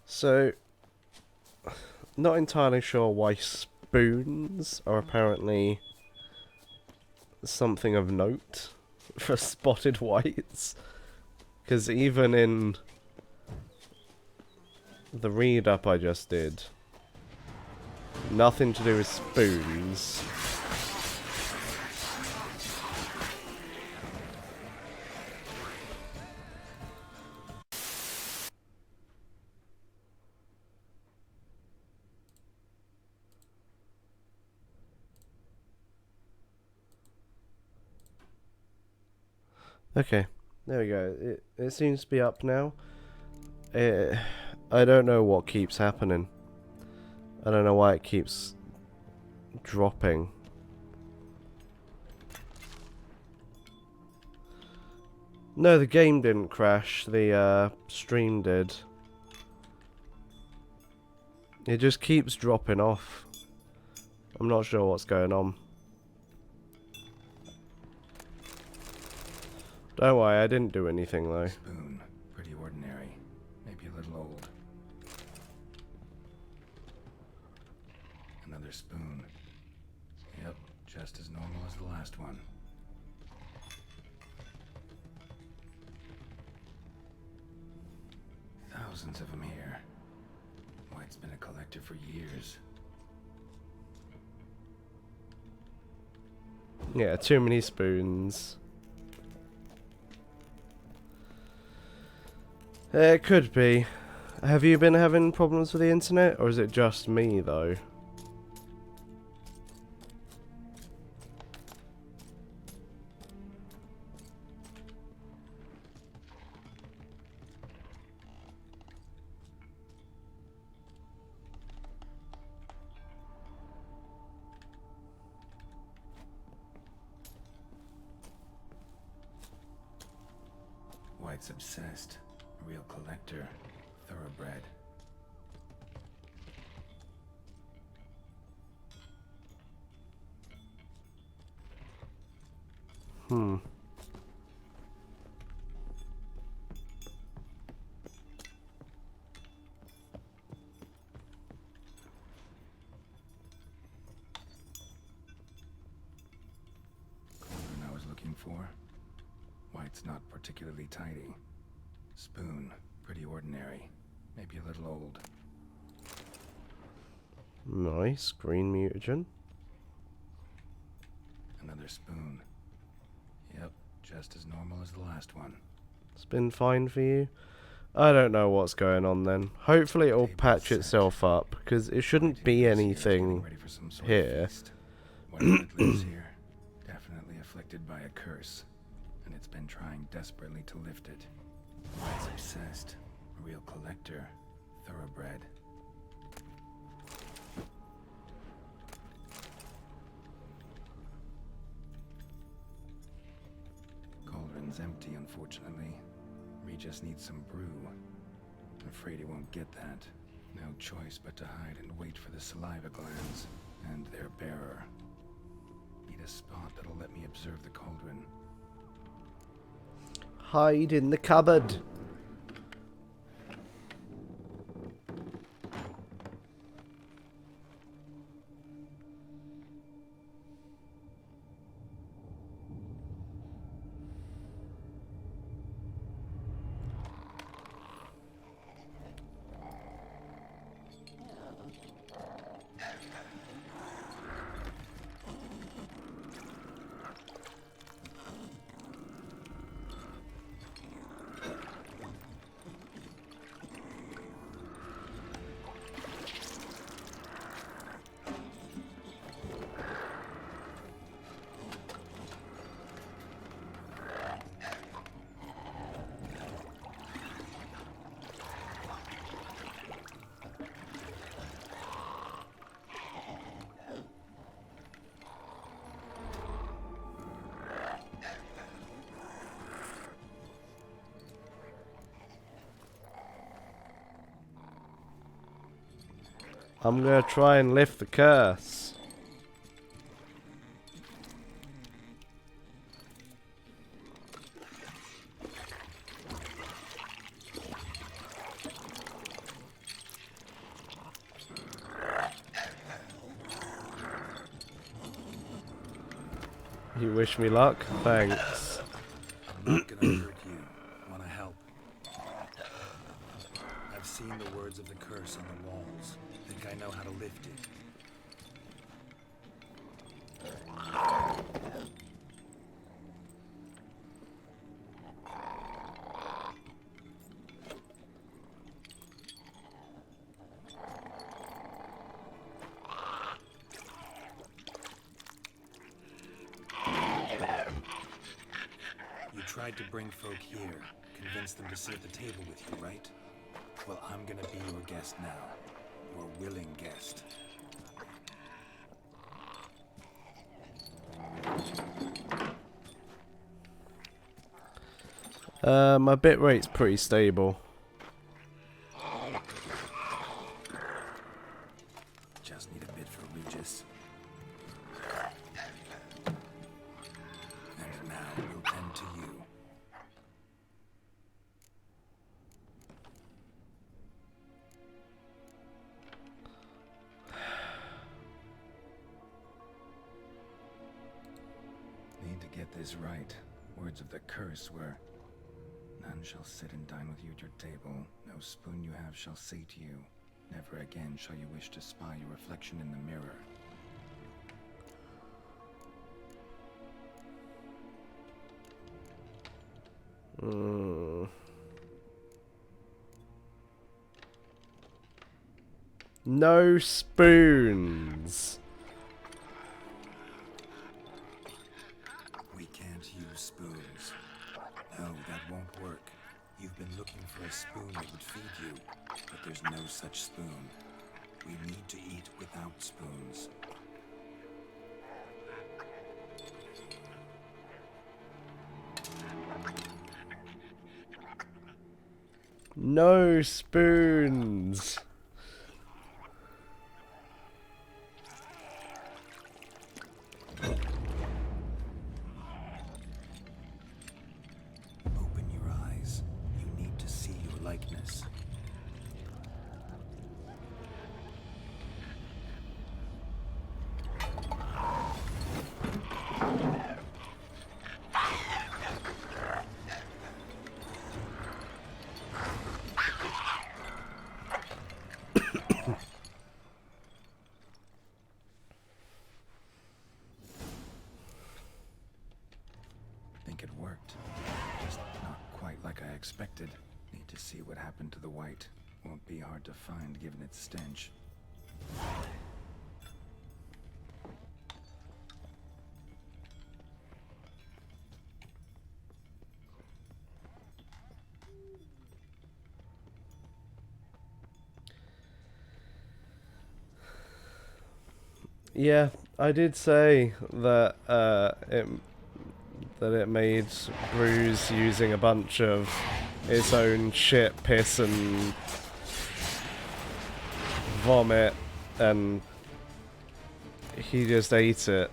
So, not entirely sure why spoons are apparently something of note for spotted whites. Because even in the read-up I just did, nothing to do with spoons. Okay, there we go. It seems to be up now. I don't know what keeps happening. I don't know why it keeps dropping. No, the game didn't crash. The stream did. It just keeps dropping off. I'm not sure what's going on. Don't worry, I didn't do anything though. Spoon, pretty ordinary. Maybe a little old. Another spoon. Yep, just as normal as the last one. Thousands of them here. White's been a collector for years. Yeah, too many spoons. It could be. Have you been having problems with the internet, or is it just me though? White's obsessed. A real collector. Thoroughbred. Hmm. I was looking for. White's not particularly tidy. Spoon, pretty ordinary. Maybe a little old. Nice, green mutagen. Another spoon. Yep, just as normal as the last one. It's been fine for you. I don't know what's going on then. Hopefully it'll patch itself up, because it shouldn't be anything here. Whatever that lives here, definitely afflicted by a curse, and it's been trying desperately to lift it. White's obsessed. A real collector. Thoroughbred. Cauldron's empty, unfortunately. We just need some brew. I'm afraid he won't get that. No choice but to hide and wait for the saliva glands and their bearer. Need a spot that'll let me observe the cauldron. Hide in the cupboard. I'm gonna try and lift the curse. You wish me luck? Thanks. I'm not gonna hurt you. Wanna help? I've seen the words of the curse on the walls. Think I know how to lift it. You tried to bring folk here, convince them to sit at the table with you, right? Well, I'm gonna be your guest now. Your willing guest. My bit rate's pretty stable. Just need a bit for Regis. And now we'll tend to you. Need to get this right. Words of the curse were, none shall sit and dine with you at your table. No spoon you have shall sate you. Never again shall you wish to spy your reflection in the mirror. No spoons. We can't use spoons. No, that won't work. You've been looking for a spoon that would feed you, but there's no such spoon. We need to eat without spoons. No spoons. Open your eyes. You need to see your likeness. Think it worked. Just not quite like I expected. Need to see what happened to the white. Won't be hard to find given its stench. Yeah, I did say that it made brews using a bunch of its own shit, piss, and vomit, and he just ate it.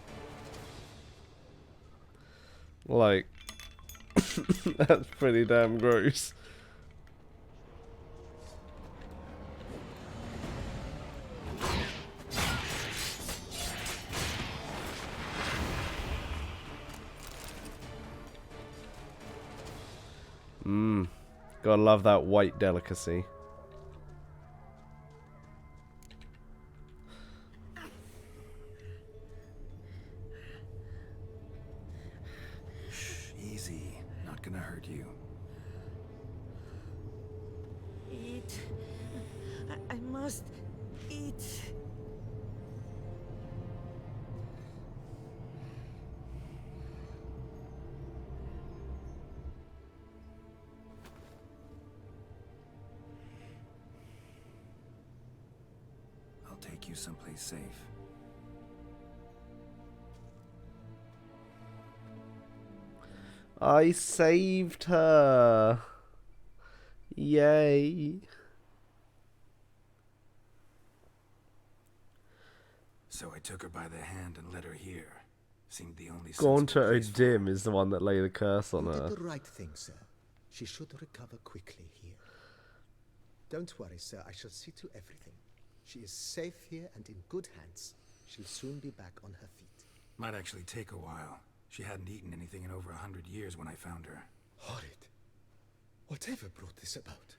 Like, that's pretty damn gross. Gotta love that white delicacy. Shh, easy. Not gonna hurt you. Eat. I must eat. I'll take you someplace safe. I saved her. Yay. So I took her by the hand and led her here. Seemed the only Gaunter place for O'Dim is the one that lay the curse on You her. did the right thing, sir. She should recover quickly here. Don't worry, sir. I shall see to everything. She is safe here and in good hands. She'll soon be back on her feet. Might actually take a while. She hadn't eaten anything in over 100 years when I found her. Horrid. Whatever brought this about?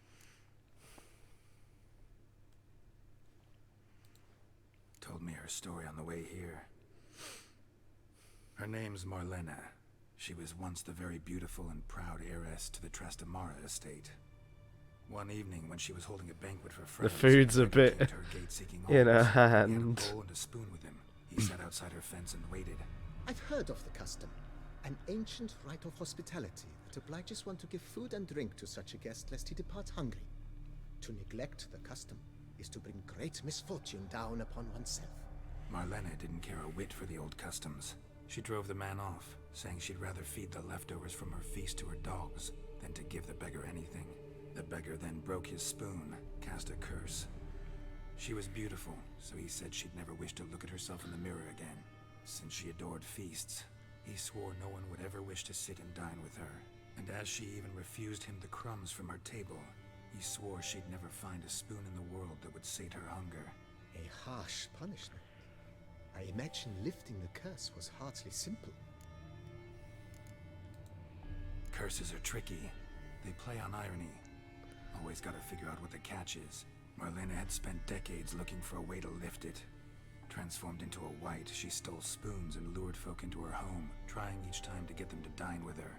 Told me her story on the way here. Her name's Marlena. She was once the very beautiful and proud heiress to the Trastamara estate. One evening when she was holding a banquet for friends, The food's a bit came to her gate seeking in her alms. He had a hand. bowl and a spoon with him. He sat outside her fence and waited. I've heard of the custom. An ancient rite of hospitality that obliges one to give food and drink to such a guest lest he depart hungry. To neglect the custom is to bring great misfortune down upon oneself. Marlena didn't care a whit for the old customs. She drove the man off, saying she'd rather feed the leftovers from her feast to her dogs than to give the beggar anything. The beggar then broke his spoon, cast a curse. She was beautiful, so he said she'd never wish to look at herself in the mirror again. Since she adored feasts, he swore no one would ever wish to sit and dine with her. And as she even refused him the crumbs from her table, he swore she'd never find a spoon in the world that would sate her hunger. A harsh punishment. I imagine lifting the curse was hardly simple. Curses are tricky. They play on irony. Always gotta figure out what the catch is. Marlena had spent decades looking for a way to lift it. Transformed into a wight, she stole spoons and lured folk into her home, trying each time to get them to dine with her.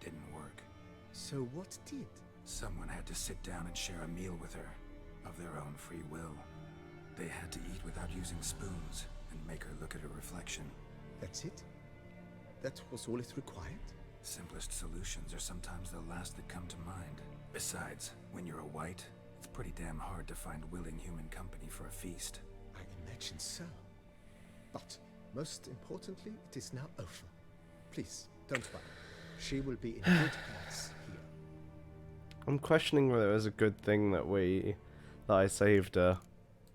Didn't work. So what did? Someone had to sit down and share a meal with her, of their own free will. They had to eat without using spoons, and make her look at her reflection. That's it? That was all it required? Simplest solutions are sometimes the last that come to mind. Besides, when you're a wight, it's pretty damn hard to find willing human company for a feast. I imagine so. But, most importantly, it is now over. Please, don't worry. She will be in good hands here. I'm questioning whether it was a good thing that I saved her.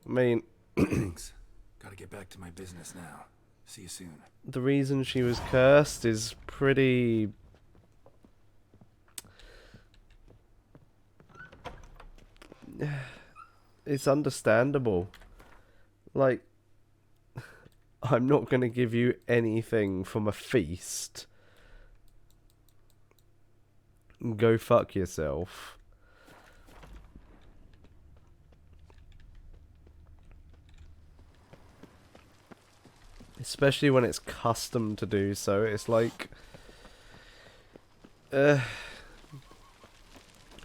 I mean... Thanks. Gotta get back to my business now. See you soon. The reason she was cursed is pretty... It's understandable. Like, I'm not going to give you anything from a feast. Go fuck yourself. Especially when it's custom to do so. It's like...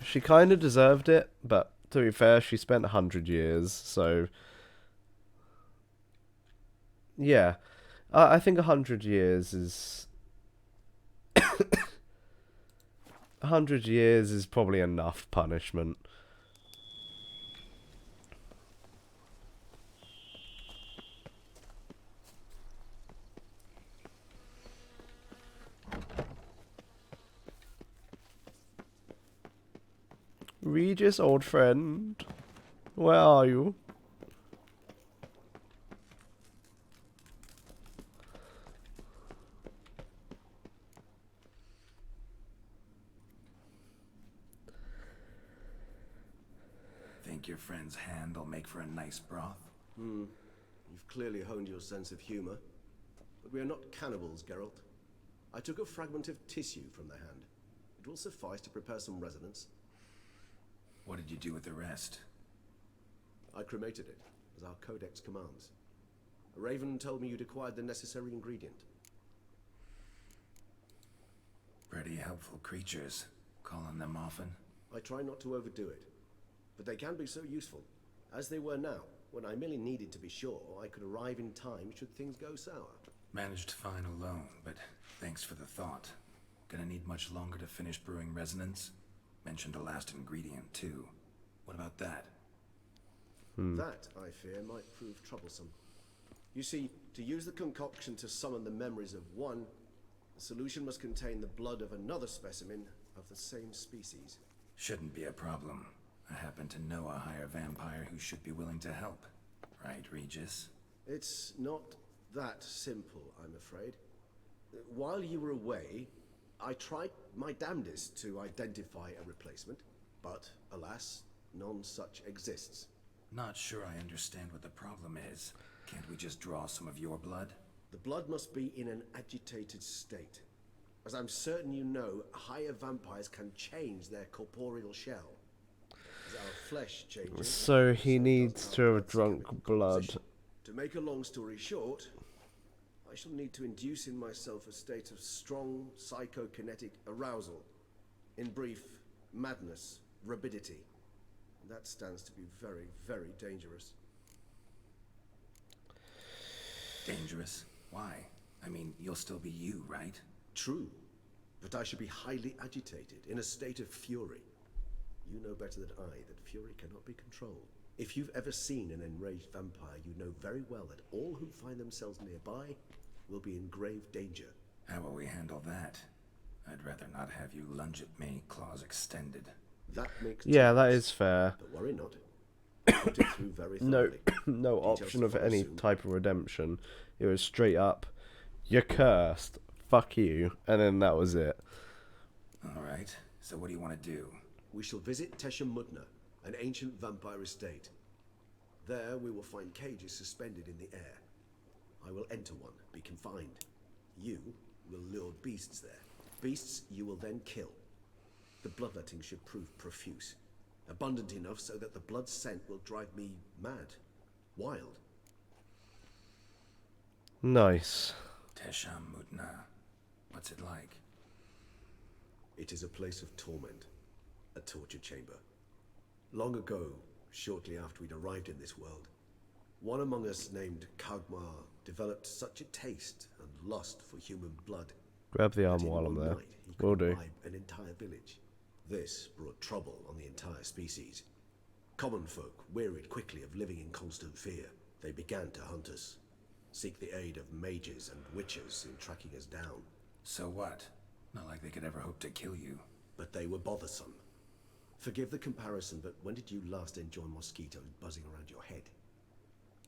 she kind of deserved it, but to be fair, she spent 100 years, so... Yeah. I think 100 years is... 100 years is probably enough punishment. Regis, old friend, where are you? Think your friend's hand will make for a nice broth? You've clearly honed your sense of humor. But we are not cannibals, Geralt. I took a fragment of tissue from the hand. It will suffice to prepare some resonance. What did you do with the rest? I cremated it, as our codex commands. A raven told me you'd acquired the necessary ingredient. Pretty helpful creatures. Call on them often? I try not to overdo it, but they can be so useful, as they were now, when I merely needed to be sure I could arrive in time should things go sour. Managed fine alone, but thanks for the thought. Gonna need much longer to finish brewing resonance? Mentioned the last ingredient, too. What about that? That, I fear, might prove troublesome. You see, to use the concoction to summon the memories of one, the solution must contain the blood of another specimen of the same species. Shouldn't be a problem. I happen to know a higher vampire who should be willing to help. Right, Regis? It's not that simple, I'm afraid. While you were away, I tried my damnedest to identify a replacement, but alas, none such exists. Not sure I understand what the problem is. Can't we just draw some of your blood? The blood must be in an agitated state. As I'm certain you know, higher vampires can change their corporeal shell. As our flesh changes, So he needs to have drunk blood. To make a long story short, I shall need to induce in myself a state of strong psychokinetic arousal. In brief, madness, rabidity. That stands to be very, very dangerous. Dangerous? Why? I mean, you'll still be you, right? True, but I should be highly agitated, in a state of fury. You know better than I that fury cannot be controlled. If you've ever seen an enraged vampire, you know very well that all who find themselves nearby will be in grave danger. How will we handle that? I'd rather not have you lunge at me, claws extended. That makes Yeah, two that of us. is fair. But worry not. Thought it through very No, thoroughly. no Details option to of follow any soon. type of redemption. It was straight up, you're cursed, fuck you, and then that was it. Alright, so what do you want to do? We shall visit Tesha Mutna, an ancient vampire estate. There we will find cages suspended in the air. I will enter one, be confined. You will lure beasts there. Beasts you will then kill. The bloodletting should prove profuse. Abundant enough so that the blood scent will drive me mad. Wild. Nice. Tesha Mutna. What's it like? It is a place of torment. A torture chamber. Long ago, shortly after we'd arrived in this world, one among us named Kagmar developed such a taste and lust for human blood. Grab the arm that in while I'm one there. night he could Will do. imbibe an entire village. This brought trouble on the entire species. Common folk wearied quickly of living in constant fear. They began to hunt us, seek the aid of mages and witches in tracking us down. So what? Not like they could ever hope to kill you. But they were bothersome. Forgive the comparison, but when did you last enjoy mosquitoes buzzing around your head?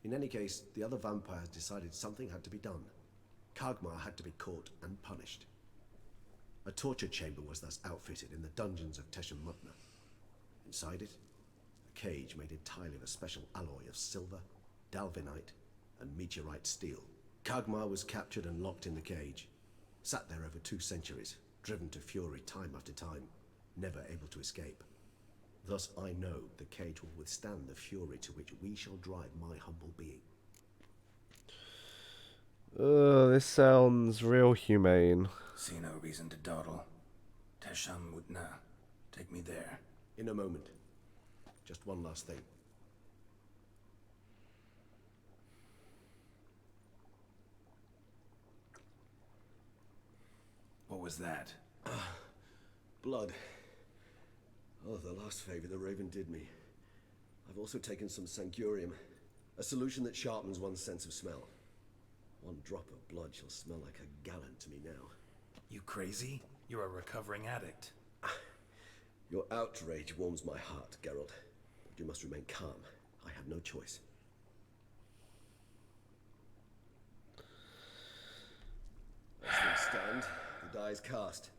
In any case, the other vampires decided something had to be done. Kagmar had to be caught and punished. A torture chamber was thus outfitted in the dungeons of Tesha Mutna. Inside it, a cage made entirely of a special alloy of silver, dalvinite, and meteorite steel. Kagmar was captured and locked in the cage. Sat there over 2 centuries, driven to fury time after time, never able to escape. Thus I know the cage will withstand the fury to which we shall drive my humble being. This sounds real humane. See no reason to dawdle. Tesha Mutna. Take me there. In a moment. Just one last thing. What was that? Blood. Oh, the last favor the Raven did me. I've also taken some Sangurium, a solution that sharpens one's sense of smell. 1 drop of blood shall smell like a gallon to me now. You crazy? You're a recovering addict. Your outrage warms my heart, Geralt. But you must remain calm. I have no choice. As things stand, the die is cast.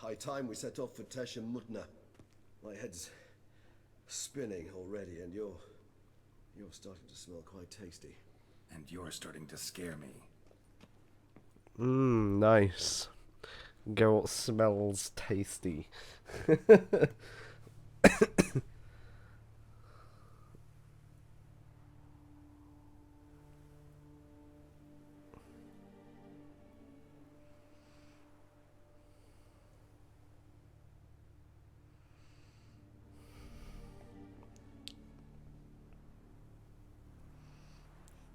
High time we set off for Tesha Mutna. My head's spinning already, and you're starting to smell quite tasty. And you're starting to scare me. Nice. Geralt smells tasty.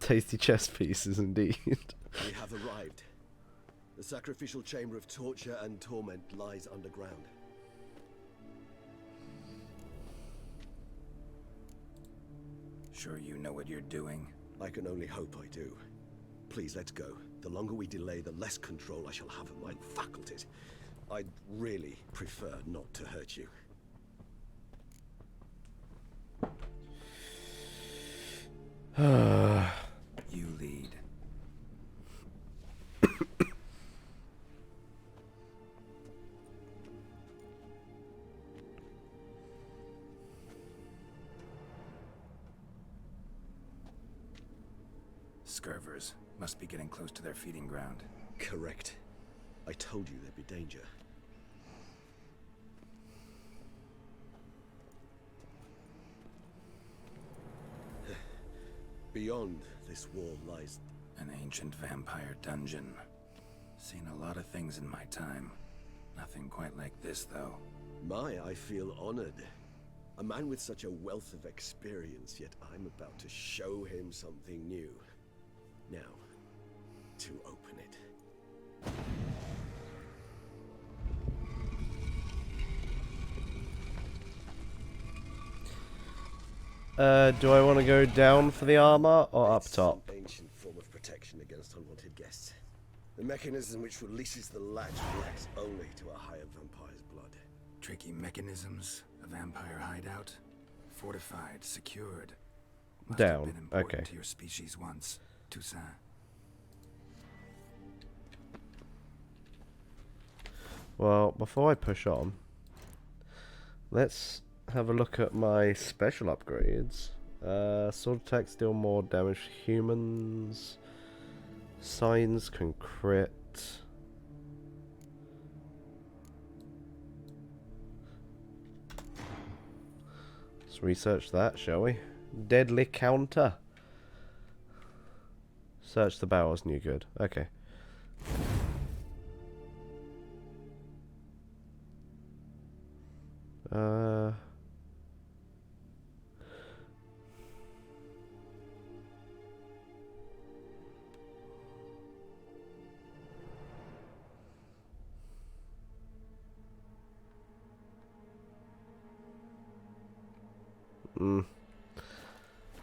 Tasty chess pieces indeed. We have arrived. The sacrificial chamber of torture and torment lies underground. Sure you know what you're doing? I can only hope I do. Please, let's go. The longer we delay, the less control I shall have of my faculties. I'd really prefer not to hurt you. You lead. Scurvers must be getting close to their feeding ground. Correct. I told you there'd be danger. Beyond this wall lies an ancient vampire dungeon. Seen a lot of things in my time. Nothing quite like this, though. I feel honored. A man with such a wealth of experience, yet I'm about to show him something new. Now, to open it. Do I want to go down for the armor or up top? An ancient form of protection against unwanted guests. The mechanism which releases the latch reacts only to a higher vampire's blood. Tricky mechanisms, a vampire hideout, fortified, secured. Must have Down. been important Okay. to your species once, Toussaint. Well, before I push on, let's have a look at my special upgrades. Sword attacks deal more damage to humans. Signs can crit. Let's research that, shall we? Deadly counter. Search the barrels, new good. Okay.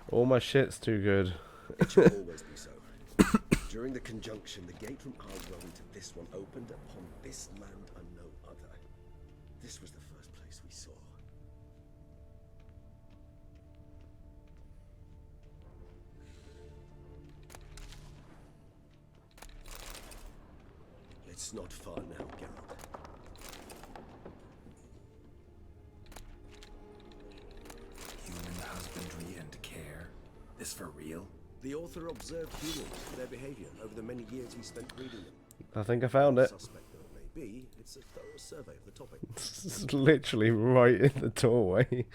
All my shit's too good. It should always be so. During the conjunction, the gate from our realm to this one opened upon this land and no other. This was the first place we saw. It's not far now, Geralt. Human husbandry and care. This for real? The author observed humans, their behavior, over the many years he spent reading them. I think I found it. Suspect though it may be, it's a thorough survey of the topic. It's literally right in the doorway.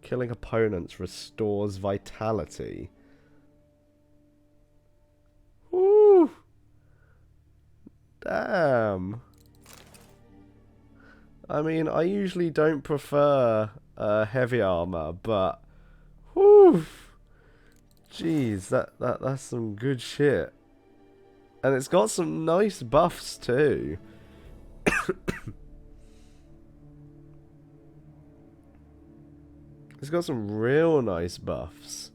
Killing opponents restores vitality. Woo! Damn. I mean, I usually don't prefer heavy armor, but whoo! Jeez, that's some good shit. And it's got some nice buffs too. It's got some real nice buffs.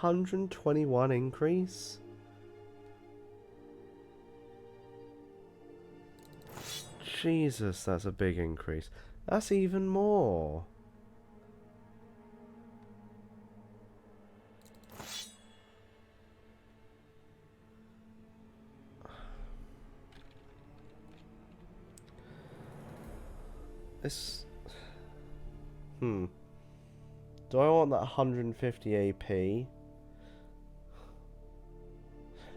$121 increase? Jesus, that's a big increase. That's even more. This... Do I want that 150 AP?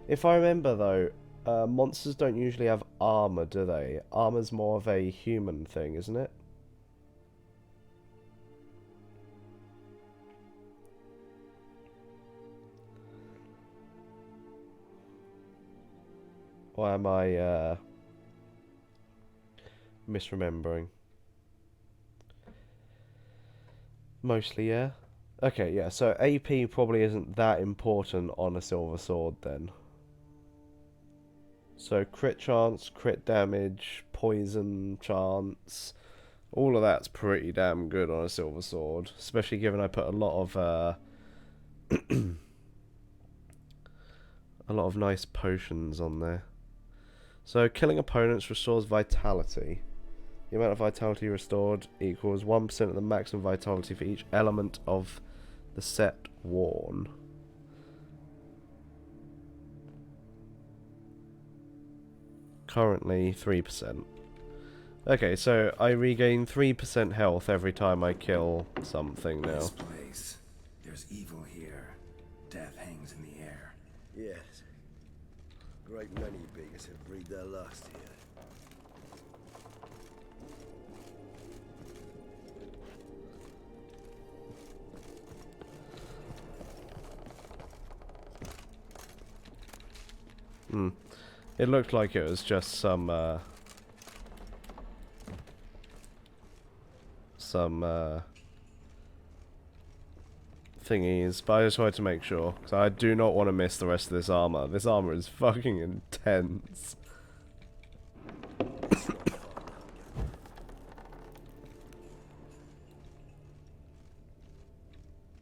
If I remember though, monsters don't usually have armor, do they? Armor's more of a human thing, isn't it? Or am I misremembering? Mostly, yeah. Okay, yeah, so AP probably isn't that important on a silver sword then. So crit chance, crit damage, poison chance, all of that's pretty damn good on a silver sword. Especially given I put a lot of a lot of nice potions on there. So killing opponents restores vitality. The amount of vitality restored equals 1% of the maximum vitality for each element of the set worn. Currently 3%. Okay, so I regain 3% health every time I kill something now. This place. There's evil here. Death hangs in the air. Yes. Great many beggars have breathed their last here. It looked like it was just some some thingies, but I just wanted to make sure, because I do not want to miss the rest of this armor. This armor is fucking intense.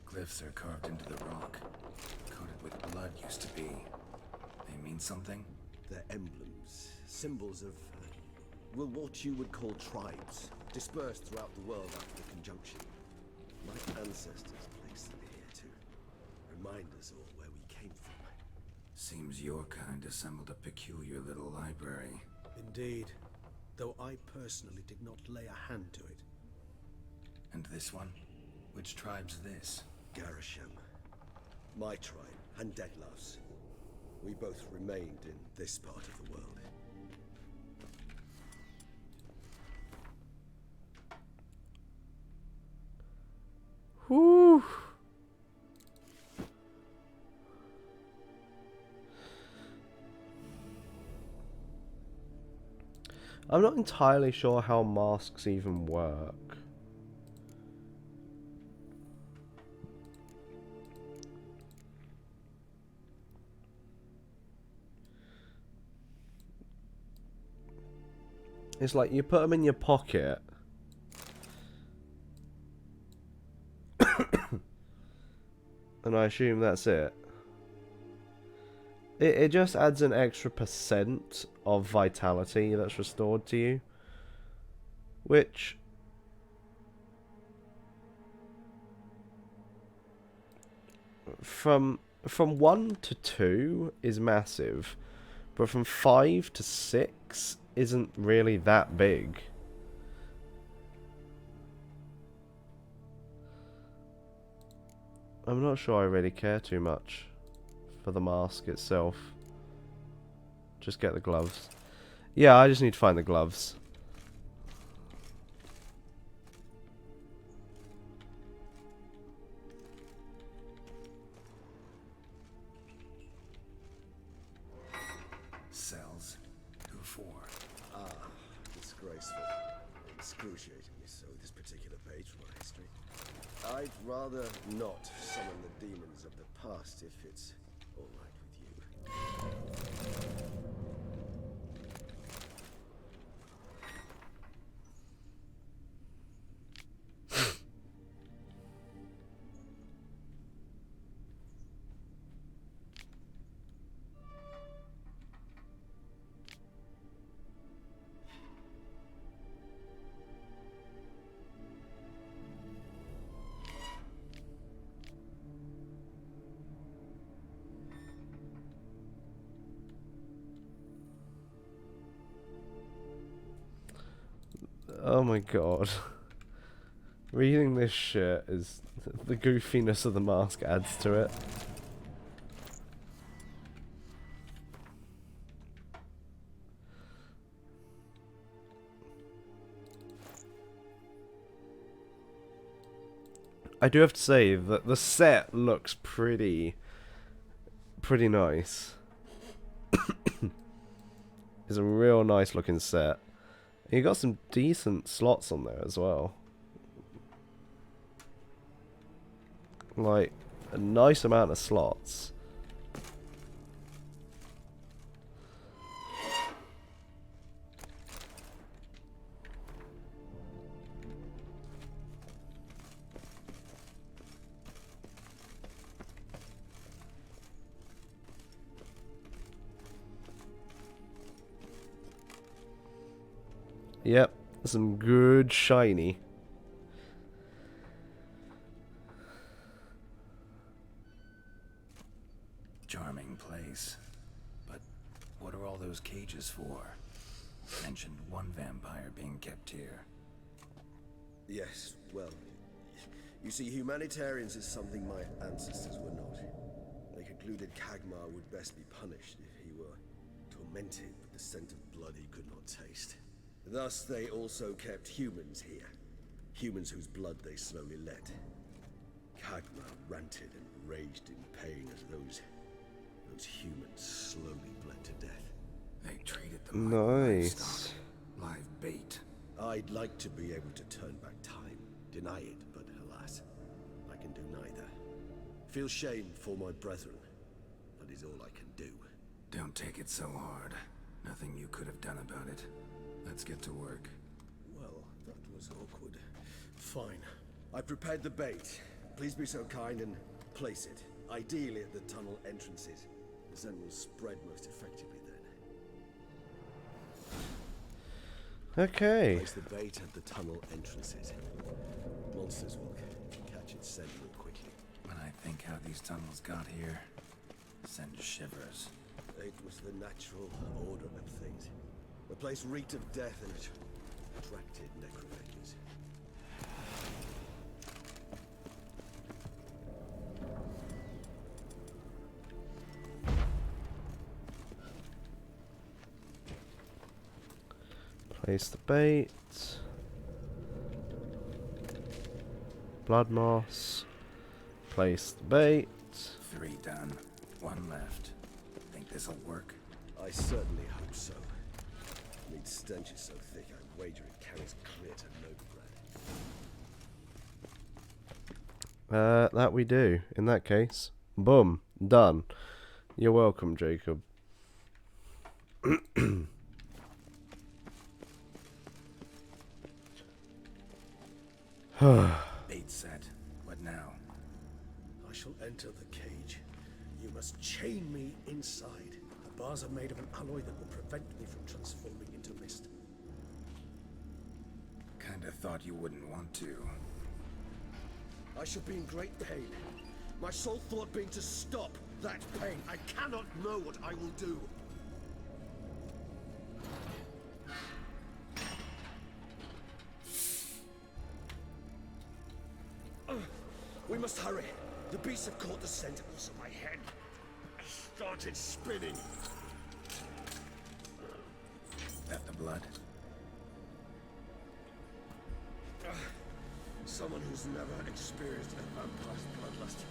Glyphs are carved into the rock. Coated with blood used to be. They mean something? They're emblems, symbols of, well, what you would call tribes, dispersed throughout the world after the conjunction. My ancestors placed them here to remind us all where we came from. Seems your kind assembled a peculiar little library. Indeed, though I personally did not lay a hand to it. And this one? Which tribe's this? Garisham. My tribe, and Deadlouse. We both remained in this part of the world. Whew. I'm not entirely sure how masks even work. It's like you put them in your pocket. And I assume that's it. It just adds an extra % of vitality that's restored to you. Which... From 1 to 2 is massive. But from 5 to 6 isn't really that big. I'm not sure I really care too much for the mask itself. Just get the gloves. Yeah, I just need to find the gloves. Cells 2-4. Ah, disgraceful. Excruciatingly so, this particular page from our history. I'd rather not summon the demons of the past if it's all right with you. Oh my god. Reading this shit is... the goofiness of the mask adds to it. I do have to say that the set looks pretty nice. It's a real nice looking set. You got some decent slots on there as well. Like, a nice amount of slots. Yep, some good shiny. Charming place. But what are all those cages for? Mentioned one vampire being kept here. Yes, well, you see, humanitarians is something my ancestors were not. They concluded Kagmar would best be punished if he were tormented with the scent of blood he could not taste. Thus, they also kept humans here. Humans whose blood they slowly let. Kagmar ranted and raged in pain as those humans slowly bled to death. They treated them like nice. livestock, live bait. I'd like to be able to turn back time. deny it, but alas, I can do neither. Feel shame for my brethren. That is all I can do. Don't take it so hard. Nothing you could have done about it. Let's get to work. Well, that was awkward. Fine. I prepared the bait. Please be so kind and place it. Ideally at the tunnel entrances. The scent will spread most effectively then. Okay. Place the bait at the tunnel entrances. Monsters will catch its scent real quickly. When I think how these tunnels got here, send shivers. It was the natural order of things. The place reeked of death and it attracted necrophages. Place the bait. Blood moss. Place the bait. 3 done. 1 left. Think this'll work? I certainly hope so. Meat stench is so thick, I wager it carries clear to Novigrad. That we do. In that case, boom, done. You're welcome, Jacob. Bait set. What now? I shall enter the cage. You must chain me inside. The bars are made of an alloy that will prevent me from transforming into mist. Kinda thought you wouldn't want to. I shall be in great pain. My sole thought being to stop that pain. I cannot know what I will do. We must hurry. The beasts have caught the scent also my head. Started spinning. That the blood? Someone who's never experienced a vampire's bloodlust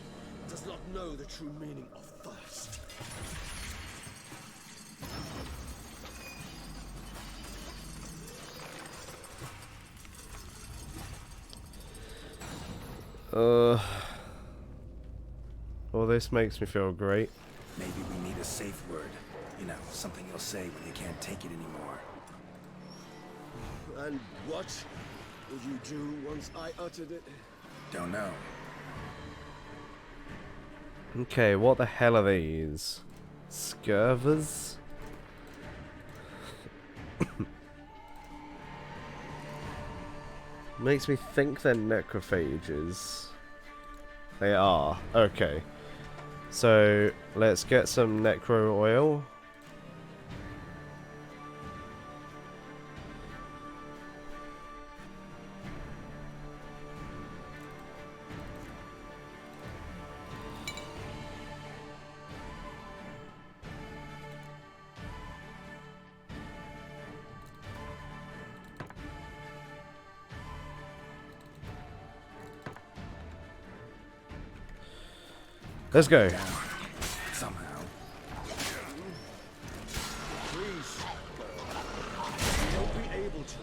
does not know the true meaning of thirst. Well, this makes me feel great. Maybe we need a safe word. You know, something you'll say when you can't take it anymore. And what would you do once I uttered it? Don't know. Okay, what the hell are these? Scurvers? Makes me think they're necrophages. They are. Okay. So, let's get some necro oil. Let's go. Somehow. Please. We won't be able to.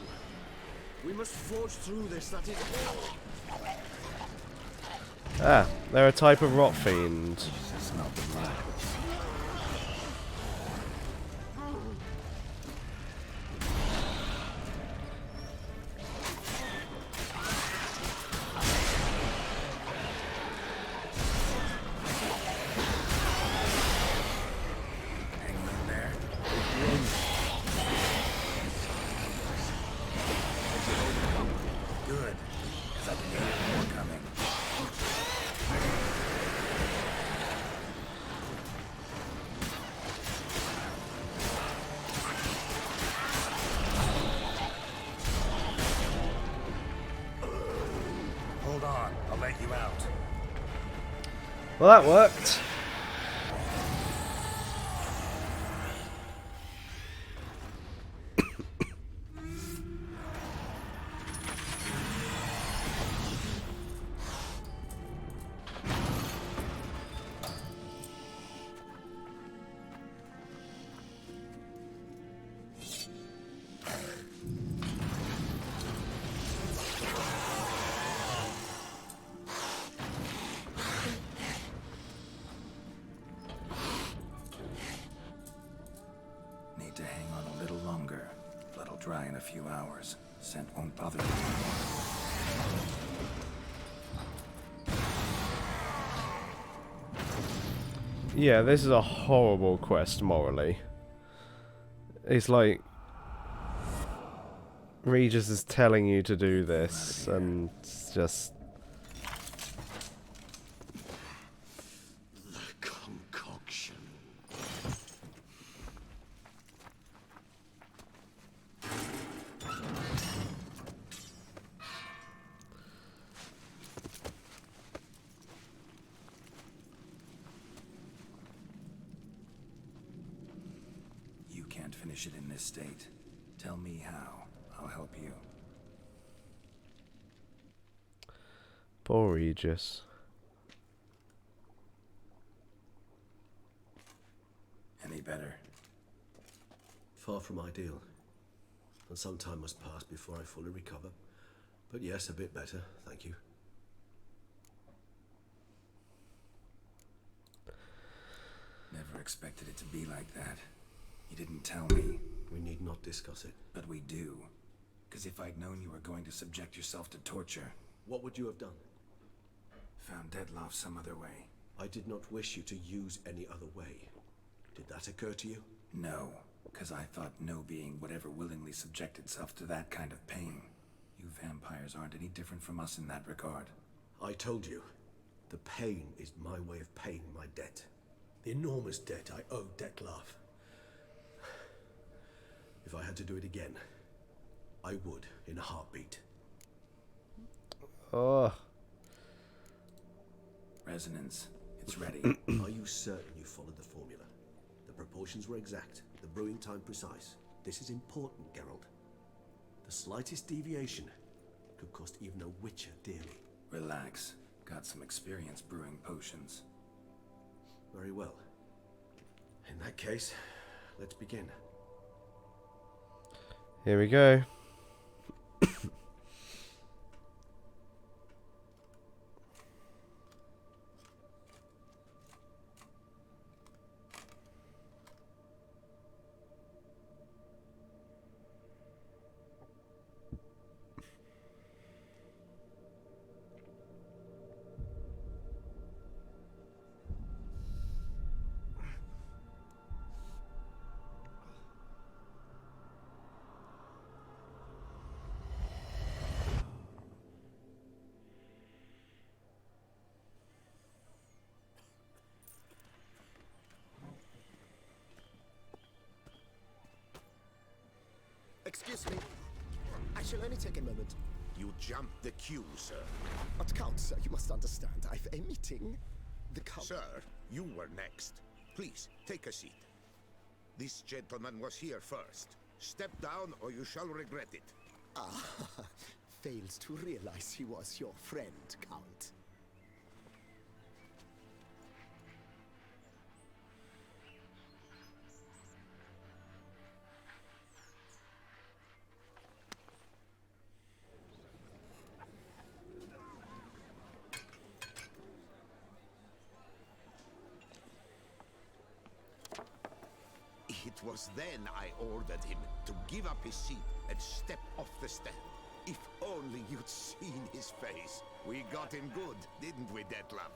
We must forge through this, that is all. Ah, they're a type of rot fiend. Good, because I can hear more coming. Hold on, I'll let you out. Well, that worked. a few hours. Scent won't bother me. Yeah, this is a horrible quest morally. It's like Regis is telling you to do this, and it's just... The concoction. You can't finish it in this state. Tell me how. I'll help you. Poor Regis. Any better? Far from ideal. And some time must pass before I fully recover. But yes, a bit better, thank you. Never expected it to be like that. You didn't tell me. We need not discuss it. But we do. Because if I'd known you were going to subject yourself to torture... What would you have done? Found Dettlaff some other way. I did not wish you to use any other way. Did that occur to you? No, because I thought no being would ever willingly subject itself to that kind of pain. You vampires aren't any different from us in that regard. I told you, the pain is my way of paying my debt. The enormous debt I owe Dettlaff. If I had to do it again, I would in a heartbeat. Oh. Resonance. It's ready. Are you certain you followed the formula? The proportions were exact, the brewing time precise. This is important, Geralt. The slightest deviation could cost even a witcher dearly. Relax. Got some experience brewing potions. Very well. In that case, let's begin. Here we go. Excuse me. I shall only take a moment. You jumped the queue, sir. But Count, sir, you must understand. I've a meeting. The Count... Sir, you were next. Please, take a seat. This gentleman was here first. Step down or you shall regret it. Ah, fails to realize he was your friend, Count. It was then I ordered him to give up his seat and step off the stand. If only you'd seen his face. We got him good, didn't we, Dettlaff?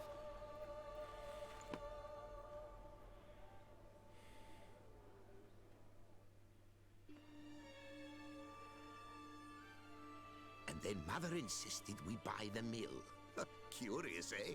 And then Mother insisted we buy the mill. Curious, eh?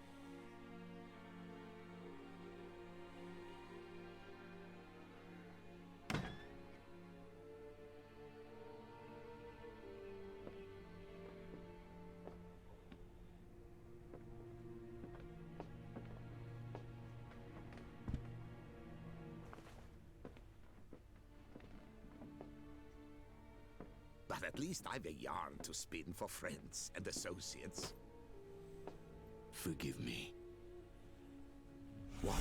But at least I've a yarn to spin for friends and associates. Forgive me. What?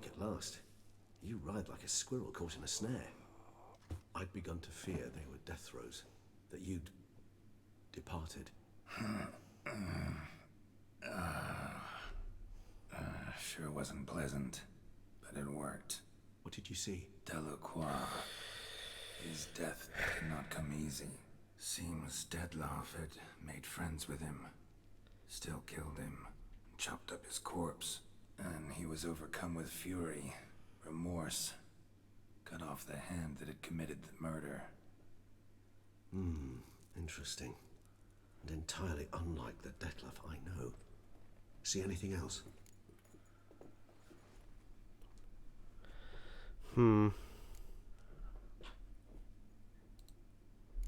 awake at last. You ride like a squirrel caught in a snare. I'd begun to fear they were death throes, that you'd departed. Sure wasn't pleasant, but it worked. What did you see? Delacroix. His death did not come easy. Seems Dettlaff had made friends with him, still killed him, chopped up his corpse, and he was overcome with fury, remorse, cut off the hand that had committed the murder. Interesting. And entirely unlike the Dettlaff I know. See anything else?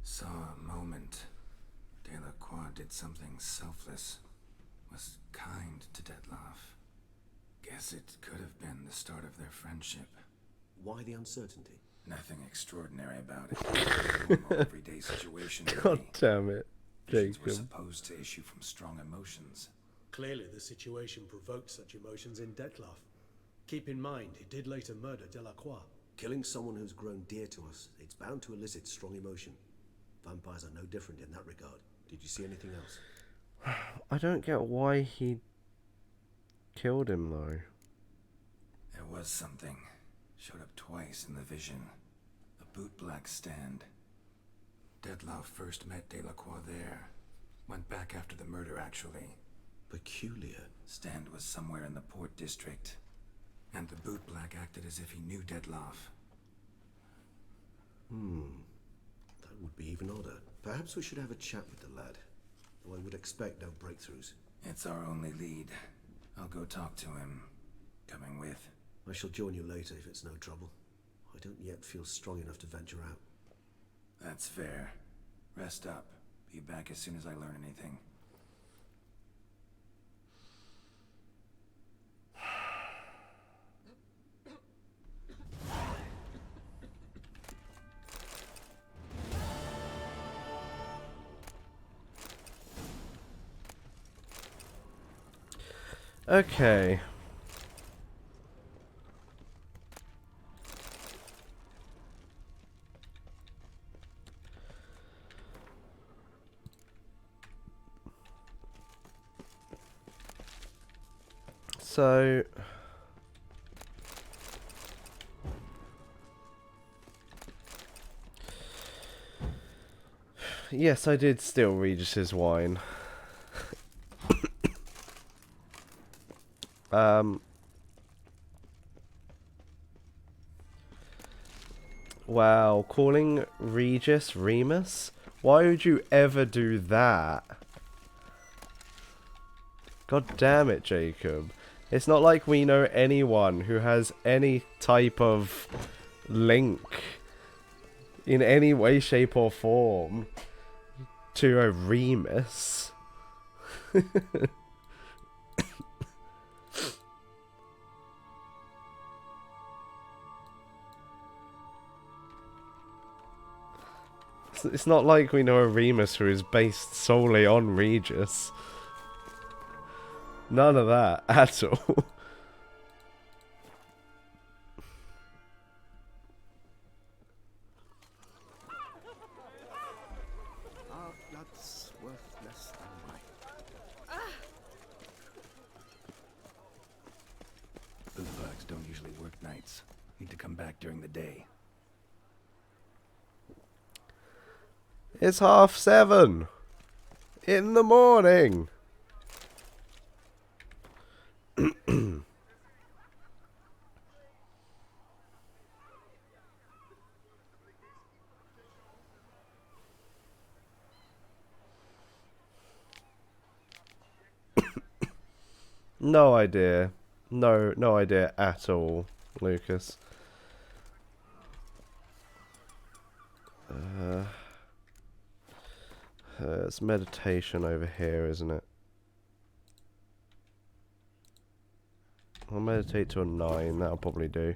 Saw a moment. Delacroix did something selfless. Was kind to Dettlaff. Guess it could have been the start of their friendship. Why the uncertainty? Nothing extraordinary about it. Normal everyday situation. God damn it, Visions Jacob. were supposed to issue from strong emotions. Clearly the situation provoked such emotions in Dettlaff. Keep in mind, he did later murder Delacroix. Killing someone who's grown dear to us, it's bound to elicit strong emotion. Vampires are no different in that regard. Did you see anything else? I don't get why he killed him though. There was something. Showed up twice in the vision. A bootblack stand. Dettlaff first met Delacroix there. Went back after the murder, actually. Peculiar. Stand was somewhere in the Port District. And the bootblack acted as if he knew Dettlaff. That would be even odder. Perhaps we should have a chat with the lad. Though I would expect no breakthroughs. It's our only lead. I'll go talk to him. Coming with. I shall join you later if it's no trouble. I don't yet feel strong enough to venture out. That's fair. Rest up. Be back as soon as I learn anything. Okay. So yes, I did steal Regis's wine. Wow, calling Regis Remus? Why would you ever do that? God damn it, Jacob. It's not like we know anyone who has any type of link in any way, shape or form to a Remus. It's not like we know a Remus who is based solely on Regis. None of that at all. Our blood's worth less than mine. Bootbugs don't usually work nights. Need to come back during the day. It's 7:30 in the morning. No idea. No idea at all, Lucas. It's meditation over here, isn't it? I'll meditate to a 9, that'll probably do.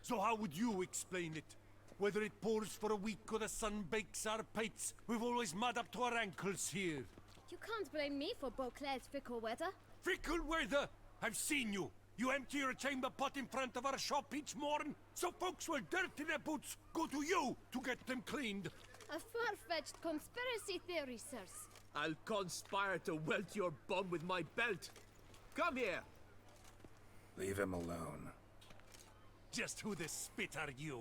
So how would you explain it? Whether it pours for a week or the sun bakes our pipes, we've always mud up to our ankles here. You can't blame me for Beauclair's fickle weather. Fickle weather? I've seen you. You empty your chamber pot in front of our shop each morn, so folks will dirty their boots, go to you to get them cleaned. A far-fetched conspiracy theory, sirs. I'll conspire to welt your bum with my belt. Come here. Leave him alone. Just who the spit are you?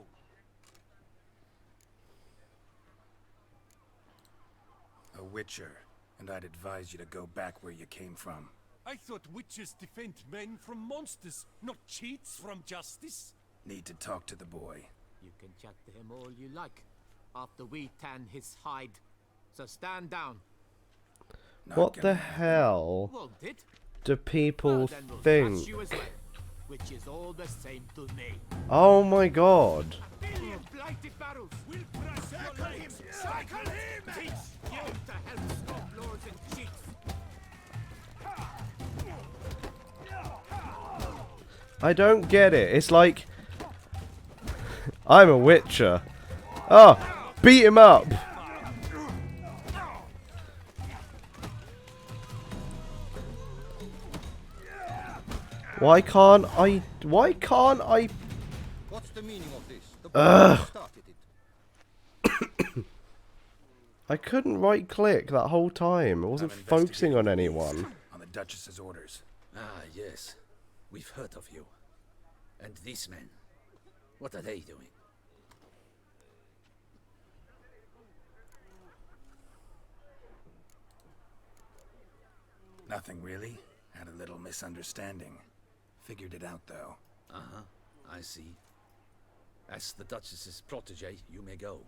A witcher, and I'd advise you to go back where you came from. I thought witches defend men from monsters, not cheats from justice. Need to talk to the boy. You can chat to him all you like, after we tan his hide. So stand down. What the hell Won't it? do people Then we'll think? touch you as well, which is all the same to me. Oh my god. Billion blighted barrels. We'll press your legs. Cycle him! Teach you to help stop lords and cheats. I don't get it. It's like I'm a witcher. Oh, beat him up. Why can't I? Why can't I? What's the meaning of this? The Ugh. started it. I couldn't right click that whole time. I wasn't focusing on anyone. On the Duchess's orders. Ah, yes. We've heard of you. And these men, what are they doing? Nothing really. Had a little misunderstanding. Figured it out though. Uh-huh, I see. As the Duchess's protege, you may go.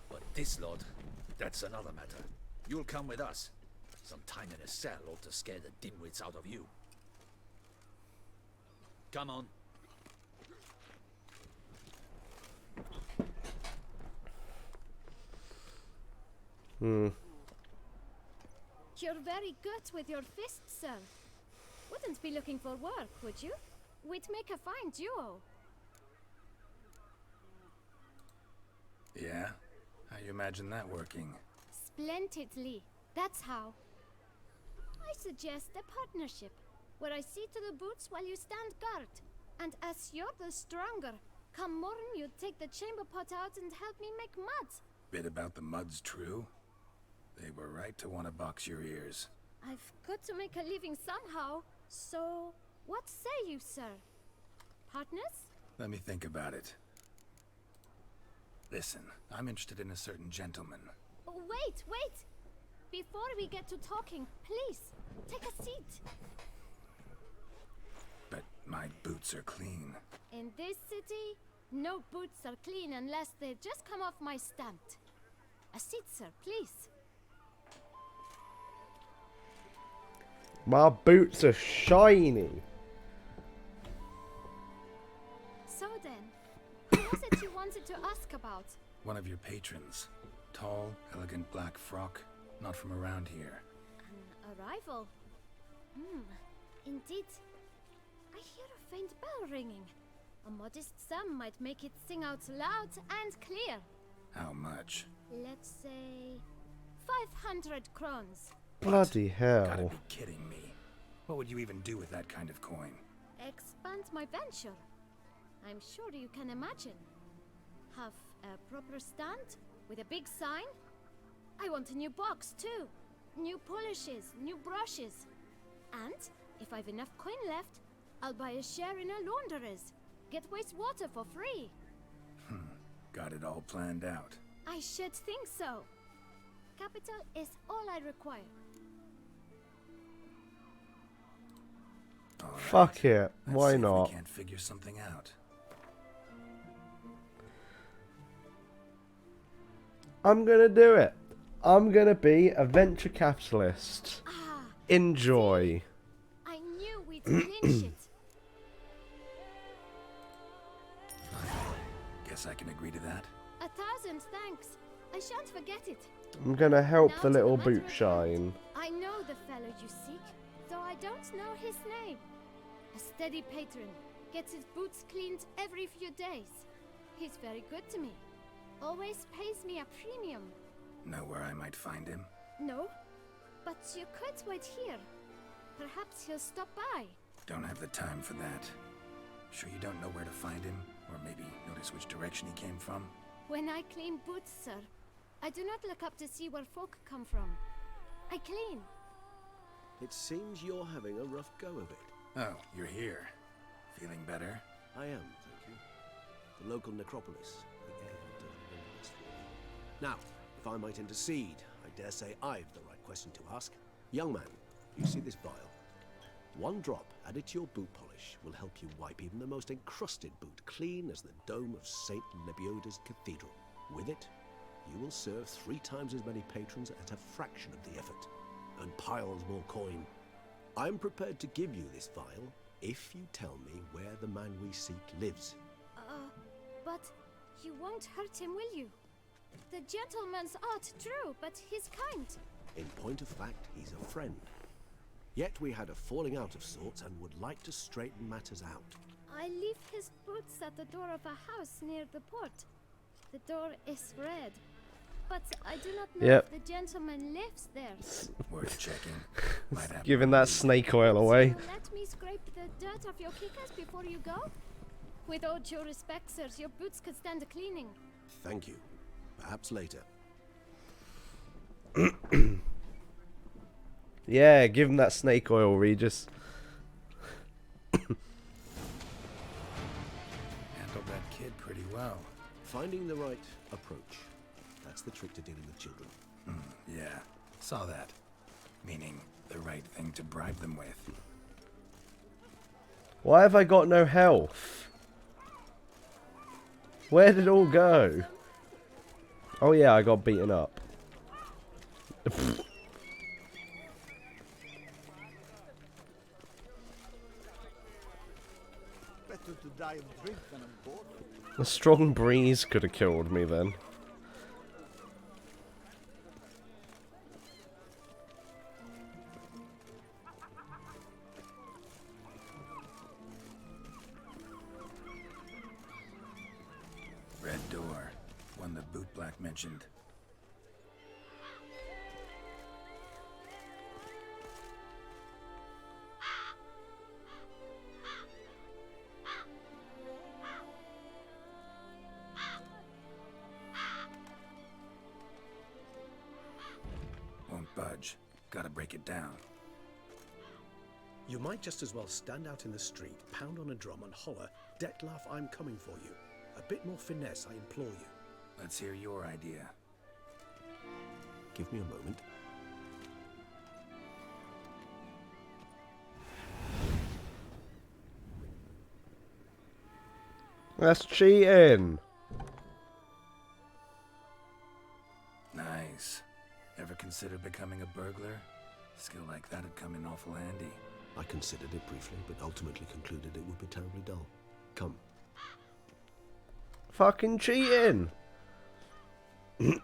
But this lot, that's another matter. You'll come with us. Some time in a cell ought to scare the dimwits out of you. Come on. You're very good with your fists, sir. Wouldn't be looking for work, would you? We'd make a fine duo. Yeah? How you imagine that working? Splendidly. That's how. I suggest a partnership, where I see to the boots while you stand guard. And as you're the stronger, come morn you take the chamber pot out and help me make mud. Bit about the mud's true? They were right to want to box your ears. I've got to make a living somehow, so what say you, sir? Partners? Let me think about it. Listen, I'm interested in a certain gentleman. Wait, wait! Before we get to talking, please, take a seat. But my boots are clean. In this city, no boots are clean unless they just come off my stamp. A seat, sir, please. My boots are shiny. So then, what was it you wanted to ask about? One of your patrons. Tall, elegant black frock. Not from around here. An arrival? Indeed. I hear a faint bell ringing. A modest sum might make it sing out loud and clear. How much? Let's say 500 crowns. Bloody hell. Gotta be kidding me. What would you even do with that kind of coin? Expand my venture. I'm sure you can imagine. Have a proper stand with a big sign. I want a new box too. New polishes, new brushes. And if I've enough coin left, I'll buy a share in a launderer's. Get wastewater for free. Got it all planned out. I should think so. Capital is all I require. All right. Fuck it. Let's Why see if not? we can't figure something out. I'm gonna do it. I'm gonna be a venture capitalist. Enjoy. I knew we'd clinch it. Guess I can agree to that. 1,000 thanks. I shan't forget it. I'm gonna help Now the to little matter boot at shine. hand. I know the fellow you seek, though I don't know his name. A steady patron, gets his boots cleaned every few days. He's very good to me. Always pays me a premium. Know where I might find him? No, but you could wait here. Perhaps he'll stop by. Don't have the time for that. Sure you don't know where to find him? Or maybe notice which direction he came from? When I clean boots, sir, I do not look up to see where folk come from. I clean. It seems you're having a rough go of it. Oh, you're here. Feeling better? I am, thank you. The local necropolis. The air does wonders for me. Now, if I might intercede, I dare say I've the right question to ask. Young man, you see this vial? One drop added to your boot polish will help you wipe even the most encrusted boot clean as the dome of St. Lebioda's Cathedral. With it, you will serve 3 times as many patrons at a fraction of the effort, and piles more coin. I'm prepared to give you this vial if you tell me where the man we seek lives. But you won't hurt him, will you? The gentleman's art, true, but he's kind. In point of fact, he's a friend. Yet we had a falling out of sorts and would like to straighten matters out. I leave his boots at the door of a house near the port. The door is red, but I do not know if the gentleman lives there. Worth checking. Giving that snake oil away. So let me scrape the dirt off your kickers before you go? With all due respect, sirs, your boots could stand a cleaning. Thank you. Perhaps later. Yeah, give him that snake oil, Regis. Handled that kid pretty well. Finding the right approach. That's the trick to dealing with children. Yeah, saw that. Meaning the right thing to bribe them with. Why have I got no health? Where did it all go? Oh yeah, I got beaten up. Better to die of drink than of boredom. A strong breeze could have killed me then. Red door. One the boot black mentioned. Won't budge. Gotta break it down. You might just as well stand out in the street, pound on a drum and holler, "Dettlaff, I'm coming for you." A bit more finesse, I implore you. Let's hear your idea. Give me a moment. That's cheating. Nice. Ever consider becoming a burglar? Skill like that'd come in awful handy. I considered it briefly, but ultimately concluded it would be terribly dull. Come. Fucking cheating. He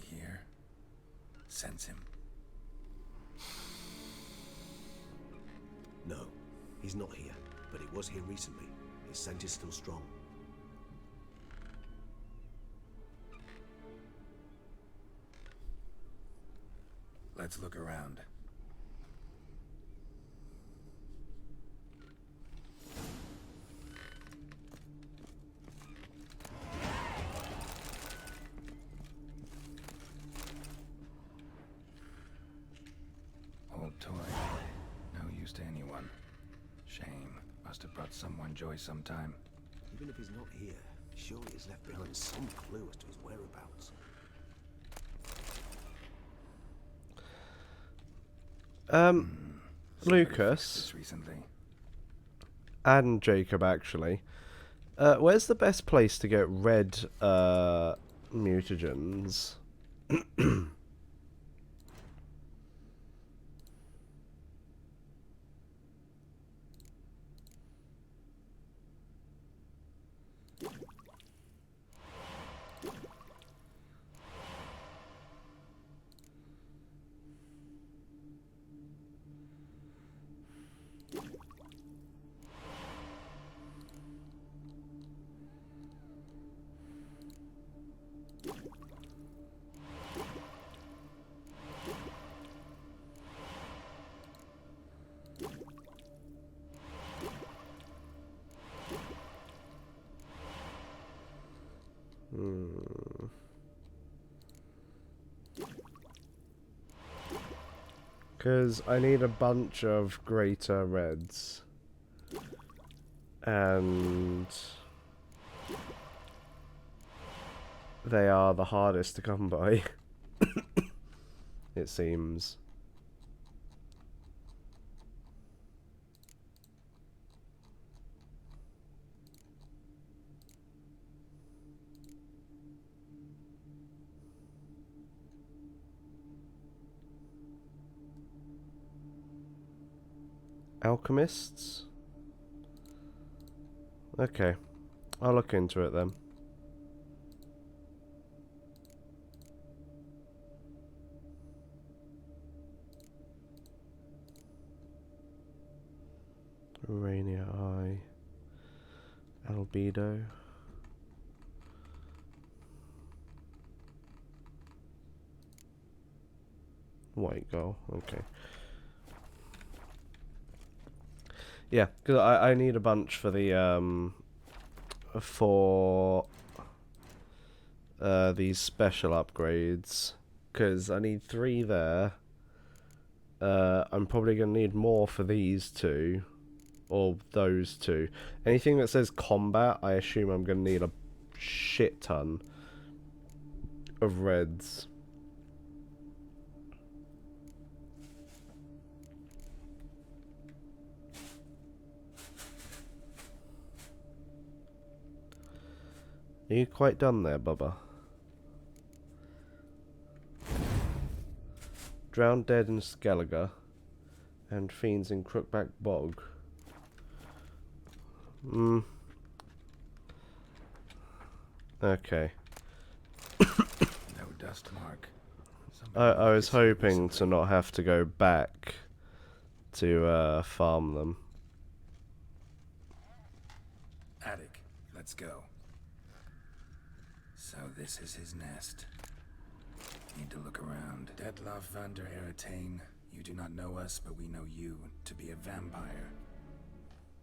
here? Sense him. No, he's not here, but he was here recently. His scent is still strong. Let's look around. Old toy. No use to anyone. Shame. Must have brought someone joy sometime. Even if he's not here, surely he's left behind some clue as to his whereabouts. Lucas Recently. and Jacob actually. Where's the best place to get red mutagens? Because I need a bunch of greater reds. And they are the hardest to come by. It seems. Alchemists? Okay. I'll look into it then. Urania Eye. Albedo. White goal, okay. Yeah, because I need a bunch for the these special upgrades, because I need 3 there. I'm probably gonna need more for these 2, or those 2. Anything that says combat, I assume I'm gonna need a shit ton of reds. Are you quite done there, Bubba? Drowned Dead in Skellige, and Fiends in Crookback Bog. Okay. No dust mark. I was hoping to not have to go back to farm them. Attic, let's go. So this is his nest. Need to look around. Detlef van der Eretain, you do not know us, but we know you to be a vampire.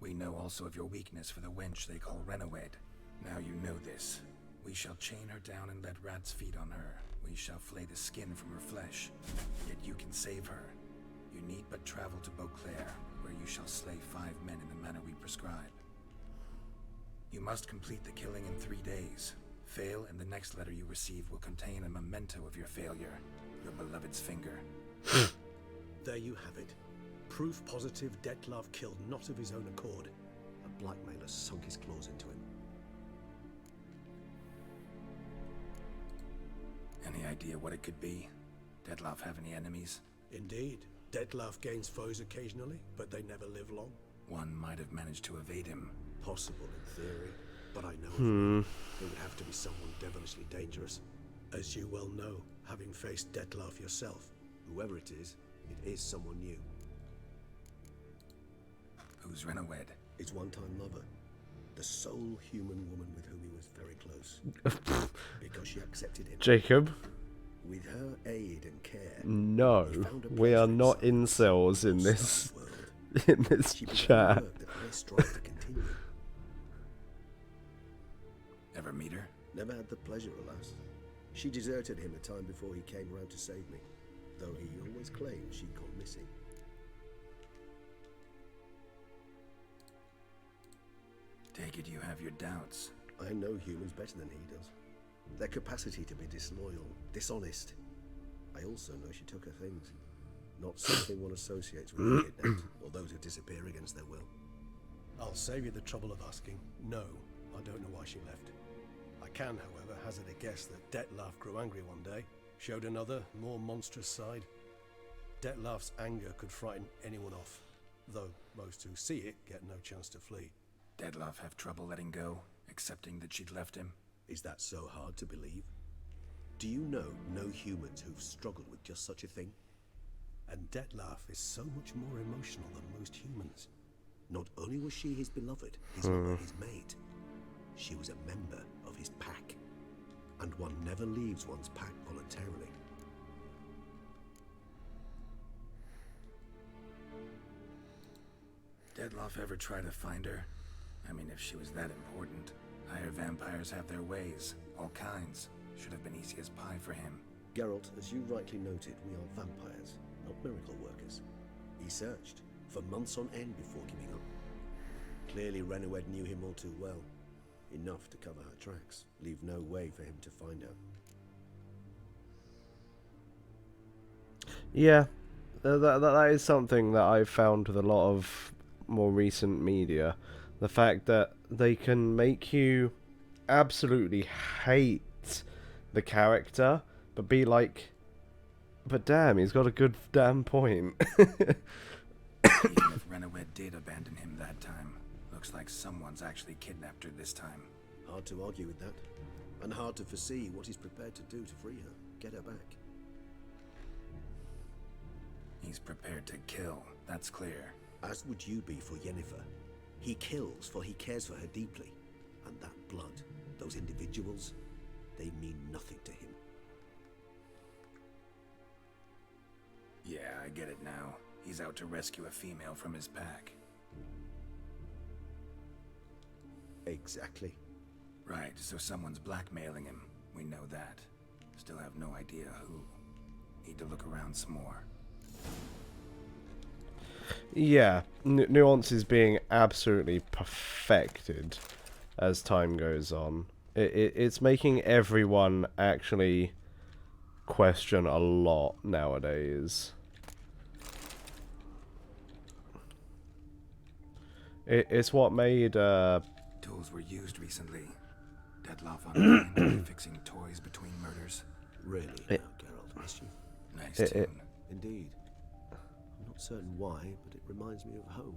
We know also of your weakness for the wench they call Renawed. Now you know this. We shall chain her down and let rats feed on her. We shall flay the skin from her flesh. Yet you can save her. You need but travel to Beauclair, where you shall slay 5 men in the manner we prescribe. You must complete the killing in 3 days. Fail, and the next letter you receive will contain a memento of your failure. Your beloved's finger. There you have it. Proof positive Detlef killed not of his own accord. A blackmailer sunk his claws into him. Any idea what it could be? Detlef have any enemies? Indeed. Detlef gains foes occasionally, but they never live long. One might have managed to evade him. Possible in theory, but I know it would have to be someone devilishly dangerous. As you well know, having faced Detlef yourself. Whoever it is someone new. Who's Renawed? His one-time lover. The sole human woman with whom he was very close. Because she accepted him. Jacob? With her aid and care. No, we are not incels in this chat. Ever meet her? Never had the pleasure, alas. She deserted him a time before he came round to save me, though he always claimed she'd gone missing. Take it you have your doubts. I know humans better than he does. Their capacity to be disloyal, dishonest. I also know she took her things. Not something one associates with kidnapped, or those who disappear against their will. I'll save you the trouble of asking. No, I don't know why she left. I can, however, hazard a guess that Detlef grew angry one day, showed another, more monstrous side. Detlef's anger could frighten anyone off, though most who see it get no chance to flee. Detlef have trouble letting go, accepting that she'd left him? Is that so hard to believe? Do you know no humans who've struggled with just such a thing? And Detlef is so much more emotional than most humans. Not only was she his beloved, his lover, his mate, she was a member of his pack. And one never leaves one's pack voluntarily. Detlef ever try to find her? I mean, if she was that important. Higher vampires have their ways, All kinds. Should have been easy as pie for him. Geralt, as you rightly noted, we are vampires, not miracle workers. He searched for months on end before giving up. Clearly Renowed knew him all too well. Enough to cover her tracks, leave no way for him to find her. Yeah, that is something that I've found with a lot of more recent media. The fact that they can make you absolutely hate the character, but be like, but damn, he's got a good damn point. Even if Renowed did abandon him that time, looks like someone's actually kidnapped her this time. Hard to argue with that, and hard to foresee what he's prepared to do to free her, get her back. He's prepared to kill, that's clear. As would you be for Yennefer. He kills for he cares for her deeply. And that blood, those individuals, they mean nothing to him. Yeah, I get it now. He's out to rescue a female from his pack. Exactly. Right, so someone's blackmailing him. We know that. Still have no idea who. Need to look around some more. Yeah, nuances being absolutely perfected as time goes on. It's making everyone actually question a lot nowadays. It's what made Tools were used recently. Dettlaff on fixing toys between murders. Really now, Geralt, mischief. Nice tune. Indeed. I'm not certain why, but it reminds me of home.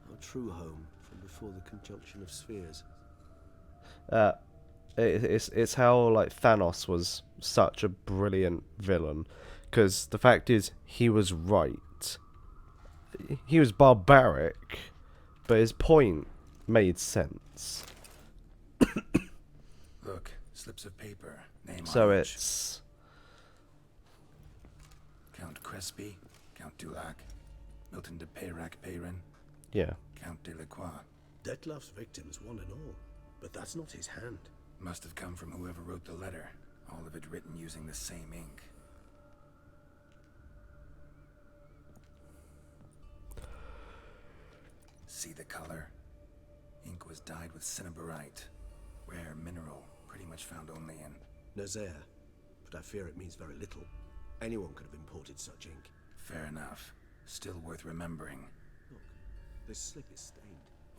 Our true home from before the conjunction of spheres. It's how like Thanos was such a brilliant villain, because the fact is he was right. He was barbaric, but his point made sense. Look, slips of paper. Name So on each. it's Count Crespi, Count Dulac, Milton de Peyrac-Peyrin, yeah. Count Delacroix. Dettlaff's victims, one and all. But that's not his hand. Must have come from whoever wrote the letter. All of it written using the same ink. See the color? Ink was dyed with cinnabarite. Rare mineral, pretty much found only in Nazaire. But I fear it means very little. Anyone could have imported such ink. Fair enough. Still worth remembering. Look, this slip is stained.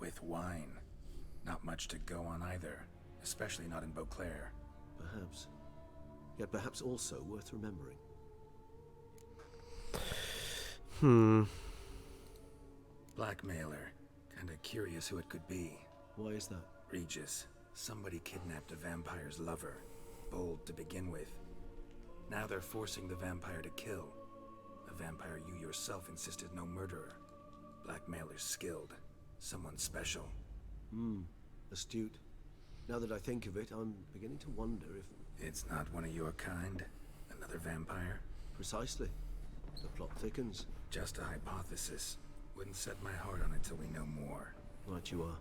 With wine. Not much to go on either. Especially not in Beauclair. Perhaps. Yet perhaps also worth remembering. Blackmailer. Kinda curious who it could be. Why is that? Regis. Somebody kidnapped a vampire's lover. Bold to begin with. Now they're forcing the vampire to kill. A vampire you yourself insisted no murderer. Blackmailer's skilled. Someone special. Astute. Now that I think of it, I'm beginning to wonder if... It's not one of your kind? Another vampire? Precisely. The plot thickens. Just a hypothesis. Wouldn't set my heart on it till we know more. Right you are.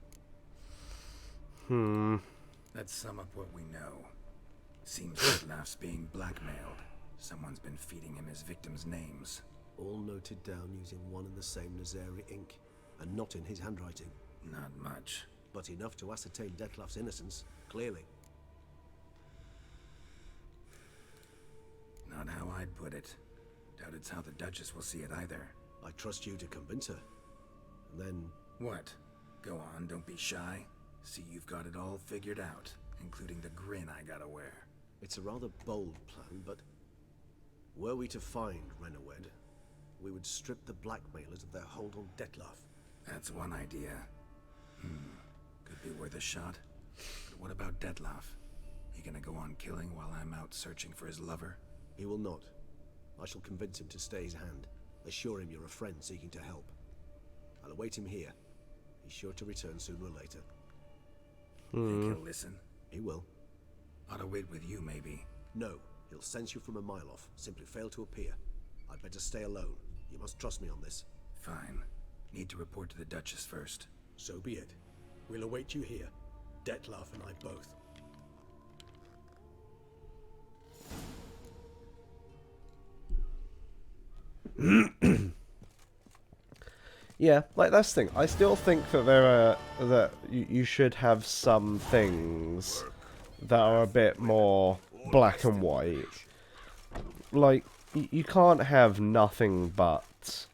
Let's sum up what we know. Seems Dettlaff's being blackmailed. Someone's been feeding him his victims' names. All noted down using one and the same Nazaire ink, and not in his handwriting. Not much. But enough to ascertain Dettlaff's innocence, clearly. Not how I'd put it. Doubt it's how the Duchess will see it either. I trust you to convince her. And then... What? Go on, don't be shy. See you've got it all figured out, including the grin I gotta wear. It's a rather bold plan, but... Were we to find Renowed, we would strip the blackmailers of their hold on Dettlaff. That's one idea. Could be worth a shot. But what about Dettlaff? He gonna go on killing while I'm out searching for his lover? He will not. I shall convince him to stay his hand. Assure him you're a friend seeking to help. I'll await him here. He's sure to return sooner or later. Think he'll listen? He will. Ought to wait with you, maybe. No, he'll sense you from a mile off. Simply fail to appear. I'd better stay alone. You must trust me on this. Fine. Need to report to the Duchess first. So be it. We'll await you here. Dettlaff and I both. Yeah, like that's the thing. I still think that there are that you should have some things that are a bit more black and white. Like you can't have nothing but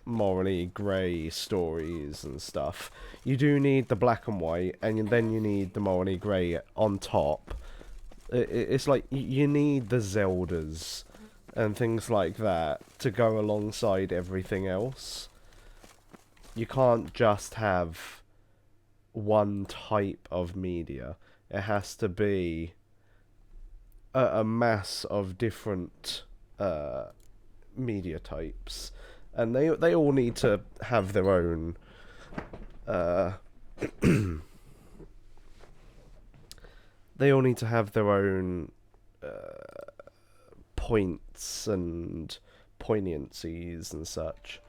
morally grey stories and stuff. You do need the black and white, and then you need the morally grey on top. It's like you need the Zeldas and things like that to go alongside everything else. You can't just have one type of media. It has to be a mass of different media types, and they all need to have their own they all need to have their own points and poignancies and such.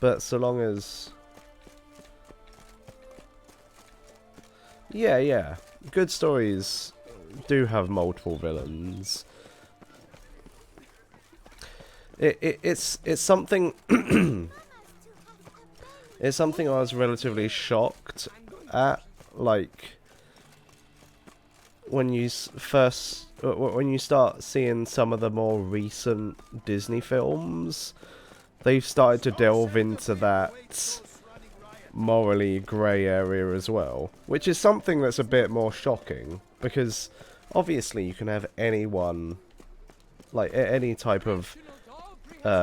But so long as... Yeah. Good stories do have multiple villains. It's something... it's something I was relatively shocked at. Like, when you when you start seeing some of the more recent Disney films, they've started to delve into that morally grey area as well, which is something that's a bit more shocking, because obviously you can have anyone, like any type of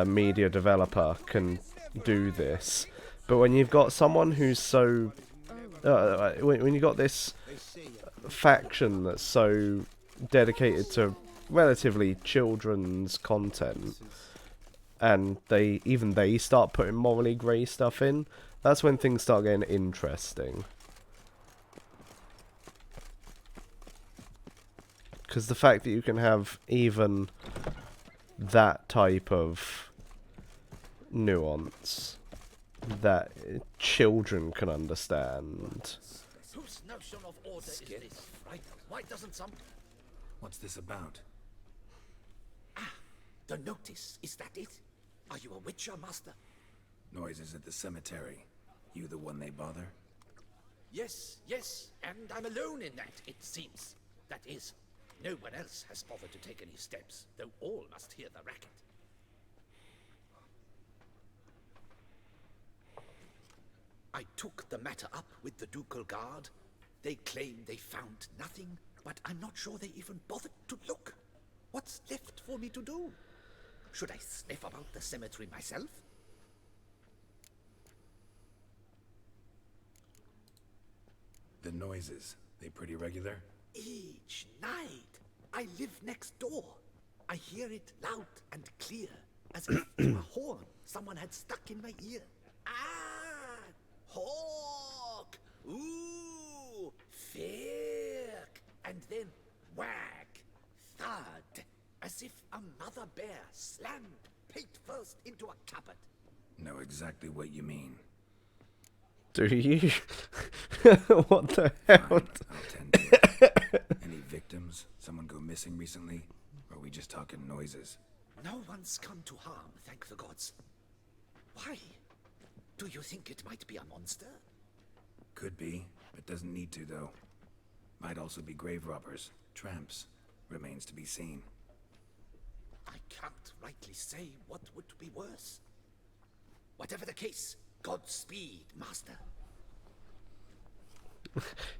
media developer can do this, but when you've got someone who's so when you've got this faction that's so dedicated to relatively children's content, and they start putting morally grey stuff in, that's when things start getting interesting. Because the fact that you can have even that type of nuance that children can understand. Whose notion of order is this, right? Why doesn't some... What's this about? Ah, the notice, is that it? Are you a witcher, master? Noises at the cemetery. You the one they bother? Yes, and I'm alone in that, it seems. That is, no one else has bothered to take any steps, though all must hear the racket. I took the matter up with the ducal guard. They claim they found nothing, but I'm not sure they even bothered to look. What's left for me to do? Should I sniff about the cemetery myself? The noises, they pretty regular? Each night. I live next door. I hear it loud and clear, as if it were a horn someone had stuck in my ear. Ah! Hawk! Ooh! Firk! And then whack! Thud! As if a mother bear slammed pate first into a cupboard. Know exactly what you mean. Do you? What the hell? Fine, I'll tend to it. Any victims? Someone go missing recently? Or are we just talking noises? No one's come to harm, thank the gods. Why? Do you think it might be a monster? Could be, but doesn't need to, though. Might also be grave robbers, tramps. Remains to be seen. I can't rightly say what would be worse. Whatever the case, Godspeed, master.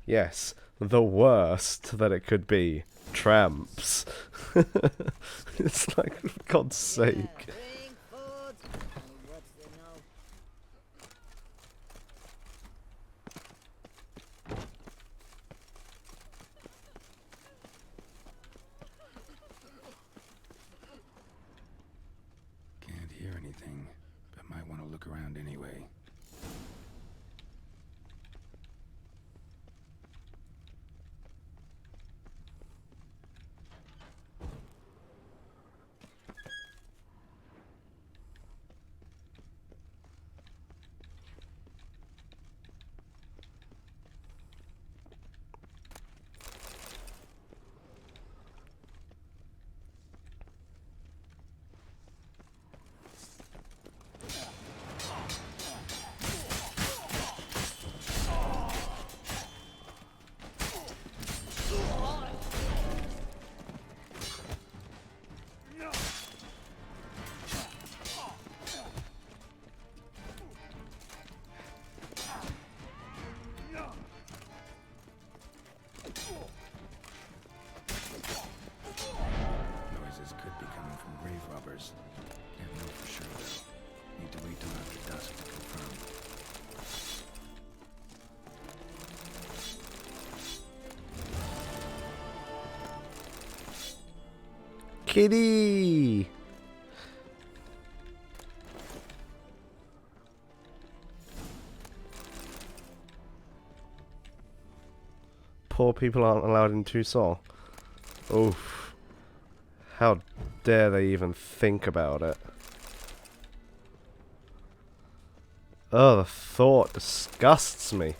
Yes, the worst that it could be. Tramps. It's like, for God's sake. Can't hear anything, but might want to look around anyway. ours. Can't know for sure, though. Need to wait till after dusk to confirm. Kitty! Poor people aren't allowed in Tucson. Oof. How dare they even think about it? Oh, the thought disgusts me.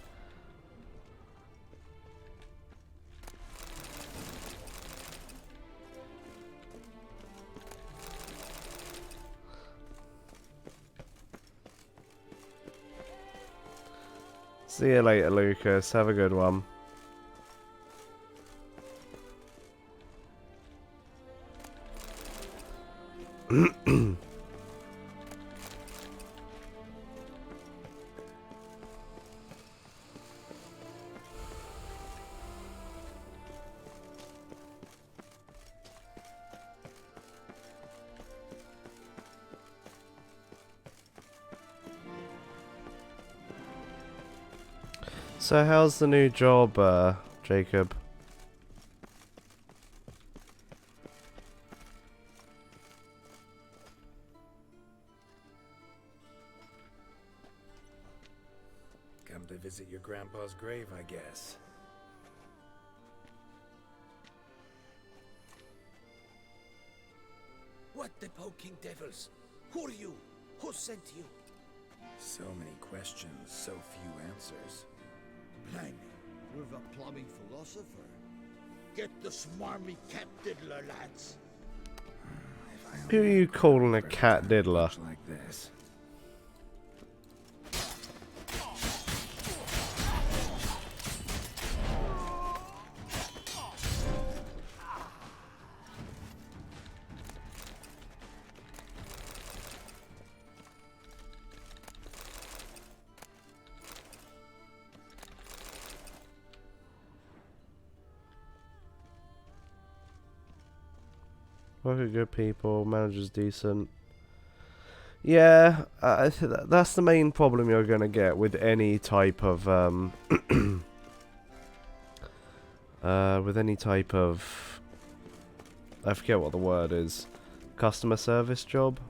See you later, Lucas. Have a good one. So how's the new job, Jacob? Come to visit your grandpa's grave, I guess. What the poking devils? Who are you? Who sent you? So many questions, so few answers. Blimey, you're the plumbing philosopher. Get the smarmy cat diddler, lads. Who are you calling a cat diddler? Like this. Work with good people, manager's decent. Yeah, that's the main problem you're gonna get with any type of with any type of, I forget what the word is, customer service job.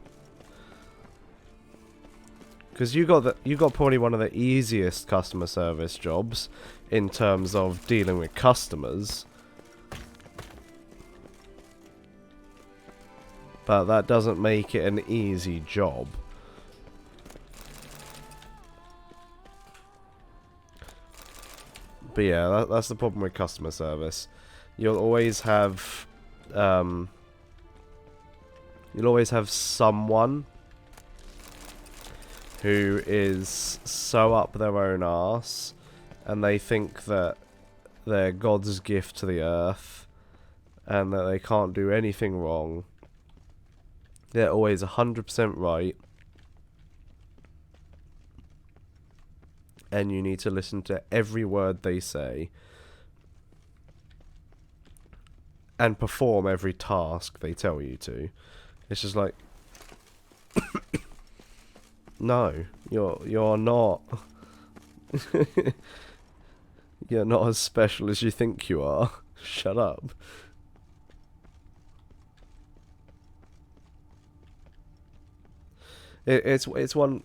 Because you got probably one of the easiest customer service jobs in terms of dealing with customers. But that doesn't make it an easy job. But yeah, that's the problem with customer service. You'll always have someone who is so up their own arse, and they think that they're God's gift to the earth, and that they can't do anything wrong. They're always 100% right. And you need to listen to every word they say. And perform every task they tell you to. It's just like... No, you're not. You're not as special as you think you are. Shut up. It's one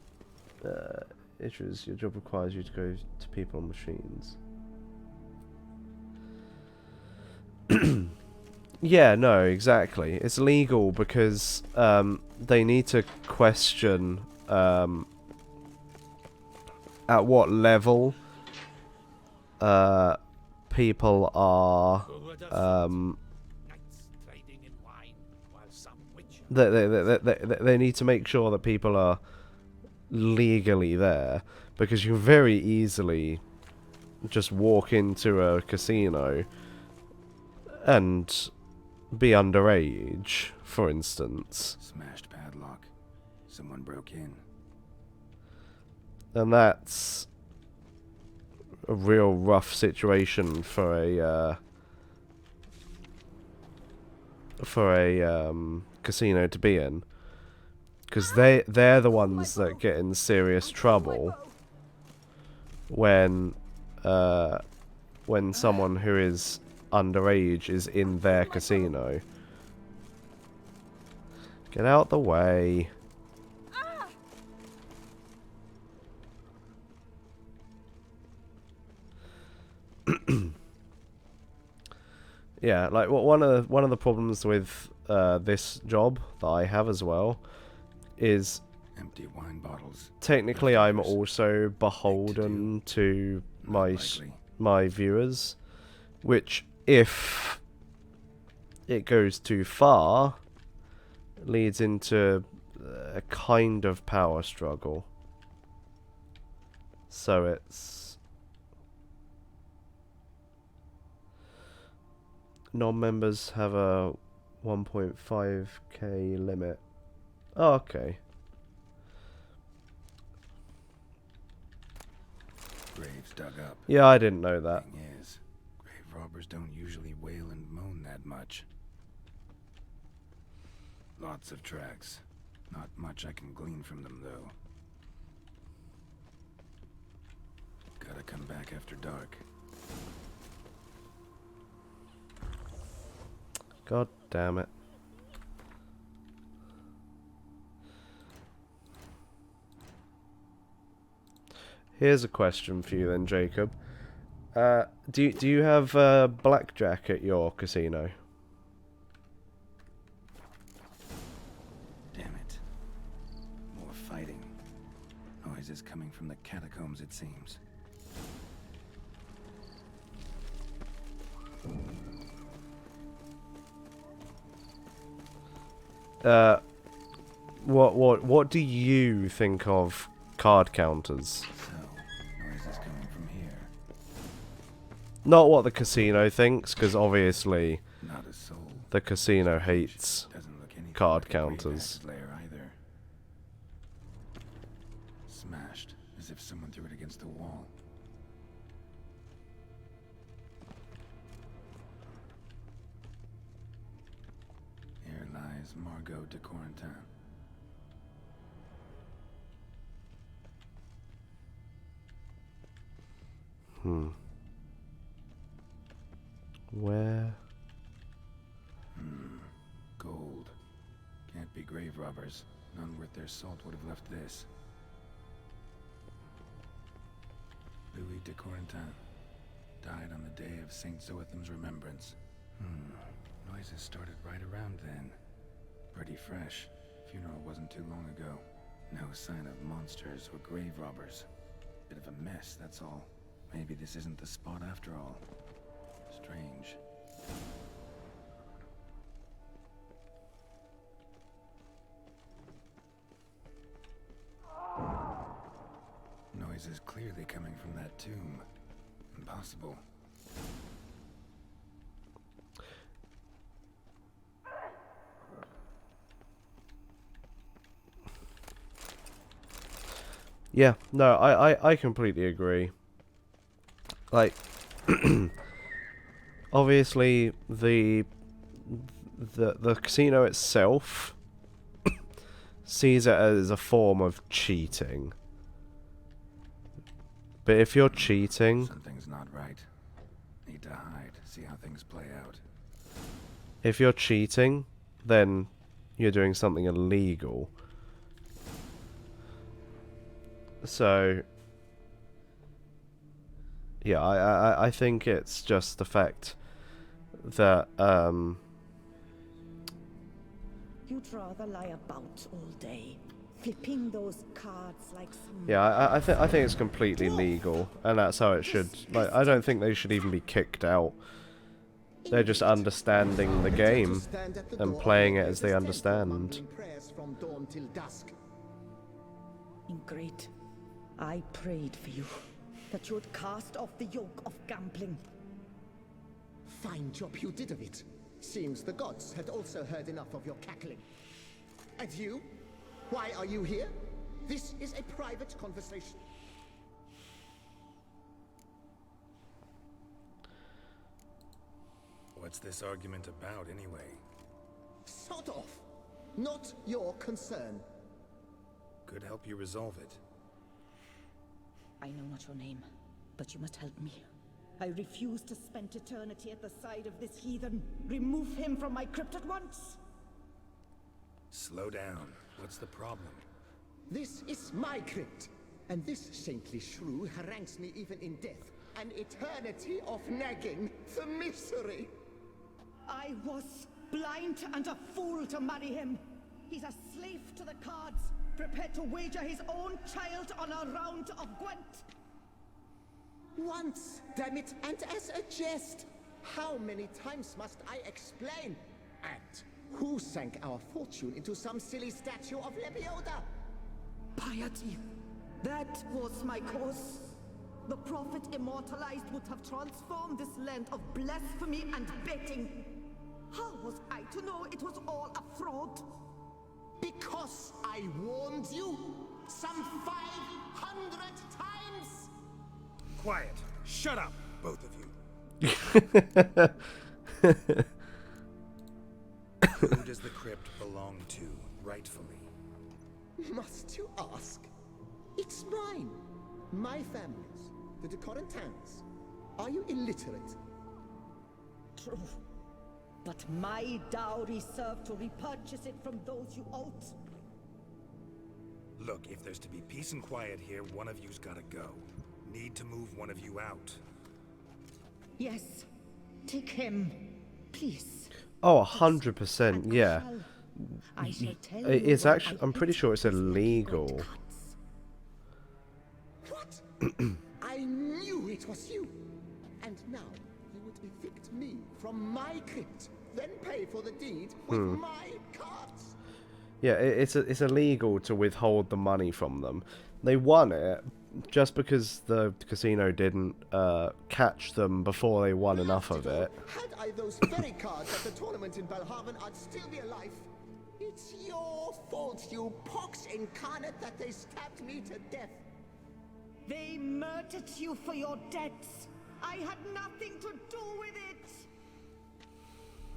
issues. Your job requires you to go to people on machines. Yeah, no, exactly. It's legal because they need to question at what level people are they need to make sure that people are legally there, because you can very easily just walk into a casino and be underage, for instance. Smashed padlock. Someone broke in. And that's a real rough situation for a casino to be in. because they're the ones that get in serious trouble when someone who is underage is in their casino. Get out the way. Yeah, like one of the problems with this job that I have as well is empty wine bottles. Technically, I'm also beholden to my viewers, which if it goes too far, leads into a kind of power struggle. So it's non-members have a 1.5k limit. Oh, okay. Graves dug up. Yeah, I didn't know that. Thing is, grave robbers don't usually wail and moan that much. Lots of tracks. Not much I can glean from them, though. Gotta come back after dark. God damn it. Here's a question for you then, Jacob. Do you have blackjack at your casino? Damn it. More fighting. Noises coming from the catacombs, it seems. What do you think of card counters? Noises coming from here. Not what the casino thinks, because obviously Not a soul. the casino hates Doesn't look anything card like a grave counters. acid layer either. Smashed, as if someone threw it against the wall. Here lies Margot de Corentin. Where? Gold. Can't be grave robbers. None worth their salt would have left this. Louis de Corentin. Died on the day of Saint Zoetham's remembrance. Noises started right around then. Pretty fresh. Funeral wasn't too long ago. No sign of monsters or grave robbers. Bit of a mess, that's all. Maybe this isn't the spot after all. Strange. Noise is clearly coming from that tomb. Impossible. Yeah, no, I completely agree. Like, obviously the casino itself sees it as a form of cheating. But if you're cheating, Something's not right. Need to hide, see how things play out. if you're cheating, then you're doing something illegal. So, yeah, I think it's just the fact that You'd rather lie about all day, flipping those cards like some... yeah, I think it's completely legal, and that's how it should. Like, I don't think they should even be kicked out. They're just understanding the game and playing it as they understand. From dawn till dusk. Ingrid, I prayed for you, that you'd cast off the yoke of gambling. Fine job you did of it. Seems the gods had also heard enough of your cackling. And you? Why are you here? This is a private conversation. What's this argument about, anyway? Sod off! Not your concern. Could help you resolve it. I know not your name, but you must help me. I refuse to spend eternity at the side of this heathen. Remove him from my crypt at once! Slow down. What's the problem? This is my crypt, and this saintly shrew harangues me even in death. An eternity of nagging, the misery. I was blind and a fool to marry him. He's a slave to the cards, prepared to wager his own child on a round of Gwent. Once, damn it, and as a jest. How many times must I explain? And who sank our fortune into some silly statue of Lebioda? Piety. That was my cause. The prophet immortalized would have transformed this land of blasphemy and betting. How was I to know it was all a fraud? Because I warned you some 500 times! Quiet. Shut up, both of you. Who does the crypt belong to, rightfully? Must you ask? It's mine. My family's. The de Corentans. Are you illiterate? True. But my dowry served to repurchase it from those you owed. Look, if there's to be peace and quiet here, one of you's gotta go. Need to move one of you out. Yes. Take him. Please. Oh, 100%, yeah. I shall tell you It's what actually, I I'm pretty sure it's illegal. What? I knew it was you. And now you would evict me from my crypt, then pay for the deed with my cards. Yeah, it's illegal to withhold the money from them. They won it just because the casino didn't catch them before they won enough of it. Had I those very cards at the tournament in Belhaven, I'd still be alive. It's your fault, you pox incarnate, that they stabbed me to death. They murdered you for your debts. I had nothing to do with it.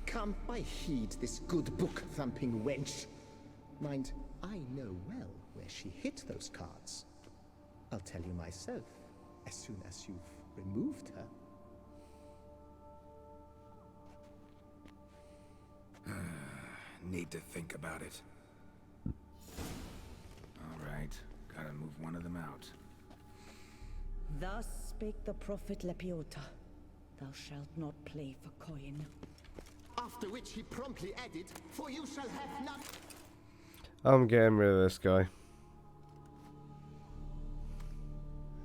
Come, I heed this good book-thumping wench. Mind, I know well where she hid those cards. I'll tell you myself, as soon as you've removed her. Need to think about it. Alright, gotta move one of them out. Thus spake the prophet Lepiota. Thou shalt not play for coin. After which he promptly added, for you shall have none. I'm getting rid of this guy.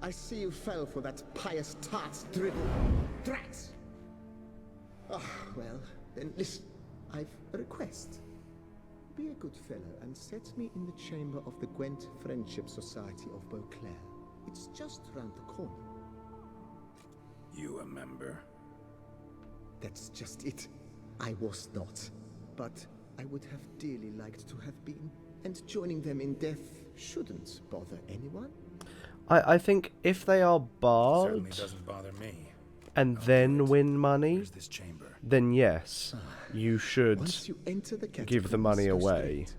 I see you fell for that pious tart's dribble. Drats! Oh, well, then listen. I've a request. Be a good fellow and set me in the chamber of the Gwent Friendship Society of Beauclair. It's just round the corner. You a member? That's just it. I was not. But I would have dearly liked to have been. And joining them in death shouldn't bother anyone. I think if they are barred Certainly doesn't bother me. and then win money, this chamber? then yes, you should Once you enter the give the money catacombs, go away. straight.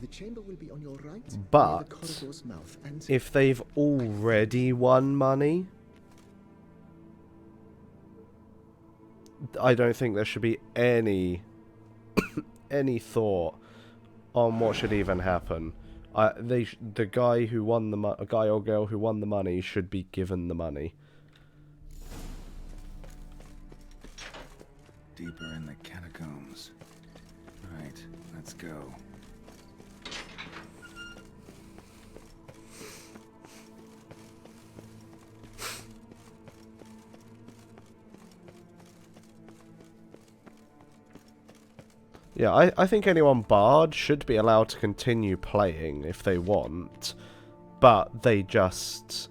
The chamber will be on your right, near the But corridor's mouth, and if they've already won money, I don't think there should be any any thought on what should even happen. The guy who won the guy or girl who won the money should be given the money. Deeper in the catacombs. Right, let's go. Yeah, I think anyone barred should be allowed to continue playing if they want, but they just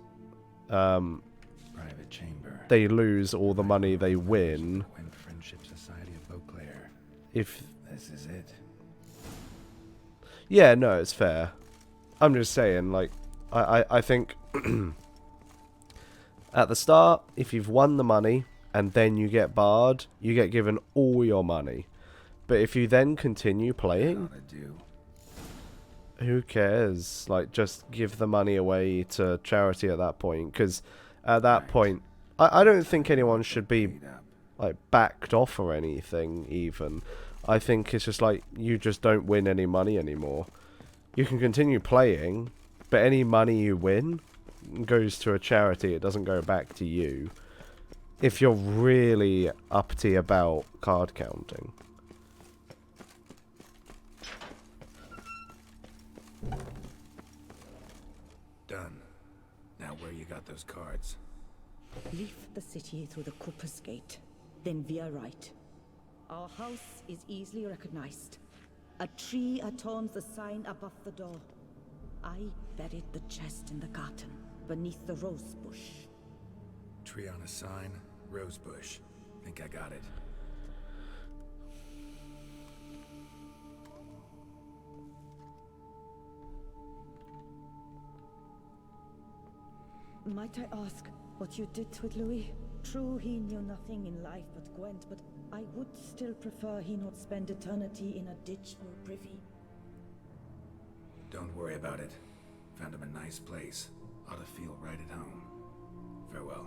Private chamber. they lose all the money they win Gwent Friendship Society of Beauclair. if This is it. yeah, no, it's fair. I'm just saying, like, I think at the start, if you've won the money and then you get barred, you get given all your money. But if you then continue playing, who cares? Like, just give the money away to charity at that point, because at that point, I don't think anyone should be like backed off or anything. Even I think it's just like you just don't win any money anymore. You can continue playing, but any money you win goes to a charity. It doesn't go back to you. If you're really uppity about card counting. Done. Now where you got those cards? Leave the city through the Cooper's Gate, then veer right. Our house is easily recognized. A tree adorns the sign above the door. I buried the chest in the garden, beneath the rose bush. Tree on a sign, rose bush. Think I got it. Might I ask what you did with Louis? True, he knew nothing in life but Gwent, but I would still prefer he not spend eternity in a ditch or privy. Don't worry about it. Found him a nice place. Ought to feel right at home. Farewell.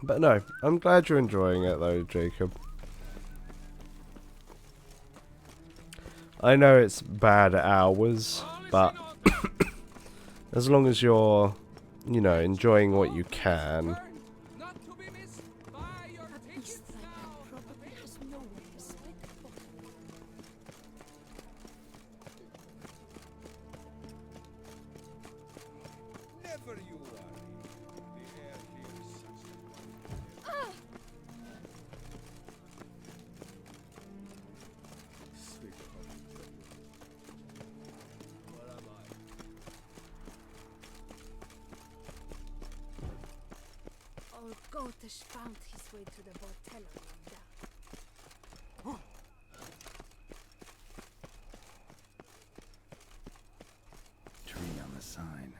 But no, I'm glad you're enjoying it though, Jacob. I know it's bad hours, but as long as you're, you know, enjoying what you can. Gotish found his way to the Bordello down. Tree on the sign.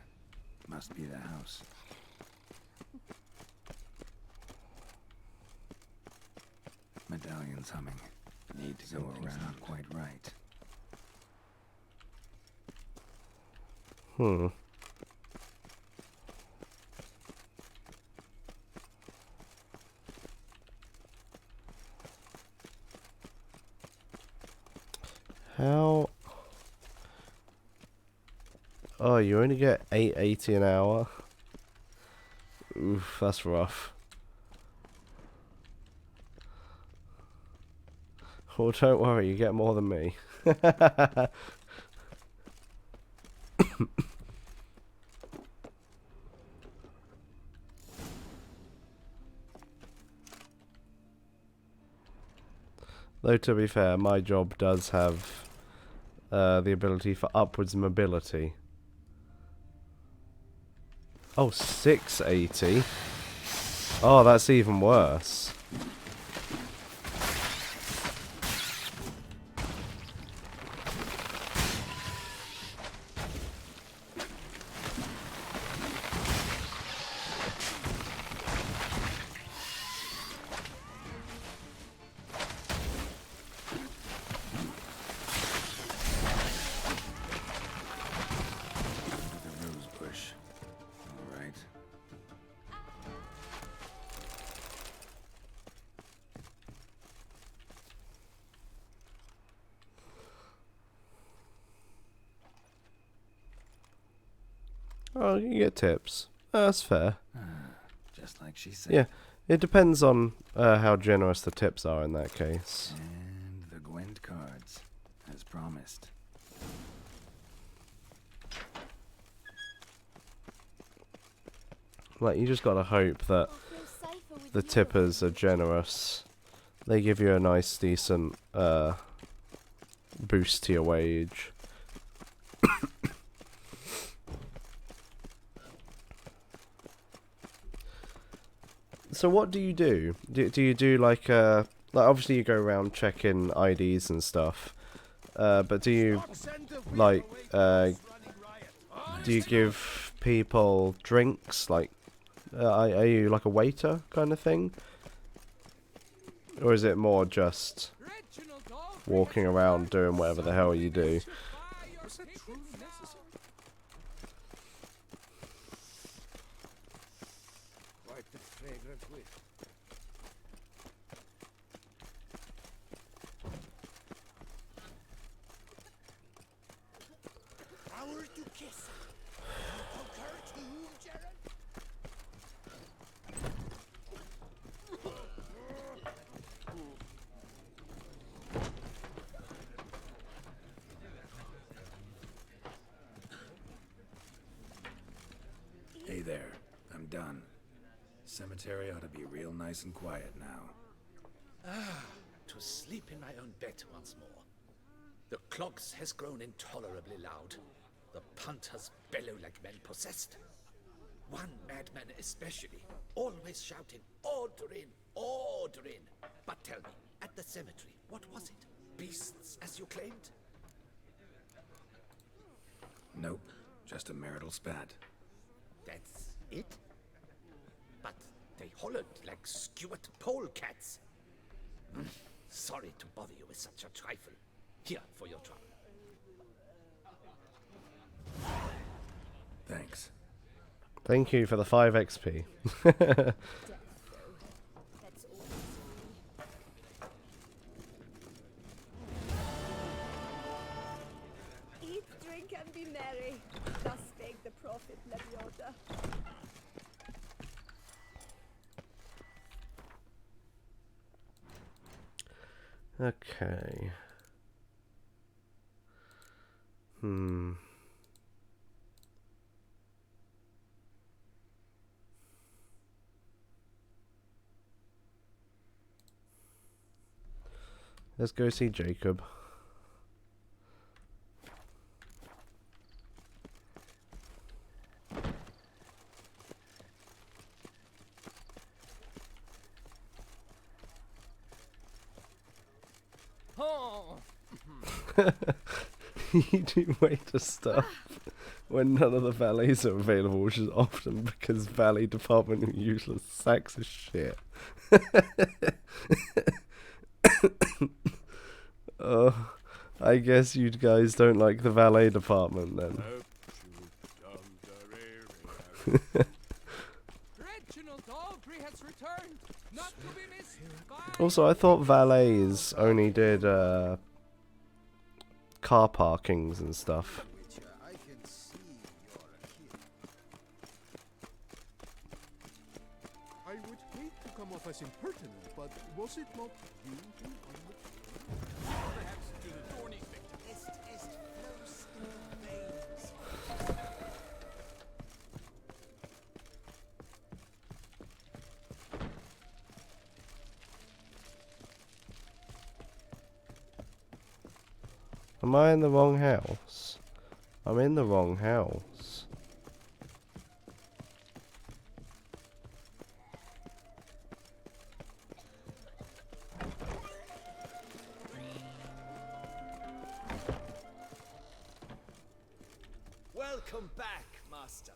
Must be the house. Medallion's humming. Need to go around. Not quite right. How? Oh, you only get $8.80 an hour. Oof, that's rough. Oh, don't worry, you get more than me. Though, to be fair, my job does have the ability for upwards mobility. Oh, $6.80. Oh, that's even worse. Oh, you get tips. That's fair. Just like she said. Yeah, it depends on how generous the tips are in that case. And the Gwent cards, as promised. Like, you just gotta hope that the tippers are generous. They give you a nice, decent boost to your wage. So what do you do? Do you do like obviously you go around checking IDs and stuff, but do you like do you give people drinks? Like, are you like a waiter kind of thing, or is it more just walking around doing whatever the hell you do? Quite the fragrant whiff. Hour to kiss. Poker too, Geralt? Hey there, I'm done. Cemetery ought to be real nice and quiet now. Ah, to sleep in my own bed once more. The clogs has grown intolerably loud. The punters bellow like men possessed. One madman especially, always shouting, "Order in, order in." But tell me, at the cemetery, what was it? Beasts, as you claimed? Nope, just a marital spat. That's it? But they hollered like skewered polecats. Sorry to bother you with such a trifle. Here for your trouble. Thanks. Thank you for the 5 XP. Eat, drink, and be merry. Thus spake the prophet Leviota. Okay. Let's go see Jacob. Oh. You do waiter stuff when none of the valets are available, which is often because valet department are useless sacks of shit. I guess you guys don't like the valet department then. Reginald Aubrey has returned, not to be missed by... Also, I thought valets only did car parkings and stuff. I can see you're a kid. I would hate to come off as impertinent, but was it not you who Perhaps to the thorny victim. Est flows in the veins. Am I in the wrong house? I'm in the wrong house. Welcome back, Master.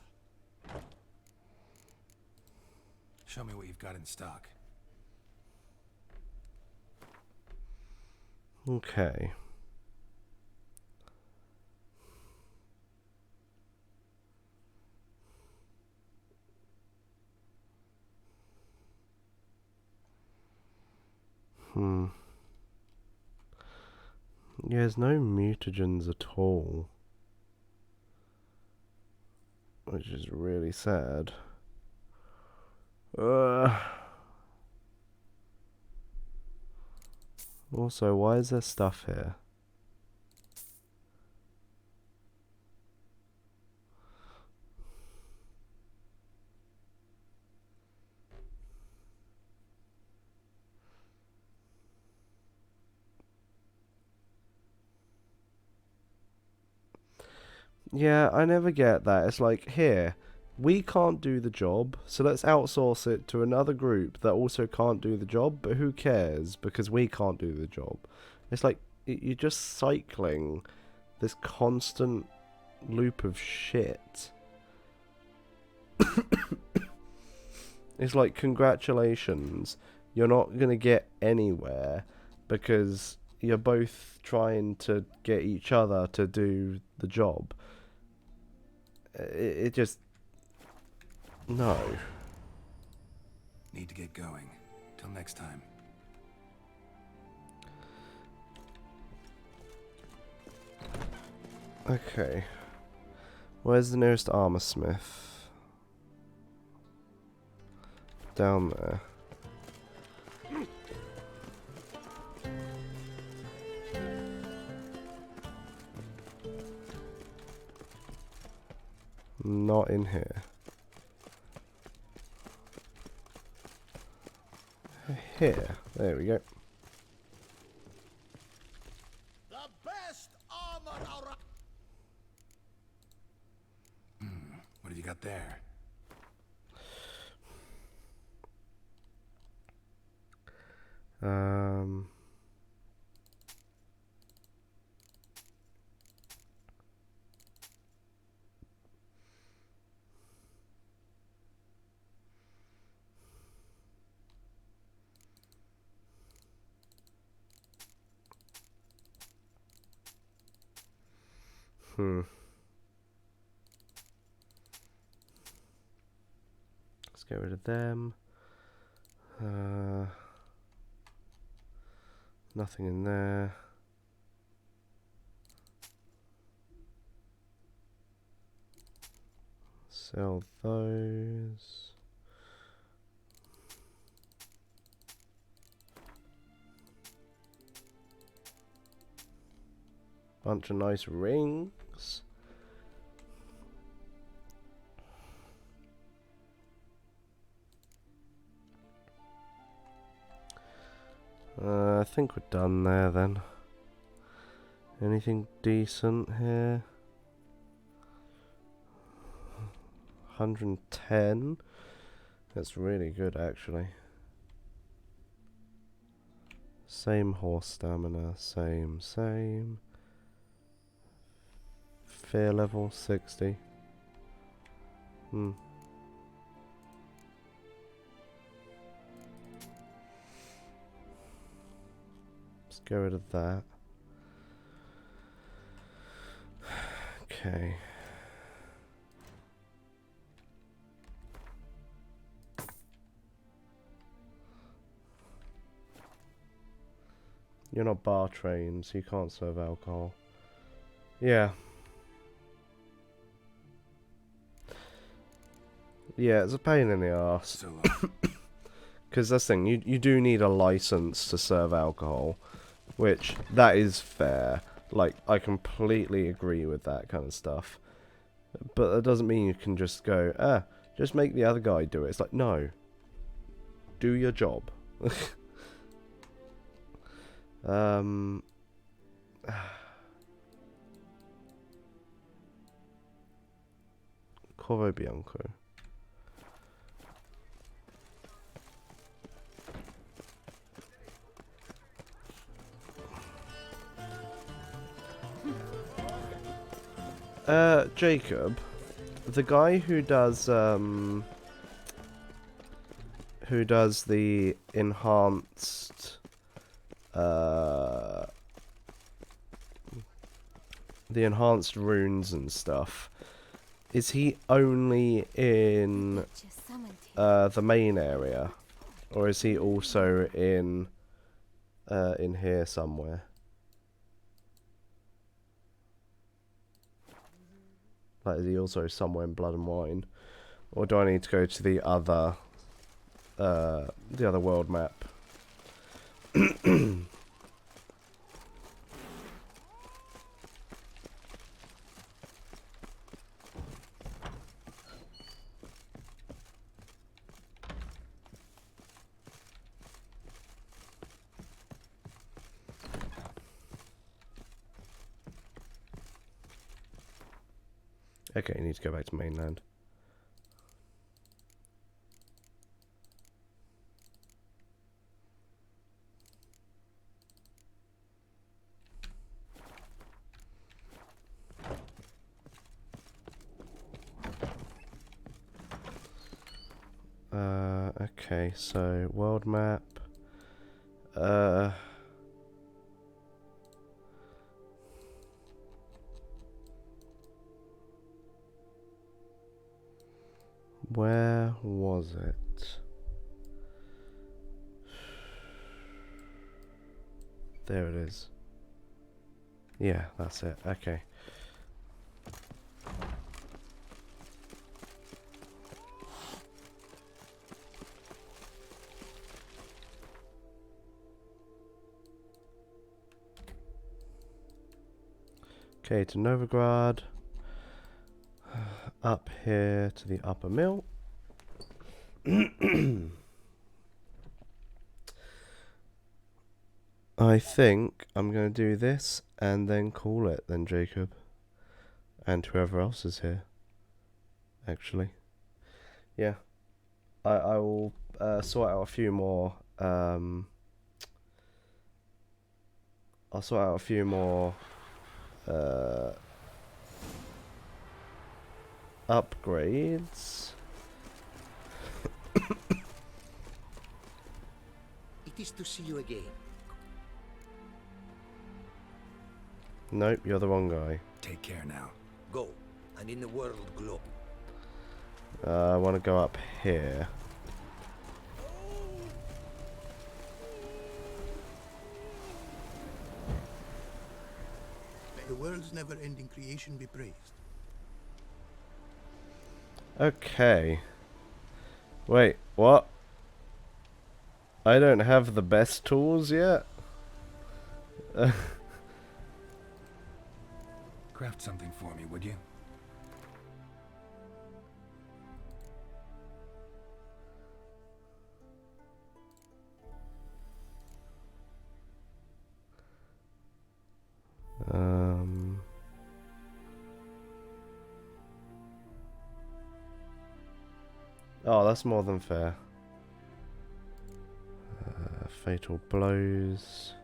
Show me what you've got in stock. Okay. Yeah, there's no mutagens at all. Which is really sad. Also, why is there stuff here? Yeah, I never get that. It's like, here, we can't do the job, so let's outsource it to another group that also can't do the job, but who cares, because we can't do the job. It's like, you're just cycling this constant loop of shit. It's like, congratulations, you're not going to get anywhere because you're both trying to get each other to do the job. It just... No. Need to get going. Till next time. Okay. Where's the nearest armor smith? Down there. Not in here. Here. There we go. The best armor around. What have you got there? Let's get rid of them. Nothing in there. Sell those. Bunch of nice rings. I think we're done there then. Anything decent here? 110. That's really good actually. Same horse stamina, same. Fear level 60. Let's get rid of that. Okay. You're not bar trained, so you can't serve alcohol. Yeah. Yeah, it's a pain in the arse. Because that's the thing, you do need a license to serve alcohol. Which, that is fair. Like, I completely agree with that kind of stuff. But that doesn't mean you can just go, just make the other guy do it. It's like, no. Do your job. Corvo Bianco. Jacob, the guy who does the enhanced runes and stuff, is he only in the main area, or is he also in here somewhere? Like, is he also somewhere in Blood and Wine? Or do I need to go to the other world map? Okay, you need to go back to mainland. Okay, so world map. Where was it? There it is. Yeah, that's it. Okay. Okay, to Novigrad. Up here to the upper mill. I think I'm going to do this and then call it then, Jacob. And whoever else is here. Actually. Yeah. I will sort out a few more. I'll sort out a few more upgrades. It is to see you again. Nope, you're the wrong guy. Take care now. Go, and in the world glow. I want to go up here. May the world's never-ending creation be praised. Okay. Wait, what? I don't have the best tools yet? Craft something for me, would you? Oh, that's more than fair. Fatal blows.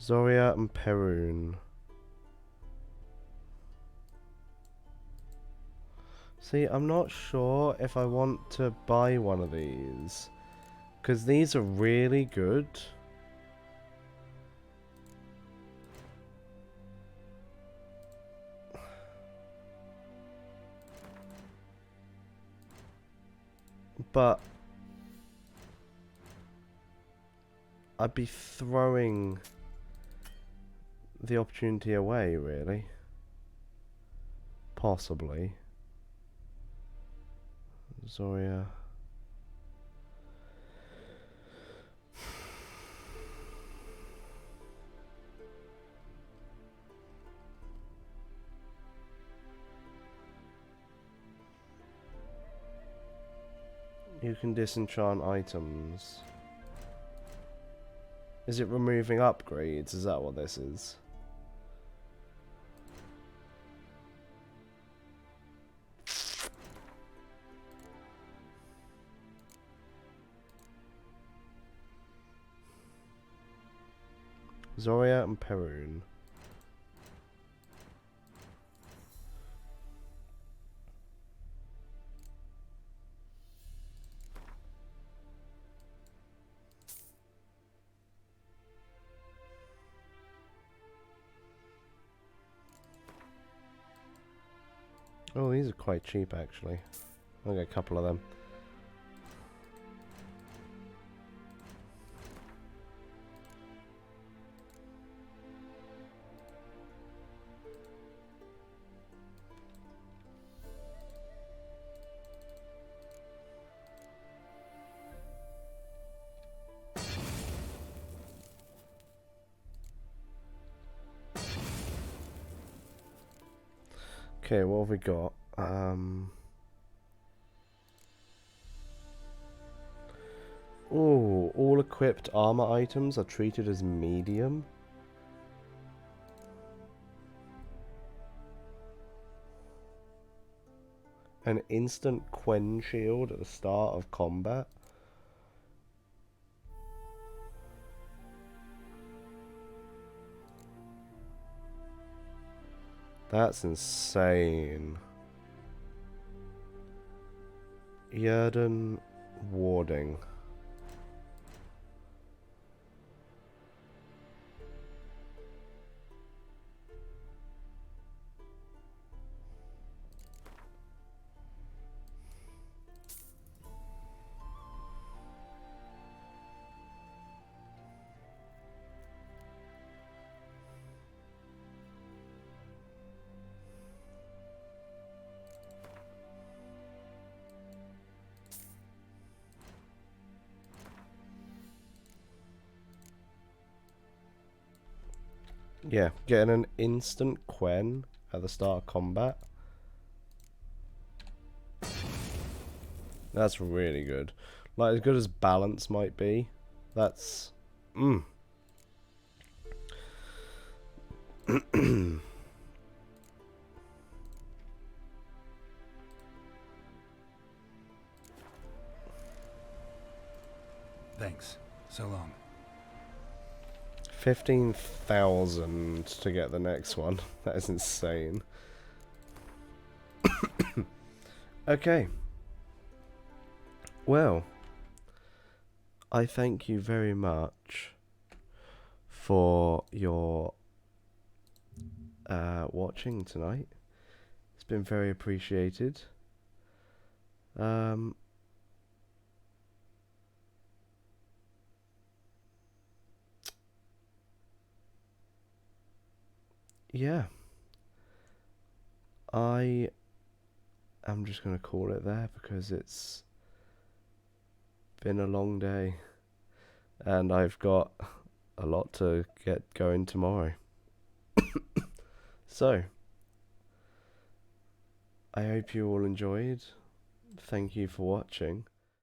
Zoria and Perun. See, I'm not sure if I want to buy one of these. Because these are really good. But I'd be throwing the opportunity away, really. Possibly. Zoria. You can disenchant items. Is it removing upgrades? Is that what this is? Zoria and Perun. Oh, these are quite cheap actually. I'll get a couple of them. Okay, what have we got? Oh, all equipped armor items are treated as medium. An instant Quen shield at the start of combat. That's insane. Yerden warding. Yeah, getting an instant Quen at the start of combat. That's really good. Like, as good as balance might be, that's... Thanks. So long. 15,000 to get the next one. That is insane. Okay. Well, I thank you very much for your watching tonight. It's been very appreciated. Yeah. I am just going to call it there because it's been a long day and I've got a lot to get going tomorrow. So, I hope you all enjoyed. Thank you for watching.